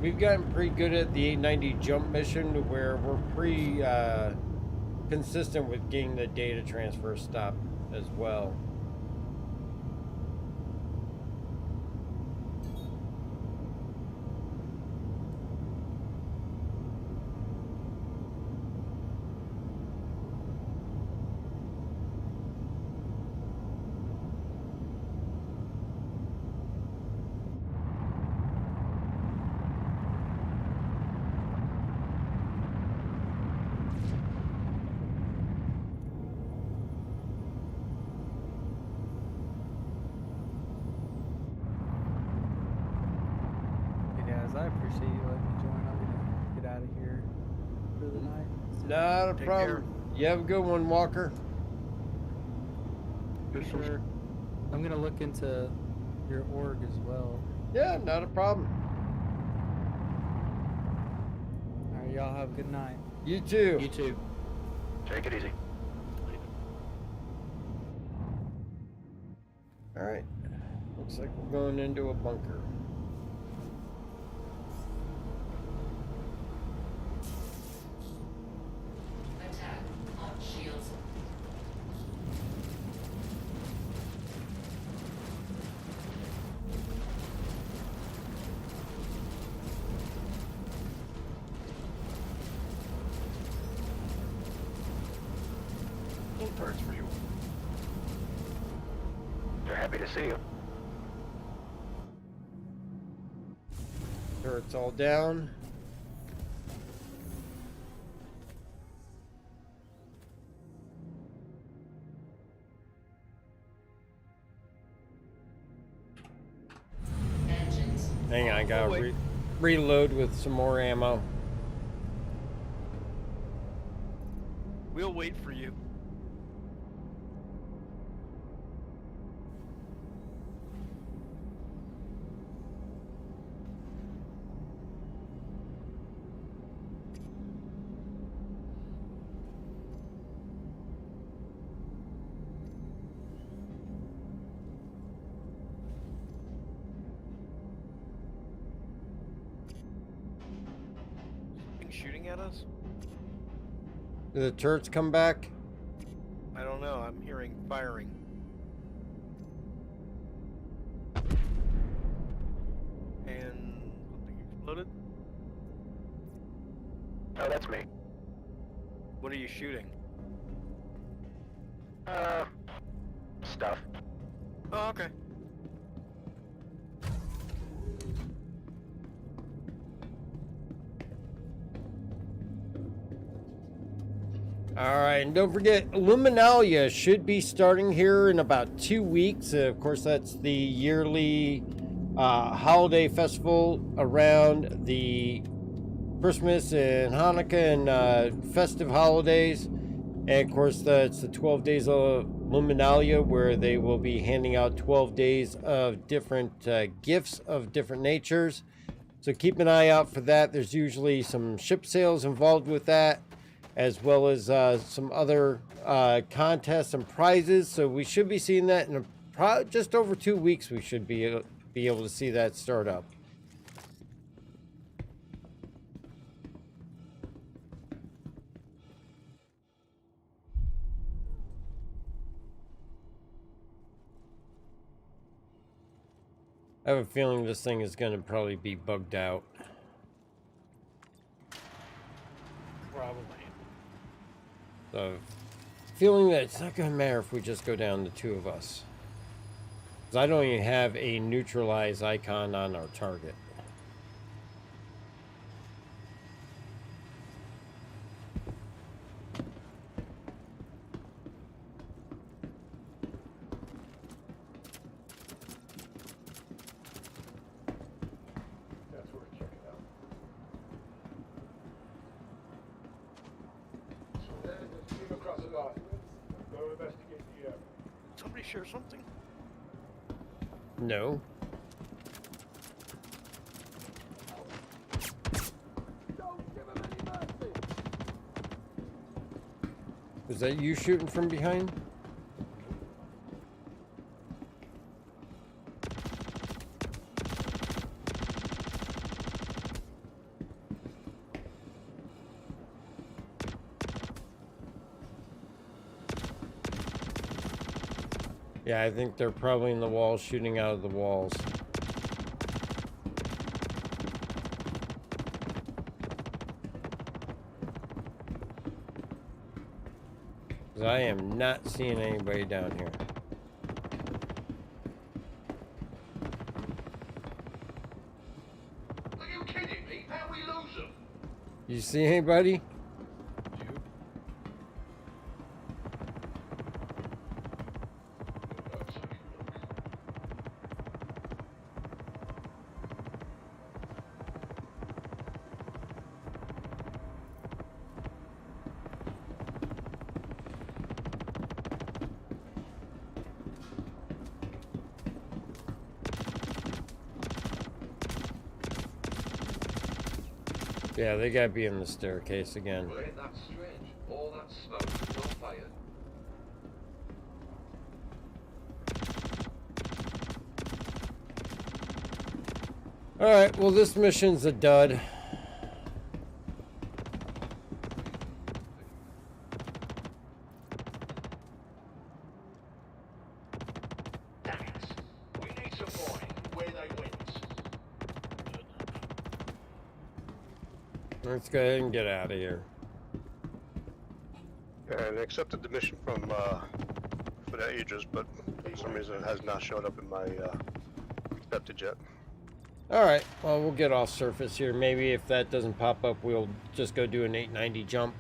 We've gotten pretty good at the 890 jump mission to where we're pretty consistent with getting the data transfer stop as well. I appreciate you letting me join. I'm gonna get out of here for the night. Not a Take problem. You have a good one, Walker. For sure. I'm gonna look into your org as well. Yeah, not a problem. All right, y'all have a good night. You too. You too. Take it easy. All right. Looks like we're going into a bunker. Attack on shields. Birds for you. They're happy to see you. Turret's all down. Engines. Hang on, I gotta reload with some more ammo. We'll wait for you. Shooting at us? Did the turrets come back? I don't know. I'm hearing firing. And something exploded? Oh, that's me. What are you shooting? Stuff. Oh, okay. All right, and don't forget, Luminalia should be starting here in about 2 weeks. Of course, that's the yearly holiday festival around the Christmas and Hanukkah and festive holidays. And of course, it's the 12 days of Luminalia, where they will be handing out 12 days of different gifts of different natures. So keep an eye out for that. There's usually some ship sales involved with that, as well as some other contests and prizes. So we should be seeing that in just over 2 weeks. We should be able to see that start up. I have a feeling this thing is going to probably be bugged out. Probably. So, feeling that it's not going to matter if we just go down the 2 of us. Because I don't even have a neutralize icon on our target. That's worth checking out. So then, let's move across the line. Go investigate the area. Somebody share something? No. Was that you shooting from behind? Yeah, I think they're probably in the walls, shooting out of the walls. Because I am not seeing anybody down here. Are you kidding me? How we lose them? You see anybody? Yeah, they gotta be in the staircase again. Well, ain't that strange? All that smoke and no fire. Alright, well this mission's a dud. Damn it. We need to find where they went. Let's go ahead and get out of here. And I accepted the mission from for that Aegis, but for some reason it has not showed up in my accepted yet. Alright, well we'll get off surface here. Maybe if that doesn't pop up, we'll just go do an 890 jump.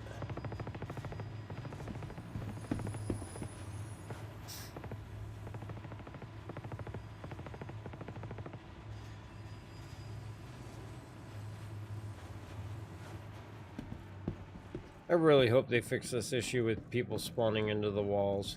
I really hope they fix this issue with people spawning into the walls.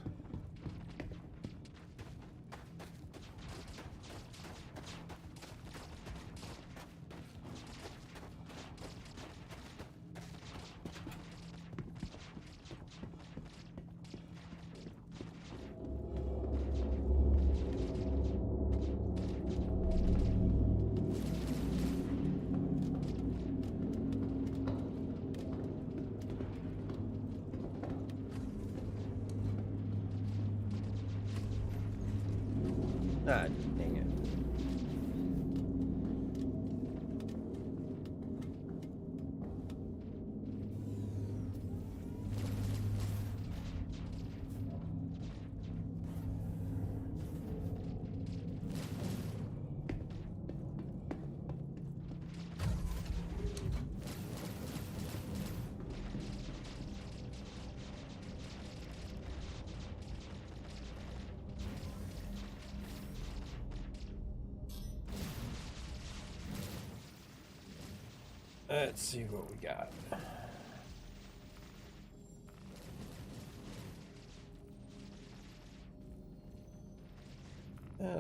Ah, dang it. Let's see what we got.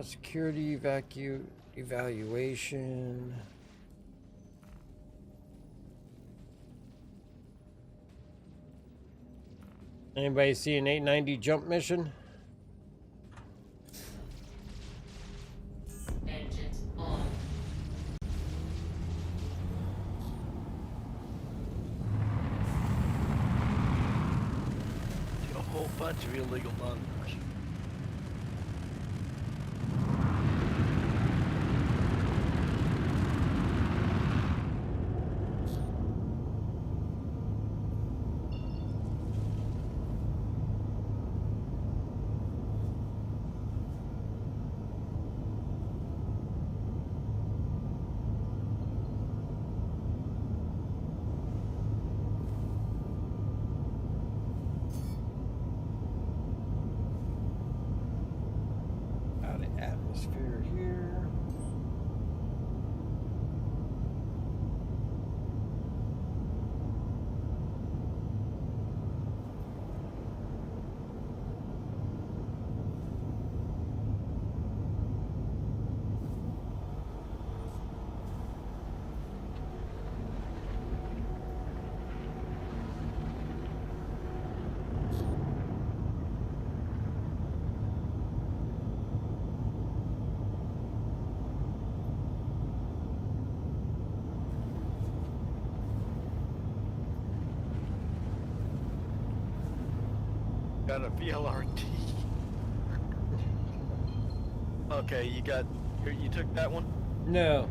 Security evaluation. Anybody see an 890 jump mission? Engines on. A whole bunch of illegal non-members. Out of atmosphere here. Got a VLRT. Okay, you took that one? No.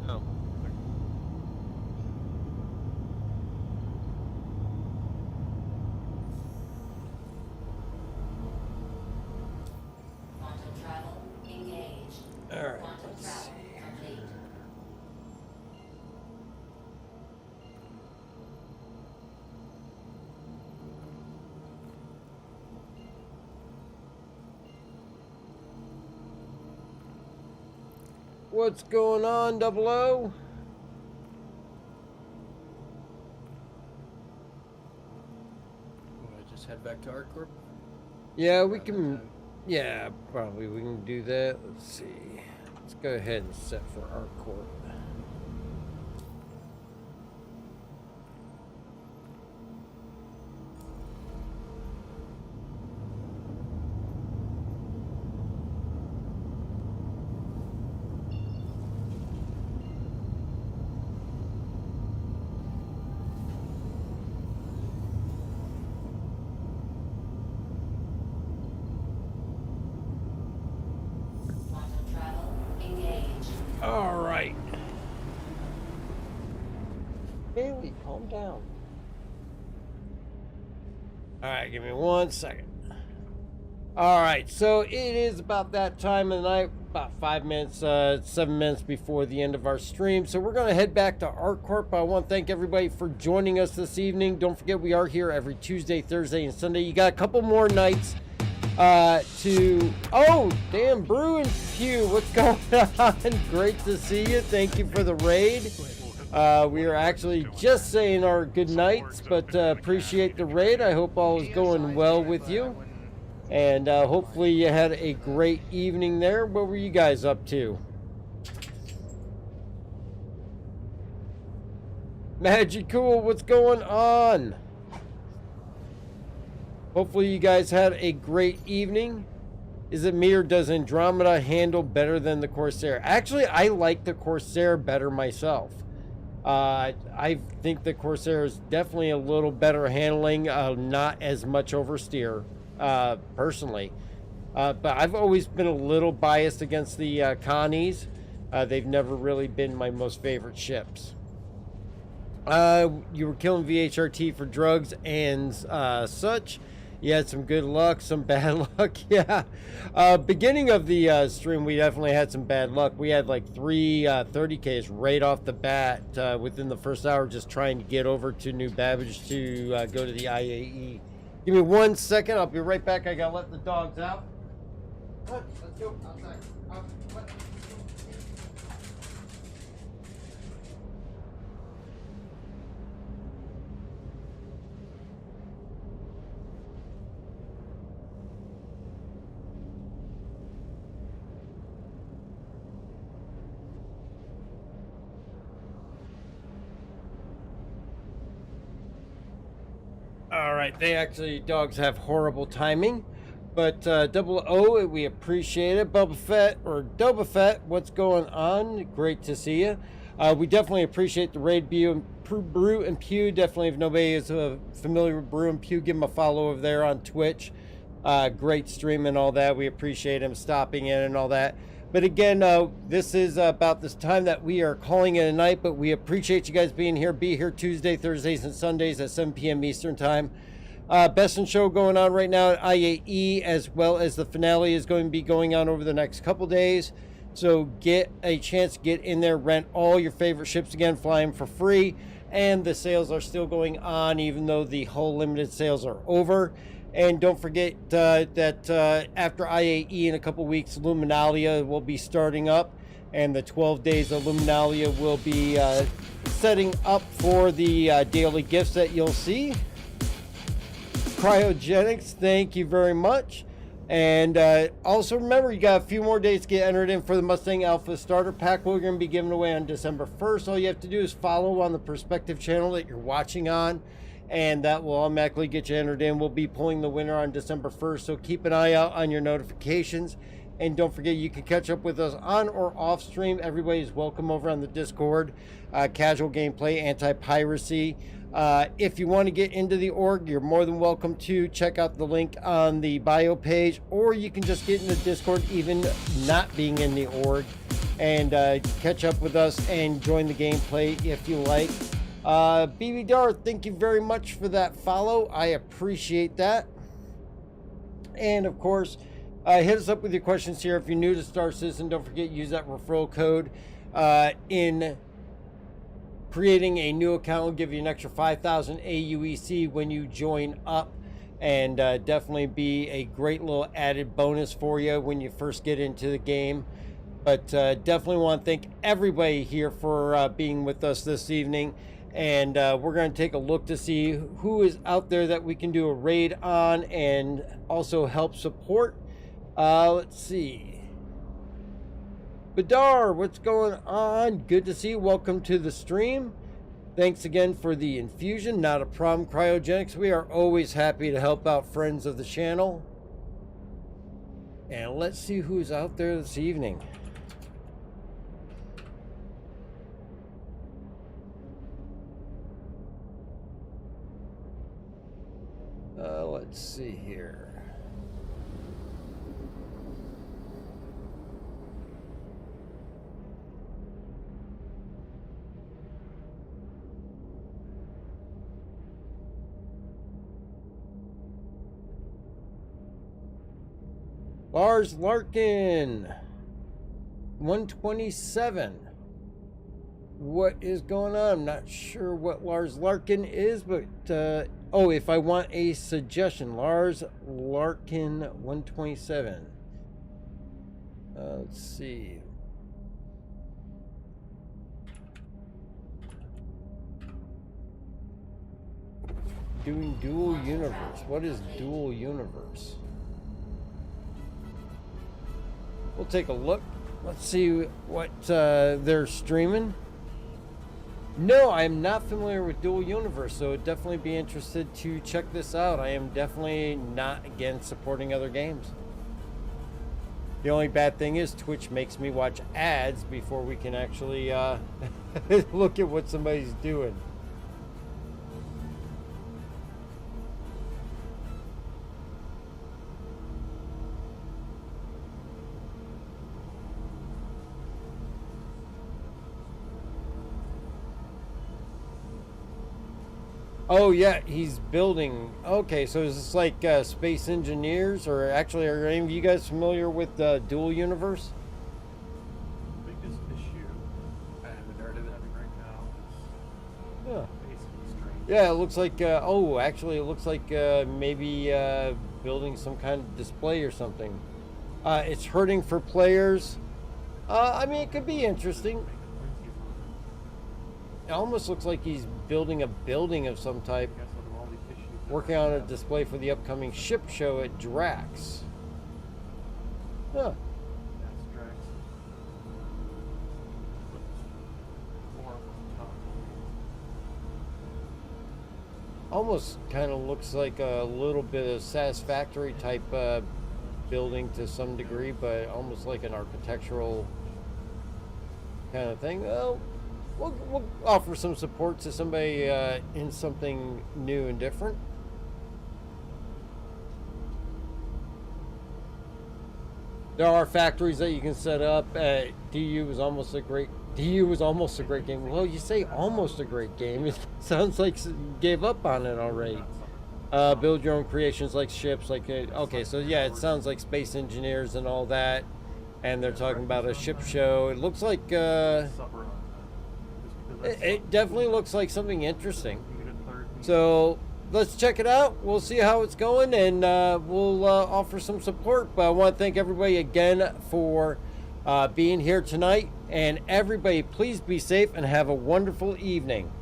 No. Quantum travel engaged. All right. Quantum Let's travel see. complete. What's going on, 00? Want to just head back to ArtCorp? Yeah, we Around that can. time? Yeah, probably we can do that. Let's see. Let's go ahead and set for our court. Quantum travel engaged. All right. Bailey, calm down. All right, give me 1 second. All right, so it is about that time of the night, about 5 minutes, 7 minutes before the end of our stream. So we're going to head back to ArtCorp. I want to thank everybody for joining us this evening. Don't forget, we are here every Tuesday, Thursday, and Sunday. You got a couple more nights oh, damn, Brew and Pew, what's going on? Great to see you. Thank you for the raid. We are actually just saying our good nights, but appreciate the raid. I hope all is going well with you. And hopefully you had a great evening there. What were you guys up to? Magicool, what's going on? Hopefully you guys had a great evening. Is it me or does Andromeda handle better than the Corsair? Actually, I like the Corsair better myself. I think the Corsair is definitely a little better handling, not as much oversteer, personally. But I've always been a little biased against the Connies. They've never really been my most favorite ships. You were killing VHRT for drugs and such. You had some good luck, some bad luck. Yeah. Beginning of the stream, we definitely had some bad luck. We had like 3 30Ks right off the bat within the first hour, just trying to get over to New Babbage to go to the IAE. Give me 1 second. I'll be right back. I got to let the dogs out. Let's go outside. What? All right, dogs have horrible timing. But Double O, we appreciate it. Boba Fett or Doba Fett, what's going on? Great to see you. We definitely appreciate the raid Brew and Pew. Definitely, if nobody is familiar with Brew and Pew, give him a follow over there on Twitch. Great stream and all that. We appreciate him stopping in and all that. But again, this is about this time that we are calling it a night, but we appreciate you guys being here. Be here Tuesday, Thursdays, and Sundays at 7 p.m. Eastern Time. Best in Show going on right now at IAE, as well as the finale is going to be going on over the next couple days. So get a chance to get in there, rent all your favorite ships again, fly them for free. And the sales are still going on, even though the whole limited sales are over. And don't forget that after IAE in a couple weeks, Luminalia will be starting up. And the 12 days of Luminalia will be setting up for the daily gifts that you'll see. Cryogenics, thank you very much. And also remember, you got a few more days to get entered in for the Mustang Alpha Starter Pack. We're going to be giving away on December 1st. All you have to do is follow on the Perspective channel that you're watching on, and that will automatically get you entered in. We'll be pulling the winner on December 1st, so keep an eye out on your notifications. And don't forget, you can catch up with us on or off stream. Everybody's welcome over on the Discord. Casual gameplay, anti-piracy. If you want to get into the org, you're more than welcome to check out the link on the bio page, or you can just get in the Discord even not being in the org and catch up with us and join the gameplay if you like. BB Dar, thank you very much for that follow. I appreciate that. And of course, hit us up with your questions here. If you're new to Star Citizen, don't forget, use that referral code in creating a new account. Will give you an extra 5,000 AUEC when you join up, and definitely be a great little added bonus for you when you first get into the game. But definitely want to thank everybody here for being with us this evening. And we're going to take a look to see who is out there that we can do a raid on and also help support. Let's see. Badar, what's going on? Good to see you. Welcome to the stream. Thanks again for the infusion. Not a problem, Cryogenics. We are always happy to help out friends of the channel. And let's see who's out there this evening. Let's see here. Lars Larkin, 127. What is going on? I'm not sure what Lars Larkin is, but oh, if I want a suggestion, Lars Larkin 127. Let's see. Doing dual universe. What is dual universe? We'll take a look. Let's see what they're streaming. No, I am not familiar with Dual Universe, so I'd definitely be interested to check this out. I am definitely not against supporting other games. The only bad thing is Twitch makes me watch ads before we can actually look at what somebody's doing. Oh yeah, he's building. Okay, so is this like Space Engineers, or actually, are any of you guys familiar with Dual Universe? Biggest issue I haven't heard of it right now. Yeah. Basically strange. Yeah, it looks like. Oh, actually, it looks like maybe building some kind of display or something. It's hurting for players. I mean, it could be interesting. It almost looks like he's building a building of some type, working on a display for the upcoming ship show at Drax. Huh. That's Drax. More on top. almost kind of looks like a little bit of Satisfactory type building to some degree, but almost like an architectural kind of thing. Well, we'll offer some support to somebody in something new and different. There are factories that you can set up. DU was almost a great game. Well, you say almost a great game. It sounds like you gave up on it already. Build your own creations like ships. Okay, so yeah, it sounds like Space Engineers and all that. And they're talking about a ship show. It looks like it definitely looks like something interesting. So let's check it out. We'll see how it's going, and we'll offer some support. But I want to thank everybody again for being here tonight. And everybody, please be safe and have a wonderful evening.